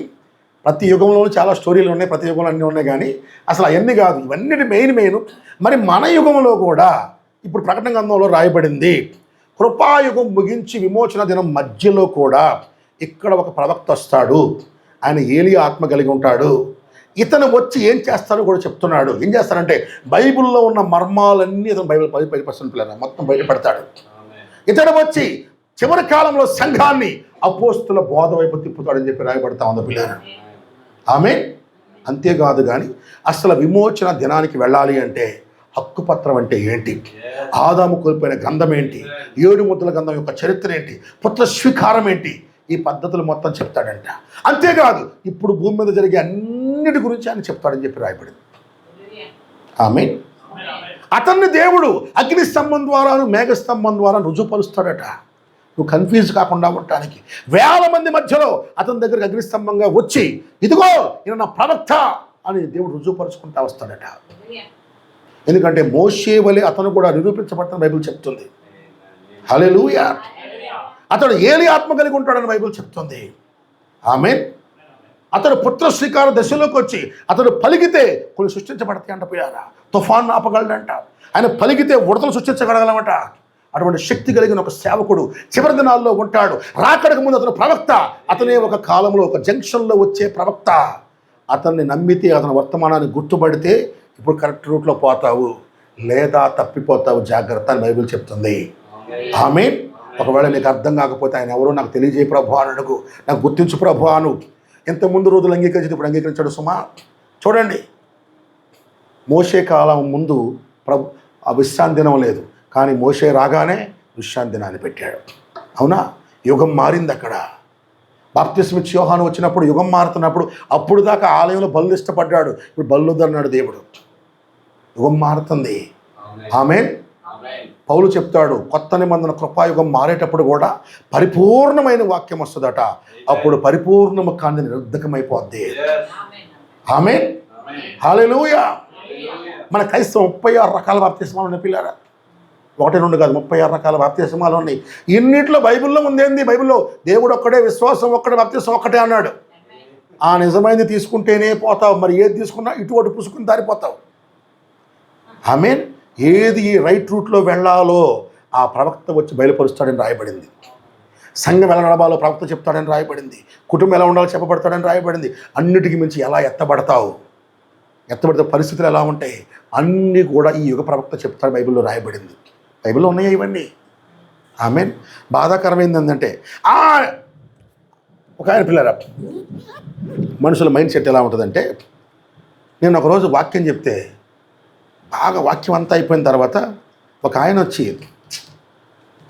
ప్రతి యుగంలోనూ చాలా స్టోరీలు ఉన్నాయి, ప్రతి యుగంలో అన్నీ ఉన్నాయి. కానీ అసలు అవన్నీ కాదు, ఇవన్నీ మెయిన్. మరి మన యుగంలో కూడా ఇప్పుడు ప్రకటన గ్రంథంలో రాయబడింది, కృపాయుగం ముగించి విమోచన దినం మధ్యలో కూడా ఇక్కడ ఒక ప్రవక్త వస్తాడు. ఆయన ఏలియా ఆత్మ కలిగి ఉంటాడు. ఇతను వచ్చి ఏం చేస్తాడో కూడా చెప్తున్నాడు. ఏం చేస్తాడంటే బైబిల్లో ఉన్న మర్మాలన్నీ ఇతను బయటపరుస్తున్న పిల్లలు మొత్తం బయటపడతాడు. ఇతడు వచ్చి చివరి కాలంలో సంఘాన్ని అపోస్తుల బోధ వైపు తిప్పుతాడని చెప్పి రాయబడతా ఉంది పిల్లలు. ఆమేన్. అంతేకాదు కానీ అసలు విమోచన దినానికి వెళ్ళాలి అంటే హక్కుపత్రం అంటే ఏంటి, ఆదాము కోల్పోయిన గ్రంథం ఏంటి, 7 ముద్రల గ్రంథం యొక్క చరిత్ర ఏంటి, పుత్ర స్వీకారం ఏంటి, ఈ పద్ధతులు మొత్తం చెప్తాడంట. అంతేకాదు ఇప్పుడు భూమి మీద జరిగే అన్నిటి గురించి ఆయన చెప్తాడని చెప్పి రాయబడింది. ఆమేన్. అతన్ని దేవుడు అగ్ని స్తంభం ద్వారాను మేఘస్తంభం ద్వారా రుజుపరుస్తాడట. నువ్వు కన్ఫ్యూజ్ కాకుండా ఉండటానికి 1000 మంది మధ్యలో అతని దగ్గరికి అగ్నిస్తంభంగా వచ్చి ఇదిగో ఈయన నా ప్రవక్త అని దేవుడు రుజువుపరుచుకుంటా వస్తాడట. ఎందుకంటే మోషే వలె అతను కూడా నిరూపించబడతాను బైబిల్ చెప్తుంది. హల్లెలూయా. అతడు ఏలి ఆత్మ కలిగి ఉంటాడని బైబిల్ చెప్తుంది. ఆమేన్. అతడు పుత్ర శ్రీకార దశలోకి వచ్చి అతడు పలికితే కొన్ని సృష్టించబడతాయి అంట పిల్లారా. తుఫాన్ ఆపగలడంట. ఆయన పలికితే ఉడతలు సృష్టించగలగలమట. అటువంటి శక్తి కలిగిన ఒక సేవకుడు చివరి దినాల్లో ఉంటాడు. రాకడకు ముందు అతను ప్రవక్త. అతనే ఒక కాలంలో ఒక జంక్షన్లో వచ్చే ప్రవక్త. అతన్ని నమ్మితే, అతని వర్తమానాన్ని గుర్తుపడితే ఇప్పుడు కరెక్ట్ రూట్లో పోతావు, లేదా తప్పిపోతావు, జాగ్రత్త అని బైబిల్ చెప్తుంది. ఆమేన్. ఒకవేళ నీకు అర్థం కాకపోతే ఆయన ఎవరో నాకు తెలియజేయ ప్రభు అని అడుగు, నాకు గుర్తించు ప్రభు అను. ఇంతకుముందు రోజులు అంగీకరించి ఇప్పుడు అంగీకరించాడు సుమా. చూడండి, మోషే కాలం ముందు ఆ విశ్రాంతి దినం లేదు, కానీ మోషే రాగానే విశ్రాంతి దినాన్ని పెట్టాడు. అవునా? యుగం మారింది అక్కడ. బాప్తిస్మం ఇచ్చి యోహాను వచ్చినప్పుడు యుగం మారుతున్నప్పుడు అప్పుడు దాకా ఆలయంలో బళ్ళు ఇష్టపడ్డాడు, ఇప్పుడు బళ్ళు వద్దన్నాడు దేవుడు. యుగం మారుతుంది. ఆమేన్. పౌలు చెప్తాడు, కొత్త నిబంధన కృపాయుగం మారేటప్పుడు కూడా పరిపూర్ణమైన వాక్యం వస్తుందట. అప్పుడు పరిపూర్ణము కాని నిరుద్ధకమైపోద్ది. ఆమేన్. హల్లెలూయా. మన క్రైస్తవం 36 రకాల బాప్తిస్మాలు ఉన్నాయి పిల్లారా. 1, 2 కాదు, 36 రకాల బాప్తిస్మాలు ఉన్నాయి. ఇన్నిట్లో బైబిల్లో ఉందేంది? బైబిల్లో దేవుడు ఒక్కడే, విశ్వాసం ఒక్కడే, బాప్తిస్మం ఒక్కటే అన్నాడు. ఆ నిజమైనది తీసుకుంటేనే పోతావు. మరి ఏది తీసుకున్నా ఇటు అటు పుసుకుని దారిపోతావు. ఆమేన్. ఏది రైట్ రూట్లో వెళ్ళాలో ఆ ప్రవక్త వచ్చి బయలుపరుస్తాడని రాయబడింది. సంఘం ఎలా నడవాలో ప్రవక్త చెప్తాడని రాయబడింది. కుటుంబం ఎలా ఉండాలో చెప్పబడతాడని రాయబడింది. అన్నిటికీ మించి ఎలా ఎత్తబడతావు, ఎత్తబడితే పరిస్థితులు ఎలా ఉంటాయి, అన్నీ కూడా ఈ యుగ ప్రవక్త చెప్తాడు బైబిల్లో రాయబడింది. బైబిల్లో ఉన్నాయి ఇవన్నీ. ఆమేన్. బాధాకరమైంది ఏంటంటే ఒక ఆయన పిల్లరా, మనుషుల మైండ్ సెట్ ఎలా ఉంటుందంటే, నేను ఒకరోజు వాక్యం చెప్తే బాగా వాక్యం అంతా అయిపోయిన తర్వాత ఒక ఆయన వచ్చి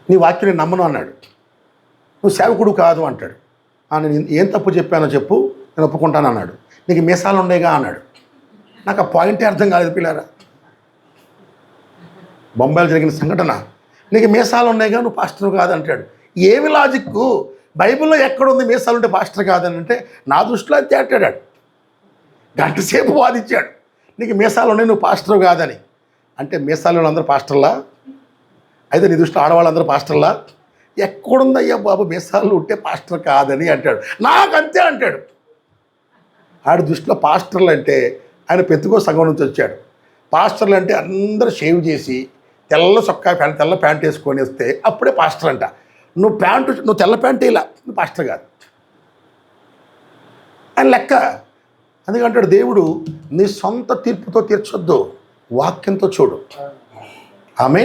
నీ వాక్యం నేను నమ్మను అన్నాడు. నువ్వు సేవకుడు కాదు అంటాడు. నేను ఏం తప్పు చెప్పానో చెప్పు, నేను ఒప్పుకుంటాను అన్నాడు. నీకు మీసాలు ఉండేగా అన్నాడు. నాకు ఆ పాయింటే అర్థం కాలేదు పిల్లారా. బొంబాయిలో జరిగిన సంఘటన, నీకు మీసాలు ఉన్నాయిగా నువ్వు పాస్టర్ కాదంటాడు. ఏమి లాజిక్కు? బైబిల్లో ఎక్కడుంది మీసాలు ఉంటే పాస్టర్ కాదని అంటే నా దృష్టిలో అది తేటాడాడు. గంట సేపు వాదించాడు, నీకు మీసాలు ఉన్నాయి నువ్వు పాస్టర్ కాదని. అంటే మీసాలు అందరూ పాస్టర్లా? అయితే నీ దృష్టిలో ఆడవాళ్ళందరూ పాస్టర్లా? ఎక్కడుందయ్యా బాబు మీసాలు ఉంటే పాస్టర్ కాదని అంటాడు. నాకంతే అంటాడు. ఆడి దృష్టిలో పాస్టర్లు అంటే ఆయన పెతుకో సంఘం నుంచి వచ్చాడు. పాస్టర్లు అంటే అందరూ షేవ్ చేసి తెల్ల చొక్కా ప్యాంట్ తెల్ల ప్యాంట్ వేసుకొని వస్తే అప్పుడే పాస్టర్ అంట. నువ్వు తెల్ల ప్యాంట్ ఇలా నువ్వు పాస్టర్ కాదు అని లెక్క. అందుకంటాడు దేవుడు, నీ సొంత తీర్పుతో తీర్చొద్దు, వాక్యంతో చూడు. ఆమె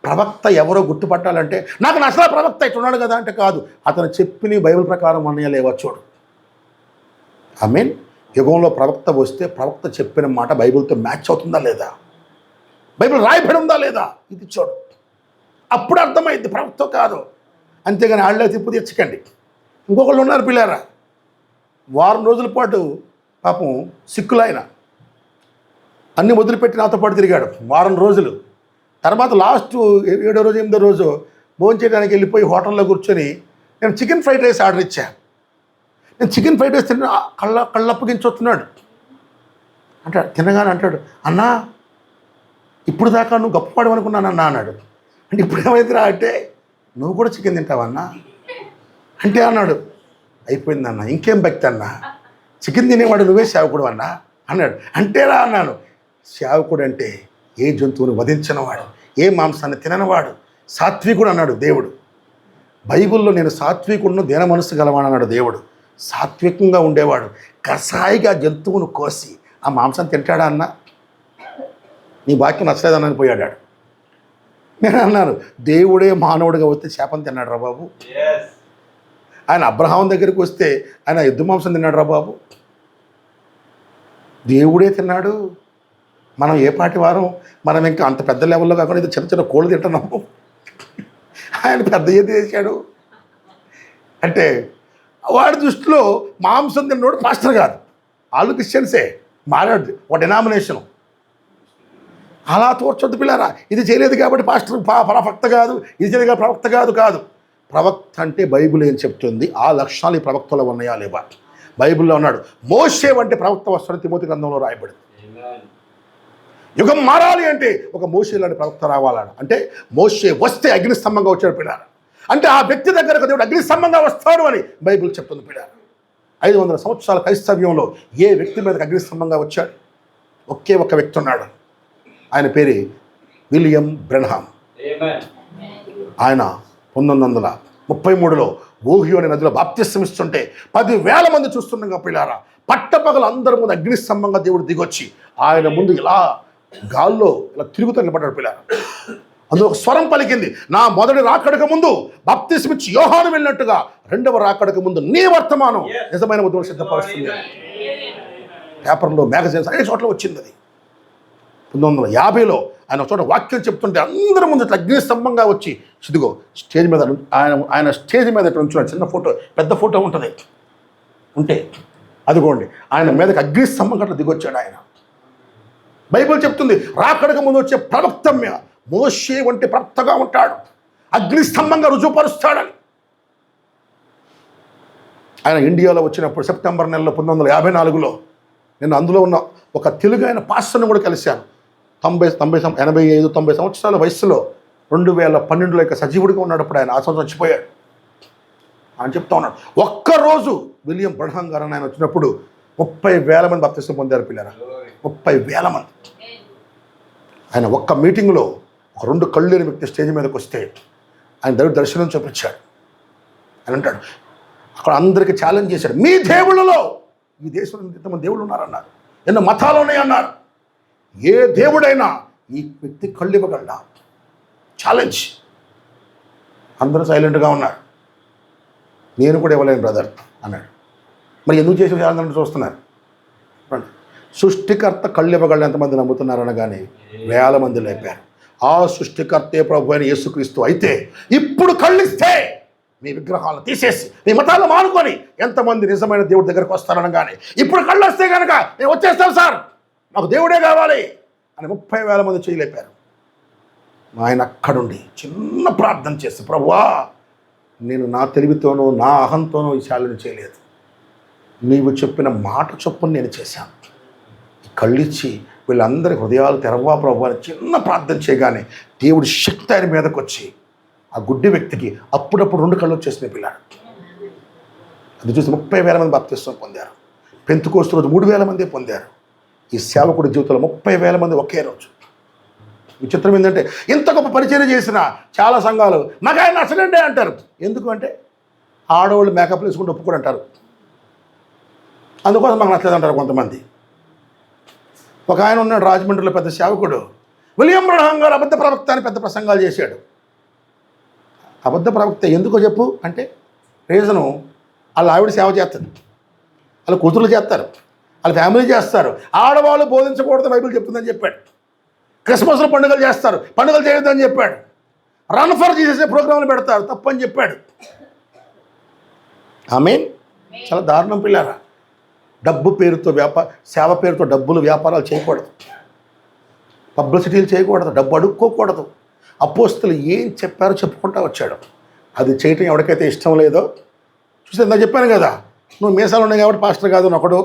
ప్రవక్త ఎవరో గుర్తుపట్టాలంటే నాకు నచ్చల ప్రవక్త ఇట్టున్నాడు కదా అంటే కాదు, అతను చెప్పిన బైబిల్ ప్రకారం అన్నయ్య లేవా చూడు. ఆమెన్. యుగంలో ప్రవక్త వస్తే ప్రవక్త చెప్పిన మాట బైబిల్తో మ్యాచ్ అవుతుందా లేదా, బైబిల్ రాయబడి ఉందా లేదా, ఇది చూడు. అప్పుడు అర్థమైంది ప్రవక్త కాదు. అంతేగాని ఆళ్ళే తిప్పు తెచ్చకండి. ఇంకొకళ్ళు ఉన్నారు పిల్లారా, వారం రోజుల పాటు పాపం సిక్కులైన అన్ని వదిలిపెట్టి నాతో పాటు తిరిగాడు వారం రోజులు. తర్వాత లాస్ట్ 7వ రోజు 8వ రోజు భోజనం చేయడానికి వెళ్ళిపోయి హోటల్లో కూర్చొని నేను చికెన్ ఫ్రైడ్ రైస్ ఆర్డర్ ఇచ్చాను. నేను చికెన్ ఫ్రైడ్ రైస్ తిన్న కళ్ళప్పగించి వస్తున్నాడు అంటాడు. తినగానే అంటాడు, అన్నా ఇప్పుడు దాకా నువ్వు గొప్పవాడు అనుకున్నానన్నా అన్నాడు. అంటే ఇప్పుడు ఏమైందిరా అంటే, నువ్వు కూడా చికెన్ తింటావన్నా అంటే అన్నాడు. అయిపోయిందన్న, ఇంకేం భక్తి అన్నా, చికెన్ తినేవాడు నువ్వే సేవకుడు అన్నా అన్నాడు. అంటేరా అన్నాను. సేవకుడు అంటే ఏ జంతువుని వధించినవాడు, ఏ మాంసాన్ని తిననివాడు, సాత్వికుడు అన్నాడు దేవుడు. బైబిల్లో నేను సాత్వికుడును దీన మనసు గలవాడు అన్నాడు దేవుడు. సాత్వికంగా ఉండేవాడు కసాయిగా జంతువును కోసి ఆ మాంసం తింటాడా అన్న? నీ వాక్యం నచ్చలేదన్నని పోయాడు. నేను అన్నాను, దేవుడే మానవుడిగా వస్తే చేపను తిన్నాడు రా బాబు. ఆయన అబ్రహాం దగ్గరికి వస్తే ఆయన ఎద్దు మాంసం తిన్నాడు రా బాబు. దేవుడే తిన్నాడు. మనం ఏ పాటి వారం, మనం ఇంకా అంత పెద్ద లెవెల్లో కాకుండా ఇది చిన్న చిన్న కోళ్ళు తింటున్నాము. ఆయన పెద్ద ఏది చేశాడు అంటే, వాడి దృష్టిలో మాంసం తిన్నోడు పాస్టర్ కాదు. వాళ్ళు క్రిస్టియన్సే, మారాడు ఒక డినామినేషను. అలా తోర్చొద్దు పిల్లారా. ఇది చేయలేదు కాబట్టి పాస్టర్ ప్రవక్త కాదు, ఇది చేయలేదు కాబట్టి ప్రవక్త కాదు. ప్రవక్త అంటే బైబిల్ ఏం చెప్తుంది, ఆ లక్షణాలు ఈ ప్రవక్తలో ఉన్నాయా లేవా? బైబిల్లో ఉన్నాడు, మోషే వంటి ప్రవక్త వస్తాడు తిమోతి గ్రంథంలో రాయబడింది. యుగం మారాలి అంటే ఒక మోషే లాంటి ప్రవక్త రావాలని. అంటే మోషే వస్తే అగ్నిస్తంభంగా వచ్చాడు పిల్లారు. అంటే ఆ వ్యక్తి దగ్గరకు దేవుడు అగ్నిస్తంభంగా వస్తాడు అని బైబిల్ చెప్తుంది పిల్లారు. 500 సంవత్సరాల క్రైస్తవ్యంలో ఏ వ్యక్తి మీదకి అగ్నిస్తంభంగా వచ్చాడు? ఒకే ఒక వ్యక్తి ఉన్నాడు. ఆయన పేరు విలియం బ్రెన్హామ్. ఆయన 1933లో ఓహియో అనే నదిలో బాప్తిస్మం ఇస్తుంటే 10,000 మంది చూస్తుండగా పిల్లారా, పట్టపగలు అందరి ముందు అగ్నిస్తంభంగా దేవుడు దిగొచ్చి ఆయన ముందు ఇలా గాల్లో ఇలా తిరుగుతూ నిలబడ్డాడు పిల్లారా. అందులో ఒక స్వరం పలికింది, నా మొదటి రాకడకు ముందు బాప్తిస్మం ఇచ్చి యోహాను వెళ్ళినట్టుగా రెండవ రాకడకు ముందు నీ వర్తమానం నిజమైన ఉద్యోగం సిద్ధపరుస్తుంది. పేపర్లో మ్యాగజైన్స్ అనే చోట్ల వచ్చింది అది. 1950లో ఆయన ఒక చోట వాక్యం చెప్తుంటే అందరి ముందు ఇట్లా అగ్నిస్తంభంగా వచ్చి ఇదిగో స్టేజ్ మీద ఆయన స్టేజ్ మీద ఇట్లా ఉంచున్నాడు. చిన్న ఫోటో, పెద్ద ఫోటో ఉంటుంది ఉంటే అదిగోండి, ఆయన మీదకి అగ్నిస్తంభం అట్లా దిగొచ్చాడు ఆయన. బైబిల్ చెప్తుంది రాకడకు ముందు వచ్చే ప్రవక్త మోషే వంటి ప్రవక్తగా ఉంటాడు, అగ్నిస్తంభంగా రుజువుపరుస్తాడని. ఆయన ఇండియాలో వచ్చినప్పుడు సెప్టెంబర్ నెలలో 1954లో నేను అందులో ఉన్న ఒక తెలుగు ఆయన పాస్టర్ని కూడా కలిశాను. 85-90 సంవత్సరాల వయసులో 2012లో ఇక సజీవుడిగా ఉన్నప్పుడు ఆయన ఆ సంవత్సరం చచ్చిపోయాడు. ఆయన చెప్తా ఉన్నాడు, ఒక్కరోజు విలియం బ్రెన్హామ్ గారు ఆయన వచ్చినప్పుడు 30,000 మంది బాప్తిస్మం పొందారు పిల్లరా. 30,000 మంది. ఆయన ఒక్క మీటింగ్లో ఒక 2 కళ్ళు లేని వ్యక్తి స్టేజ్ మీదకి వస్తే ఆయన దేవుడు దర్శనం చూపించాడు. ఆయన అంటాడు, అక్కడ అందరికీ ఛాలెంజ్ చేశాడు, మీ దేవుళ్ళలో ఈ దేశంలో ఇంతమంది దేవుళ్ళు ఉన్నారన్నారు, ఎన్నో మతాలు ఉన్నాయన్నారు, ఏ దేవుడైనా ఈ వ్యక్తి కళ్ళు ఇవ్వగలడా? ఛాలెంజ్. అందరూ సైలెంట్గా ఉన్నారు. నేను కూడా ఇవ్వలేను బ్రదర్ అన్నాడు. మరి ఎందుకు చేసి ఛాలెంజ్ చూస్తున్నారు? సృష్టికర్త కళ్ళు ఇవ్వగలడు ఎంతమంది నమ్ముతున్నారు అనగానే 1000 మంది లేపారు. ఆ సృష్టికర్తే ప్రభు అయిన యేసుక్రీస్తు అయితే ఇప్పుడు కళ్ళిస్తే మీ విగ్రహాలను తీసేసి మీ మతాలను మానుకొని ఎంతమంది నిజమైన దేవుడి దగ్గరికి వస్తారనగానే ఇప్పుడు కళ్ళు వస్తే కనుక నేను వచ్చేస్తాం సార్, నాకు దేవుడే కావాలి అని 30,000 మంది చేయలేపారు. ఆయన అక్కడుండి చిన్న ప్రార్థన చేసి, ప్రభువా నేను నా తెలివితోనూ నా అహంతోనూ ఈ శాలను చేయలేదు, నీవు చెప్పిన మాట చొప్పున నేను చేశాను. కళ్ళిచ్చి వీళ్ళందరి హృదయాలు తెరవా ప్రభు అని చిన్న ప్రార్థన చేయగానే దేవుడి శక్తి ఆయన మీదకి వచ్చి ఆ గుడ్డి వ్యక్తికి అప్పుడప్పుడు 2 కళ్ళు వచ్చేసిన పిల్లాడు. అది చూసి 30,000 మంది బాప్తిస్వం పొందారు. పెంతెకోస్తు రోజు 3,000 మంది పొందారు. ఈ సేవకుడి జీవితంలో 30,000 మంది ఒకే రోజు. విచిత్రం ఏంటంటే ఇంత గొప్ప పరిచయం చేసిన చాలా సంఘాలు నాకు ఆయన నచ్చడండి అంటారు. ఎందుకు అంటే ఆడవాళ్ళు మేకప్ వేసుకుంటూ ఒప్పుకొని అంటారు, అందుకోసం మాకు నచ్చలేదు అంటారు కొంతమంది. ఒక ఆయన ఉన్నాడు రాజమండ్రిలో, పెద్ద సేవకుడు, విలియం బ్రహ్మ్ గారు అబద్ధ ప్రవక్త అని పెద్ద ప్రసంగాలు చేశాడు. అబద్ధ ప్రవక్త ఎందుకో చెప్పు అంటే రీజను, వాళ్ళ ఆవిడ సేవ చేస్తుంది, వాళ్ళ కూతురు చేస్తారు, వాళ్ళ ఫ్యామిలీ చేస్తారు, ఆడవాళ్ళు బోధించకూడదు బైబిల్ చెప్తుందని చెప్పాడు. క్రిస్మస్లో పండుగలు చేస్తారు, పండుగలు చేయొద్దని చెప్పాడు. రన్ ఫర్ జీసస్ ప్రోగ్రాంలు పెడతారు, తప్పని చెప్పాడు. ఆమేన్. చాలా దారుణం పిల్లారా. డబ్బు పేరుతో సేవ పేరుతో డబ్బులు వ్యాపారాలు చేయకూడదు, పబ్లిసిటీలు చేయకూడదు, డబ్బు అడుక్కోకూడదు. అపోస్తలు ఏం చెప్పారో చెప్పుకుంటా వచ్చాడు. అది చేయటం ఎవరికైతే ఇష్టం లేదో చూస్తే నాకు చెప్పాను కదా, నువ్వు మీసాలు ఉన్నాయి కాబట్టి పాస్టర్ కాదు అని ఒకడు,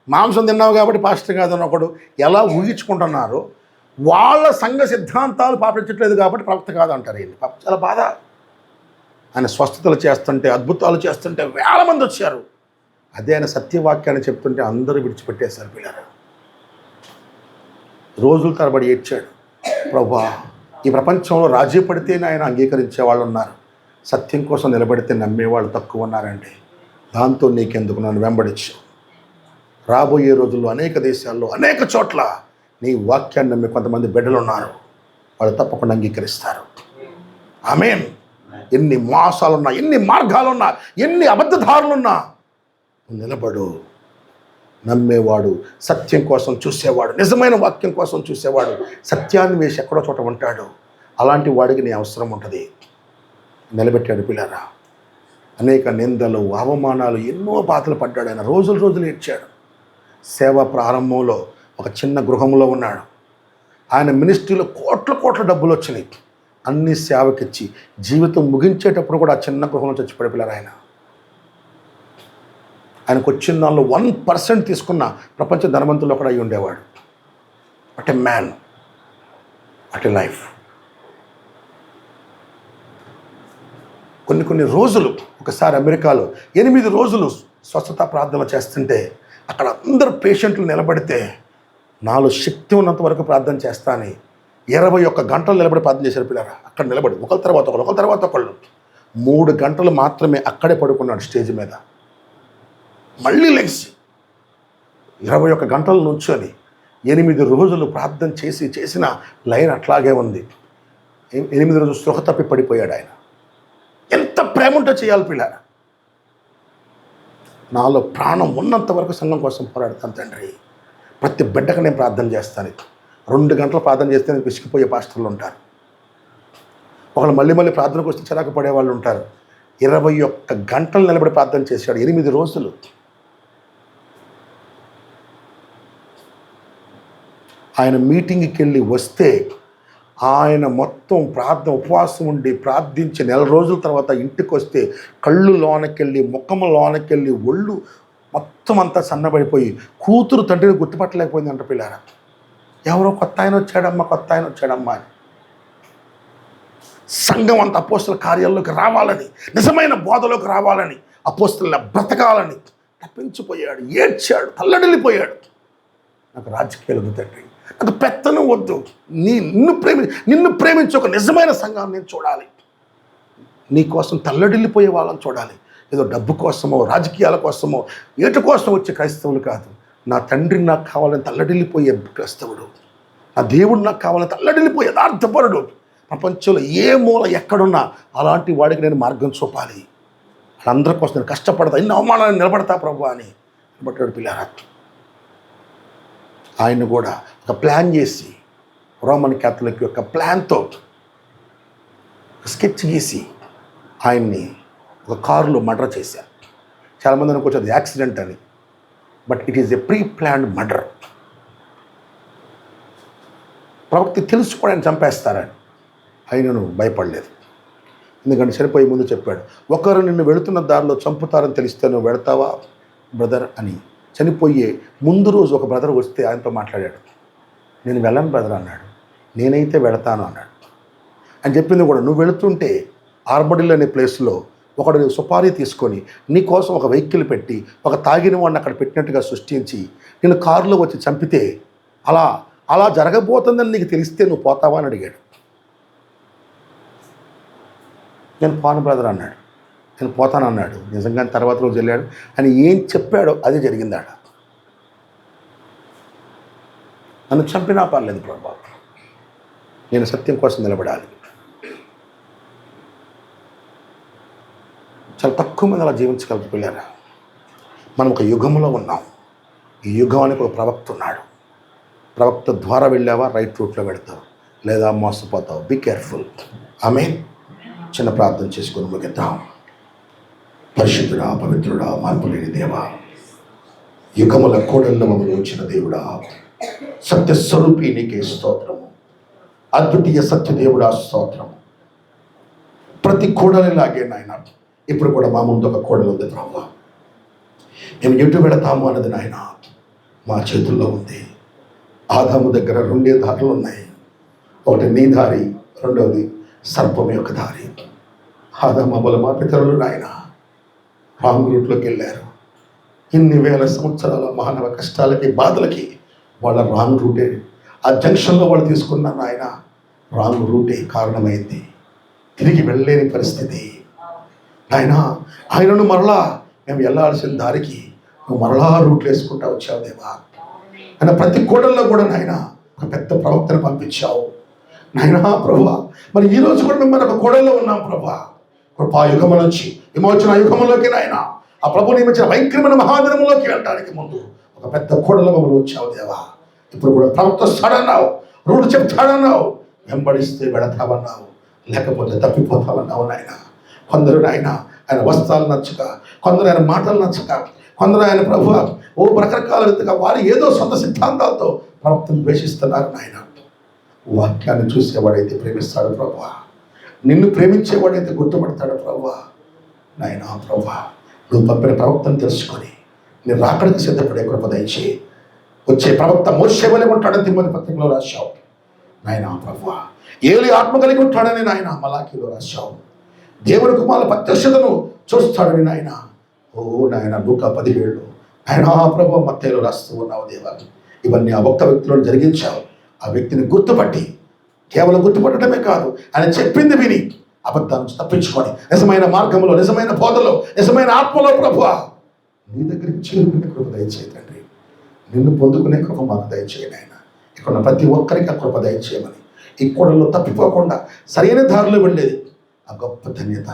మాంసం తిన్నావు కాబట్టి పాస్టర్ కాదు అని ఒకడు ఎలా ఊహించుకుంటున్నారో, వాళ్ళ సంఘ సిద్ధాంతాలు పాటించట్లేదు కాబట్టి ప్రవక్త కాదు అంటారు. ఏంటి పాపం, చాలా బాధ. ఆయన స్వస్థతలు చేస్తుంటే, అద్భుతాలు చేస్తుంటే 1,000 మంది వచ్చారు. అదే ఆయన సత్యవాక్యాన్ని చెప్తుంటే అందరూ విడిచిపెట్టేశారు పిల్లలు. రోజుల తరబడి ఏడ్చాడు, ప్రభువా ఈ ప్రపంచంలో రాజీ పడితేనే ఆయన అంగీకరించే వాళ్ళు ఉన్నారు, సత్యం కోసం నిలబడితే నమ్మేవాళ్ళు తక్కువ ఉన్నారండి. దాంతో నీకెందుకు నన్ను వెంబడించు. రాబోయే రోజుల్లో అనేక దేశాల్లో అనేక చోట్ల నీ వాక్యాన్ని నమ్మే కొంతమంది బిడ్డలు ఉన్నారు, వాళ్ళు తప్పకుండా అంగీకరిస్తారు. ఆమేన్. ఎన్ని మోసాలున్నా, ఎన్ని మార్గాలున్నా, ఎన్ని అబద్ధదారులున్నా నిలబడు. నమ్మేవాడు, సత్యం కోసం చూసేవాడు, నిజమైన వాక్యం కోసం చూసేవాడు సత్యాన్ని వేసి ఎక్కడో చోట ఉంటాడు. అలాంటి వాడికి నీ అవసరం ఉంటుంది. నిలబెట్టాడు పిల్లరా. అనేక నిందలు, అవమానాలు, ఎన్నో బాధలు పడ్డాడు ఆయన. రోజులు ఏడ్చాడు. సేవ ప్రారంభంలో ఒక చిన్న గృహంలో ఉన్నాడు. ఆయన మినిస్ట్రీలో కోట్ల డబ్బులు వచ్చినాయి. అన్ని సేవకిచ్చి జీవితం ముగించేటప్పుడు కూడా ఆ చిన్న గృహంలో చచ్చిపోయాడు పిల్లలు. ఆయనకు వచ్చిన దానిలో 1% తీసుకున్న ప్రపంచ ధనవంతుల్లో కూడా అయి ఉండేవాడు. At a man, at a life. కొన్ని రోజులు ఒకసారి అమెరికాలో 8 రోజులు స్వస్థత ప్రార్థన చేస్తుంటే అక్కడ అందరు పేషెంట్లు నిలబడితే నాలో శక్తి ఉన్నంత వరకు ప్రార్థన చేస్తానని 21 గంటలు నిలబడి ప్రార్థన చేశారు పిల్లరా. అక్కడ నిలబడి ఒకరి తర్వాత ఒకళ్ళు 3 గంటలు మాత్రమే అక్కడే పడుకున్నాడు స్టేజ్ మీద. మళ్ళీ లెగ్సి 21 గంటలు నుంచొని 8 రోజులు ప్రార్థన చేసిన లైన్ అట్లాగే ఉంది. 8 రోజులు స్పృహ తప్పి పడిపోయాడు ఆయన. ఎంత ప్రేమ ఉంటే చేయాలి పిల్లరా. నాలో ప్రాణం ఉన్నంత వరకు సంఘం కోసం పోరాడతాను తండ్రి. ప్రతి బిడ్డకు నేను ప్రార్థన చేస్తాను. 2 గంటలు ప్రార్థన చేస్తే నేను విసిగిపోయే పాస్టర్లు ఉంటారు. ఒకళ్ళు మళ్ళీ ప్రార్థనకు వస్తే చిరాకు పడే వాళ్ళు ఉంటారు. 21 గంటలు నిలబడి ప్రార్థన చేశాడు 8 రోజులు. ఆయన మీటింగ్కి వెళ్ళి వస్తే ఆయన మొత్తం ప్రార్థన ఉపవాసం ఉండి ప్రార్థించి 1 రోజుల తర్వాత ఇంటికి వస్తే కళ్ళు లోనకెళ్ళి, ముఖము లోనకెళ్ళి, ఒళ్ళు మొత్తం అంతా సన్నబడిపోయి కూతురు తండ్రిని గుర్తుపట్టలేకపోయింది అంట పిల్లారా. ఎవరో కొత్త ఆయన వచ్చాడమ్మా అని. సంఘం అంత అపోస్తల కార్యాల్లోకి రావాలని, నిజమైన బోధలోకి రావాలని, అపోస్తల బ్రతకాలని తప్పించిపోయాడు, ఏడ్చాడు, తల్లడిల్లిపోయాడు. నాకు రాజకీయాలు వద్దు తండ్రి, నాకు పెత్తనం వద్దు, నిన్ను ప్రేమించి ఒక నిజమైన సంఘాన్ని నేను చూడాలి. నీ కోసం తల్లడిల్లిపోయే వాళ్ళని చూడాలి. ఏదో డబ్బు కోసమో రాజకీయాల కోసమో ఏటి కోసం వచ్చే క్రైస్తవులు కాదు. నా తండ్రి నాకు కావాలని తల్లడిల్లిపోయే క్రైస్తవుడు, నా దేవుడు నాకు కావాలని తల్లడిల్లిపోయే యథార్థపరుడు. ప్రపంచంలో ఏ మూల ఎక్కడున్నా అలాంటి వాడికి నేను మార్గం చూపాలి. వాళ్ళందరి కోసం నేను కష్టపడతా, ఇన్ని అవమానాన్ని నిలబడతా ప్రభు అని నిలబడ్డాడు పిల్లారా. ఆయన కూడా ఒక ప్లాన్ చేసి, రోమన్ క్యాథలిక్ యొక్క ప్లాన్తో స్కెచ్ గీసి ఆయన్ని ఒక కారులో మర్డర్ చేశారు. చాలామంది అనుకోవచ్చు అది యాక్సిడెంట్ అని, but it is a pre planned murder. ప్రవక్త తెలుసు కూడా ఆయన చంపేస్తారని, ఆయనను భయపడలేదు. ఎందుకంటే చనిపోయే ముందు చెప్పాడు, ఒకరు నిన్ను వెళుతున్న దారిలో చంపుతారని తెలిస్తే నువ్వు వెళతావా బ్రదర్ అని. చనిపోయే ముందు రోజు ఒక బ్రదర్ వస్తే ఆయనతో మాట్లాడాడు. నేను వెళ్ళను బ్రదర్ అన్నాడు. నేనైతే వెళతాను అన్నాడు. అని చెప్పింది కూడా, నువ్వు వెళుతుంటే ఆర్బడిల్ అనే ప్లేస్లో ఒకడు సుపారీ తీసుకొని నీ కోసం ఒక వెహికల్ పెట్టి ఒక తాగిన వాడిని అక్కడ పెట్టినట్టుగా సృష్టించి నేను కారులో వచ్చి చంపితే అలా జరగబోతుందని నీకు తెలిస్తే నువ్వు పోతావా అని అడిగాడు. నేను పోను బ్రదర్ అన్నాడు. నేను పోతానన్నాడు. నిజంగానే తర్వాత రోజు వెళ్ళాడు. అని ఏం చెప్పాడో అదే జరిగిందాడ. నన్ను చంపినా పర్లేదు ప్రభా, నేను సత్యం కోసం నిలబడాలి. చాలా తక్కువ మంది అలా జీవించగలరు పిల్లరా. మనం ఒక యుగంలో ఉన్నాం. ఈ యుగానికి ఒక ప్రవక్త ఉన్నాడు. ప్రవక్త ద్వారా వెళ్ళావా రైట్ రూట్లో వెళతావు, లేదా మోసపోతావు. Be careful. ఆమేన్. చిన్న ప్రార్థన చేసుకుని ముగిద్దాం. పరిశుద్ధుడా, పవిత్రుడా, మార్పులేని దేవా, యుగముల కోడల్లో మమ్మల్ని ఉంచిన దేవుడా, సత్యస్వరూపి నీకే స్తోత్రము. అద్వితీయ సత్యదేవుడా స్తోత్రము. ప్రతి కోడలిలాగే నాయన ఇప్పుడు కూడా మా ముందు ఒక కోడలు ఉంది ప్రభా. మేము ఎటు వెళతాము అన్నది నాయన మా చేతుల్లో ఉంది. ఆదాము దగ్గర 2 దారులు ఉన్నాయి. ఒకటి నీ దారి, రెండవది సర్పం యొక్క దారి. ఆదాము అవ్వల మా పితరులు నాయన రాంగ్ రూట్లోకి వెళ్ళారు. ఇన్ని వేల సంవత్సరాల మానవ కష్టాలకి బాధలకి వాళ్ళ రాంగ్ రూటే, ఆ జంక్షన్లో వాళ్ళు తీసుకున్న నాయన రాంగ్ రూటే కారణమైంది. తిరిగి వెళ్ళలేని పరిస్థితి నాయన. ఆయనను మరలా మేము వెళ్ళాల్సిన దారికి నువ్వు మరలా రూట్లు వేసుకుంటా వచ్చావు దేవా. ఆయన ప్రతి కోడల్లో కూడా నాయన ఒక పెద్ద ప్రవక్తను పంపించావు నాయన ప్రభువా. మరి ఈరోజు కూడా మేము ఒక కోడల్లో ఉన్నాం ప్రభా. కృపా యుగము నుంచి విమోచన యుగములోకి నాయన ఆ ప్రభు నియమించిన భయంకరమైన మహాదినములోకి వెళ్ళడానికి ముందు ఒక పెద్ద కోడలో మమ్మల్ని వచ్చావు దేవా. ఇప్పుడు కూడా ప్రవక్త వస్తాడన్నావు, రూటు చెప్తాడన్నావు, వెంబడిస్తే వెళతావన్నావు, లేకపోతే తప్పిపోతావన్నావు నాయన. కొందరు నాయన ఆయన వస్త్రాలు నచ్చక, కొందరు ఆయన మాటలు నచ్చక, కొందరు ఆయన ప్రభు రకరకాల విధంగా వారు ఏదో సొంత సిద్ధాంతాలతో ప్రవక్తను ద్వేషిస్తున్నారు నాయన. వాక్యాన్ని చూసేవాడైతే ప్రేమిస్తాడు ప్రభు, నిన్ను ప్రేమించేవాడైతే గుర్తుపడతాడు ప్రభు. నాయన ప్రభు, నువ్వు పంపిన ప్రవక్తను తెలుసుకొని నేను రాకడికి సిద్ధపడే కృప దయచేయి. వచ్చే ప్రవక్త మోషే వలె ఉంటాడని తిమ్మోతి పత్రికలో రాశావు నాయన ప్రభు. ఏలి ఆత్మ కలిగి ఉంటాడని నాయన మలాకీలో రాశావు. దేవుని కుమారుల ప్రత్యక్షతను చూస్తాడని నాయన ఓ నాయన లూకా 17 ఆయన ప్రభు మత్తయిలో రాస్తూ ఉన్నావు దేవా. ఇవన్నీ ఆ ఒక్క వ్యక్తిలో జరిగించావు. ఆ వ్యక్తిని గుర్తుపట్టి, కేవలం గుర్తుపట్టడమే కాదు, ఆయన చెప్పింది విని అబద్ధాల నుంచి తప్పించుకొని నిజమైన మార్గంలో, నిజమైన బోధలో, నిజమైన ఆత్మలో ప్రభు నీ దగ్గరికి చేరుకునే కృప దయచేయి తండ్రి. నిన్ను పొందుకునే కృప మాకు దయచేయండి ఆయన. ఇక్కడ ప్రతి ఒక్కరికి ఆ కృప దయచేయమని, ఈ కోడల్లో తప్పిపోకుండా సరైన దారిలో వెళ్ళేది ఆ గొప్ప ధన్యత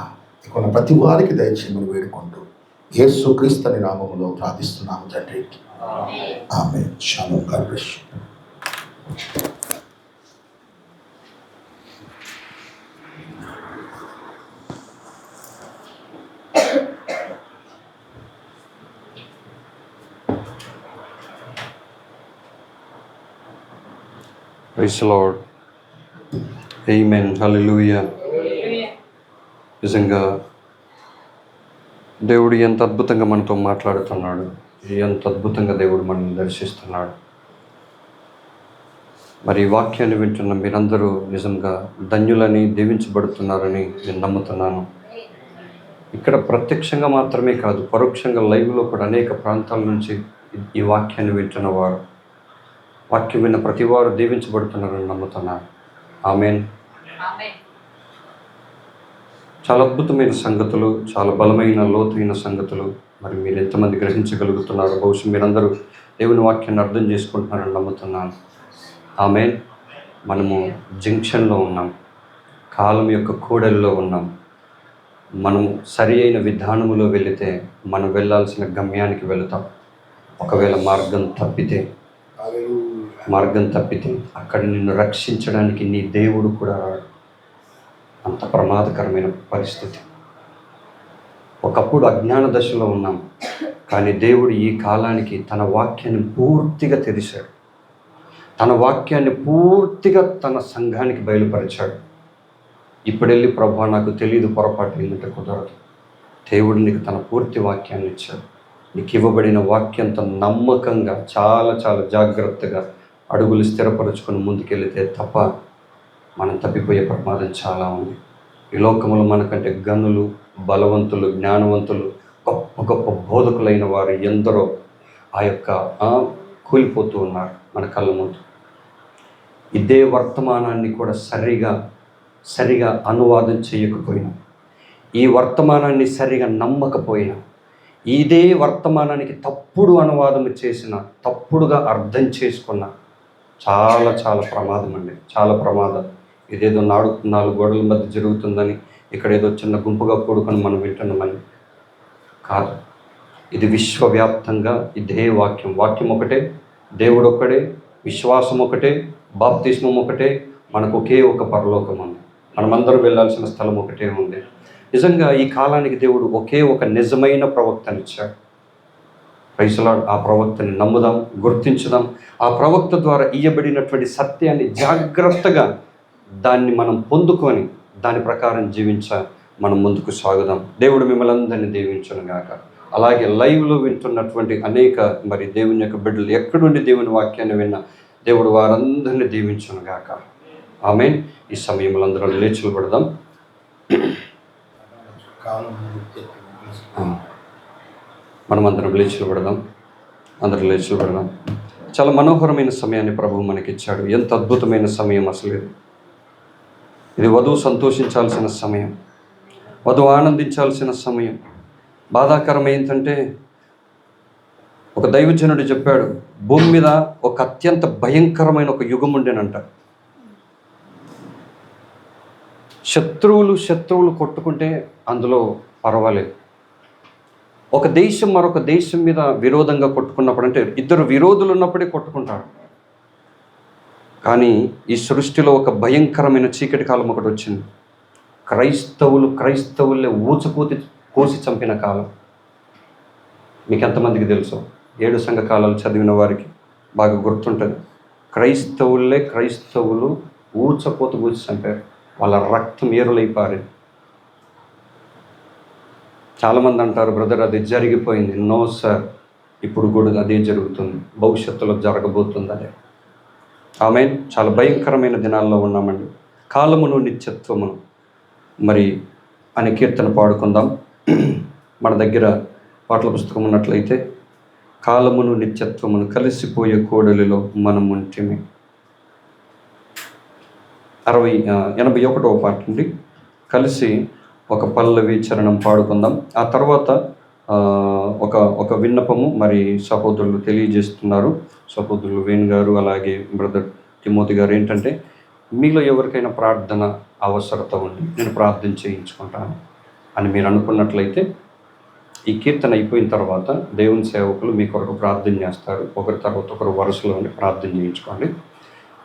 ఇక్కడ ప్రతి వారికి దయచేయమని వేడుకుంటూ యేసుక్రీస్తు అనే నామములో ప్రార్థిస్తున్నాము తండ్రి. ఆమేన్. షాలోమ్. God bless you. Praise the Lord. Amen. Hallelujah. నిజంగా దేవుడు ఎంత అద్భుతంగా మనతో మాట్లాడుతున్నాడు, ఎంత అద్భుతంగా దేవుడు మనల్ని దర్శిస్తున్నాడు. మరి ఈ వాక్యాన్ని వింటున్న మీరందరూ నిజంగా ధన్యులని, దీవించబడుతున్నారని నేను నమ్ముతున్నాను. ఇక్కడ ప్రత్యక్షంగా మాత్రమే కాదు, పరోక్షంగా లైవ్లో కూడా అనేక ప్రాంతాల నుంచి ఈ వాక్యాన్ని వింటున్న వారు, వాక్యం విన్న ప్రతి వారు దీవించబడుతున్నారని నమ్ముతున్నారు. ఆమేన్. చాలా అద్భుతమైన సంగతులు, చాలా బలమైన లోతైన సంగతులు. మరి మీరు ఎంతమంది గ్రహించగలుగుతున్నారు? బహుశా మీరందరూ దేవుని వాక్యాన్ని అర్థం చేసుకుంటున్నారని నమ్ముతున్నాను. ఆమేన్. మనము జంక్షన్లో ఉన్నాం, కాలం యొక్క కోడల్లో ఉన్నాం. మనము సరి అయిన విధానములో వెళితే మనం వెళ్ళాల్సిన గమ్యానికి వెళుతాం. ఒకవేళ మార్గం తప్పితే అక్కడ నిన్ను రక్షించడానికి నీ దేవుడు కూడా రాడు. అంత ప్రమాదకరమైన పరిస్థితి. ఒకప్పుడు అజ్ఞాన దశలో ఉన్నాం, కానీ దేవుడు ఈ కాలానికి తన వాక్యాన్ని పూర్తిగా తెరిచాడు. తన వాక్యాన్ని పూర్తిగా తన సంఘానికి బయలుపరిచాడు. ఇప్పుడు వెళ్ళి ప్రభా నాకు తెలియదు, పొరపాటు ఏంటంటే కుదరదు. దేవుడు నీకు తన పూర్తి వాక్యాన్ని ఇచ్చాడు. నీకు ఇవ్వబడిన వాక్యంతో నమ్మకంగా చాలా చాలా జాగ్రత్తగా అడుగులు స్థిరపరుచుకొని ముందుకెళ్తే తప్ప మనం తప్పిపోయే ప్రమాదం చాలా ఉంది. ఈ లోకములో మనకంటే గనులు, బలవంతులు, జ్ఞానవంతులు, గొప్ప గొప్ప బోధకులైన వారు ఎందరో కూలిపోతూ ఉన్నారు మన కళ్ళ ముందు. ఇదే వర్తమానాన్ని కూడా సరిగా అనువాదం చేయకపోయినా, ఈ వర్తమానాన్ని సరిగా నమ్మకపోయినా, ఇదే వర్తమానానికి తప్పుడు అనువాదం చేసిన, తప్పుడుగా అర్థం చేసుకున్న చాలా చాలా ప్రమాదం అండి, చాలా ప్రమాదం. ఇదేదో 4 గోడల మధ్య జరుగుతుందని ఇక్కడ ఏదో చిన్న గుంపుగా కూడుకొని మనం వింటున్నామని కాదు. ఇది విశ్వవ్యాప్తంగా ఇదే వాక్యం ఒకటే, దేవుడు ఒక్కడే, విశ్వాసం ఒకటే, బాప్తిస్మం ఒకటే, మనకు ఒకే ఒక పరలోకం ఉంది. మనమందరం వెళ్ళాల్సిన స్థలం ఒకటే ఉంది. నిజంగా ఈ కాలానికి దేవుడు ఒకే ఒక నిజమైన ప్రవక్తనిచ్చాడు. Praise the lord. ఆ ప్రవక్తని నమ్ముదాం, గుర్తించుదాం. ఆ ప్రవక్త ద్వారా ఇయ్యబడినటువంటి సత్యాన్ని జాగ్రత్తగా దాన్ని మనం పొందుకొని దాని ప్రకారం మనం ముందుకు సాగుదాం. దేవుడు మిమ్మల్ని అందరినీ దీవించును గాక. అలాగే లైవ్లో వింటున్నటువంటి అనేక దేవుని యొక్క బిడ్డలు ఎక్కడుండి దేవుని వాక్యాన్ని విన్న దేవుడు వారందరినీ దీవించును గాక. ఆమేన్. ఈ సమయంలో అందరం లేచి పడదాం. మనమందరం లేచి పడదాం. అందరం లేచి పడదాం. చాలా మనోహరమైన సమయాన్ని ప్రభువు మనకిచ్చాడు. ఎంత అద్భుతమైన సమయం అసలు ఇది. వధువు సంతోషించాల్సిన సమయం, వధువు ఆనందించాల్సిన సమయం. బాధాకరం ఏంటంటే ఒక దైవజనుడు చెప్పాడు, భూమి మీద ఒక అత్యంత భయంకరమైన ఒక యుగం ఉండేనంట. శత్రువులు కొట్టుకుంటే అందులో పర్వాలేదు. ఒక దేశం మరొక దేశం మీద విరోధంగా కొట్టుకున్నప్పుడు, అంటే ఇద్దరు విరోధులు ఉన్నప్పుడే కొట్టుకుంటారు. కానీ ఈ సృష్టిలో ఒక భయంకరమైన చీకటి కాలం ఒకటి వచ్చింది. క్రైస్తవులే కోసి చంపిన కాలం. మీకు ఎంతమందికి తెలుసు? 7 సంఘ కాలాలు చదివిన వారికి బాగా గుర్తుంటుంది. క్రైస్తవులు ఊచకోత కూసి చంపారు. వాళ్ళ రక్తం ఏరులైపారింది. చాలామంది అంటారు, బ్రదర్ అది జరిగిపోయింది. నో సార్, ఇప్పుడు కూడా అదే జరుగుతుంది, భవిష్యత్తులో జరగబోతుంది అదే. ఆమేన్. చాలా భయంకరమైన దినాల్లో ఉన్నామండి. కాలమును నిత్యత్వమును అనే కీర్తన పాడుకుందాం. మన దగ్గర పాటల పుస్తకం ఉన్నట్లయితే, కాలమును నిత్యత్వమును కలిసిపోయే కోడలిలో మనం ఉంటిమి. 81వ పాట నుండి కలిసి ఒక పల్లవి చరణం పాడుకుందాం. ఆ తర్వాత ఒక విన్నపము సహోదరులు తెలియజేస్తున్నారు. సహోదరులు వేణు గారు, అలాగే బ్రదర్ తిమోతి గారు. ఏంటంటే, మీలో ఎవరికైనా ప్రార్థన అవసరత ఉండి నేను ప్రార్థన చేయించుకుంటాను అని మీరు అనుకున్నట్లయితే, ఈ కీర్తన అయిపోయిన తర్వాత దేవుని సేవకులు మీ కొరకు ప్రార్థన చేస్తారు. ఒకరి తర్వాత ఒకరు వరుసలో ఉండి ప్రార్థన చేయించుకోండి.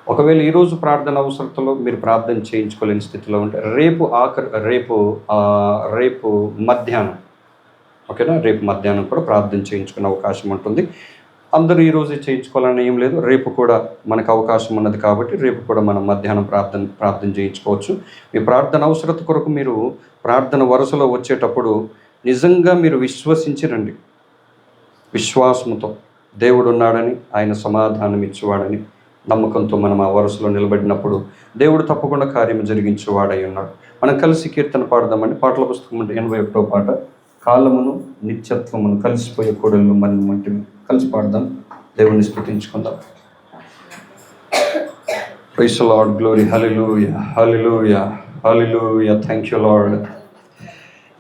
ఒకవేళ ఈరోజు ప్రార్థన అవసరతలో మీరు ప్రార్థన చేయించుకోలేని స్థితిలో ఉంటే, రేపు మధ్యాహ్నం, ఓకేనా, రేపు మధ్యాహ్నం కూడా ప్రార్థన చేయించుకునే అవకాశం ఉంటుంది. అందరూ ఈరోజు చేయించుకోవాలని ఏం లేదు. రేపు కూడా మనకు అవకాశం ఉన్నది కాబట్టి రేపు కూడా మనం మధ్యాహ్నం ప్రార్థన చేయించుకోవచ్చు. మీ ప్రార్థన అవసరత కొరకు మీరు ప్రార్థన వరుసలో వచ్చేటప్పుడు నిజంగా మీరు విశ్వసించి రండి. విశ్వాసంతో దేవుడు ఉన్నాడని, ఆయన సమాధానం ఇచ్చేవాడని నమ్మకంతో మనం ఆ వరుసలో నిలబడినప్పుడు దేవుడు తప్పకుండా కార్యం జరిగించేవాడై ఉన్నాడు. మనం కలిసి కీర్తన పాడదామండి. పాటల పుస్తకం 81వ పాట, కాలమును నిత్యత్వమును కలిసిపోయే కోడళ్ళు మనం వంటివి. కలిసి పాడదాం, దేవుని స్తుతించుకుందాం. Praise the Lord, glory, hallelujah, hallelujah, hallelujah. Thank you Lord.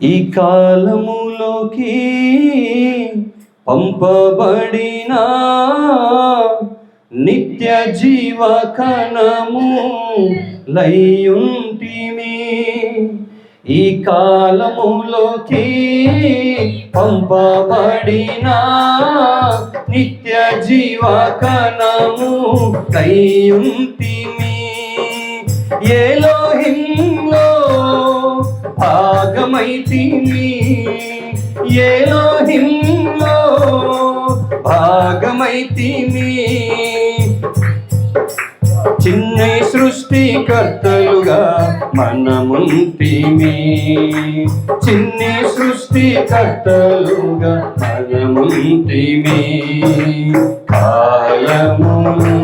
ఈ కాలములోకి పంపబడిన నిత్య జీవ కణము లయుంటిమి. ఈ కాలములోకి పంపబడిన నిత్య జీవ కణము లయుంటిమి. ఎలోహింలో భాగమైతిమి, ఎలోహింలో భాగమైతిమి. చిన్న సృష్టికర్తలుగా మనముంటిమి. చిన్ని సృష్టికర్తలుగా మనముంటిమి. కాలమును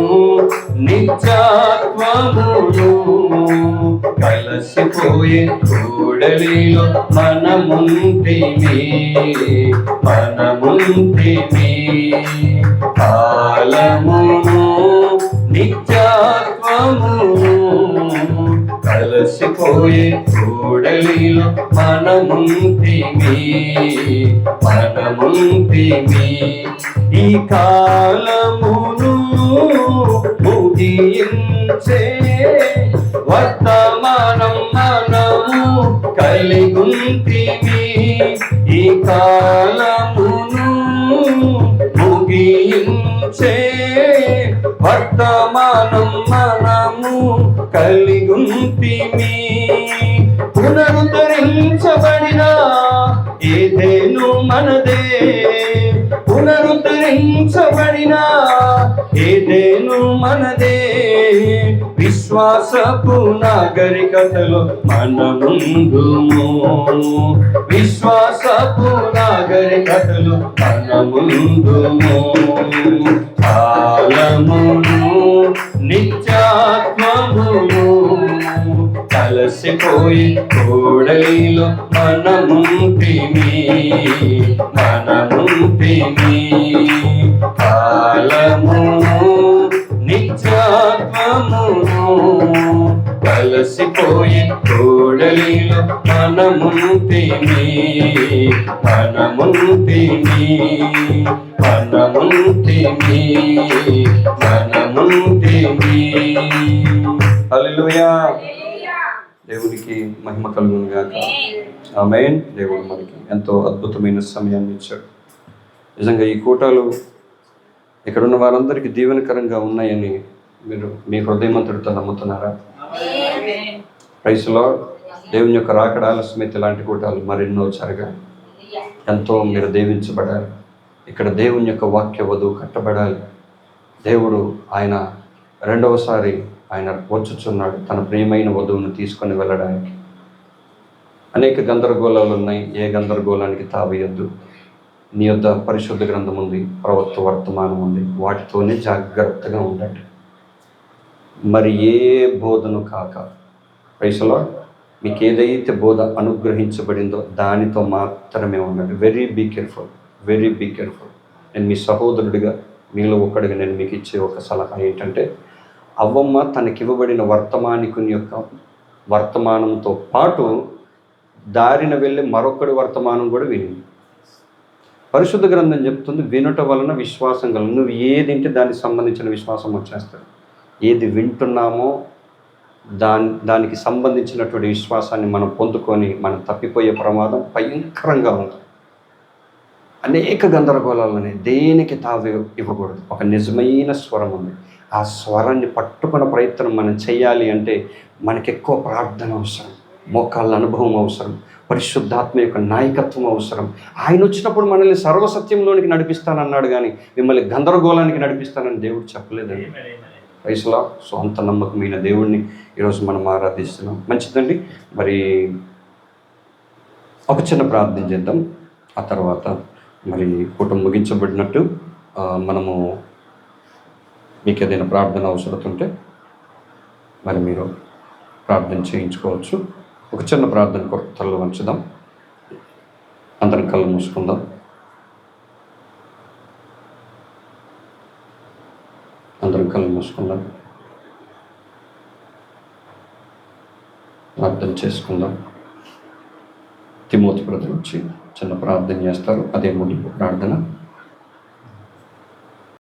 నిత్యత్వమును కలసిపోయే కూడలిలో మనముంటిమి. మనముంటిమి. కాలమును నిత్యత్వమును కలసిపోయే కూడలిలో మనముంటిమి. మనముంటిమి. ఈ కాలమును ముగించే వర్తమానం మనము కలిగుంటిమి. ఈ కాలమును ముగించే వర్తమానం మనము కలిగుంటిమి. పునరుద్ధరించబడిన ఏదెను మనదే. పునరుద్ధరించబడిన ఏదెను మనదే. విశ్వాసపు నాగరికతలో మనముందుము. విశ్వాసపు నాగరికతలో మనముందుము. కాలమును నిత్యత్వమును కలసిపోయి కూడలిలో మనముంటిమి. మనముంటిమి. కాలమును నిత్యత్వమును కలసిపోయి కూడలిలో మనముంటిమి. మనముంటిమి. మనముంటిమి. మనముంటిమి. హల్లెలూయా. దేవునికి మహిమ కలుగును గాక. ఆమేన్. దేవుడు మనకి ఎంతో అద్భుతమైన సమయాన్ని ఇచ్చాడు. నిజంగా ఈ కూటాలు ఇక్కడున్న వారందరికీ దీవెనకరంగా ఉన్నాయని మీరు మీ హృదయమంతటితో నమ్ముతున్నారా? Praise Lord. దేవుని యొక్క రాకడ ఆలస్యమైతే ఇలాంటి కూటాలు మరెన్నో జరగాలి. ఎంతో మీరు దీవించబడాలి. ఇక్కడ దేవుని యొక్క వాక్య వధువు కట్టబడాలి. దేవుడు ఆయన రెండవసారి ఆయన వచ్చుచున్నాడు తన ప్రియమైన వధువును తీసుకొని వెళ్ళడానికి. అనేక గందరగోళాలు ఉన్నాయి. ఏ గందరగోళానికి తావేయొద్దు. నీ యొద్ద పరిశుద్ధ గ్రంథం ఉంది, ప్రవక్త వర్తమానం ఉంది. వాటితోనే జాగ్రత్తగా ఉండండి. మరి ఏ బోధను కాక. Praise lord. మీకు ఏదైతే బోధ అనుగ్రహించబడిందో దానితో మాత్రమే ఉండండి. Very be careful. Very be careful. నేను మీ సహోదరుడిగా మీలో ఒక్కడిగా నేను మీకు ఇచ్చే ఒక సలహా ఏంటంటే, అవ్వమ్మ తనకివ్వబడిన వర్తమానికుని యొక్క వర్తమానంతో పాటు దారిన వెళ్ళే మరొకడి వర్తమానం కూడా వినింది. పరిశుద్ధ గ్రంథం చెప్తుంది, వినుట వలన విశ్వాసం కలుగు. నువ్వు ఏదింటే దానికి సంబంధించిన విశ్వాసం వచ్చేస్తుంది. ఏది వింటున్నామో దానికి సంబంధించినటువంటి విశ్వాసాన్ని మనం పొందుకొని మనం తప్పిపోయే ప్రమాదం భయంకరంగా ఉంది. అనేక గందరగోళాలని దేనికి తావు ఇవ్వకూడదు. ఒక నిజమైన స్వరం ఉంది. ఆ స్వరాన్ని పట్టుకున్న ప్రయత్నం మనం చేయాలి అంటే మనకి ఎక్కువ ప్రార్థన అవసరం, మోకాళ్ళ అనుభవం అవసరం, పరిశుద్ధాత్మ యొక్క నాయకత్వం అవసరం. ఆయన వచ్చినప్పుడు మనల్ని సర్వసత్యంలోనికి నడిపిస్తానన్నాడు, కానీ మిమ్మల్ని గందరగోళానికి నడిపిస్తానని దేవుడు చెప్పలేదండి. Praise lord. సో అంత నమ్మకమైన దేవుడిని ఈరోజు మనం ఆరాధిస్తున్నాం. మంచిదండి. మరి ఒక చిన్న ప్రార్థన చేద్దాం. ఆ తర్వాత మరి కుటుంబం ముగించబడినట్టు మనము మీకు ఏదైనా ప్రార్థన అవసరం ఉంటే మరి మీరు ప్రార్థన చేయించుకోవచ్చు. ఒక చిన్న ప్రార్థన కొరకు తలలో వంచుదాం. అందరం కళ్ళు మూసుకుందాం. అందరం కళ్ళు మూసుకుందాం. ప్రార్థన చేసుకుందాం. తిమోతి బ్రదర్ వచ్చి చిన్న ప్రార్థన చేస్తారు. అదే ముగింపు ప్రార్థన.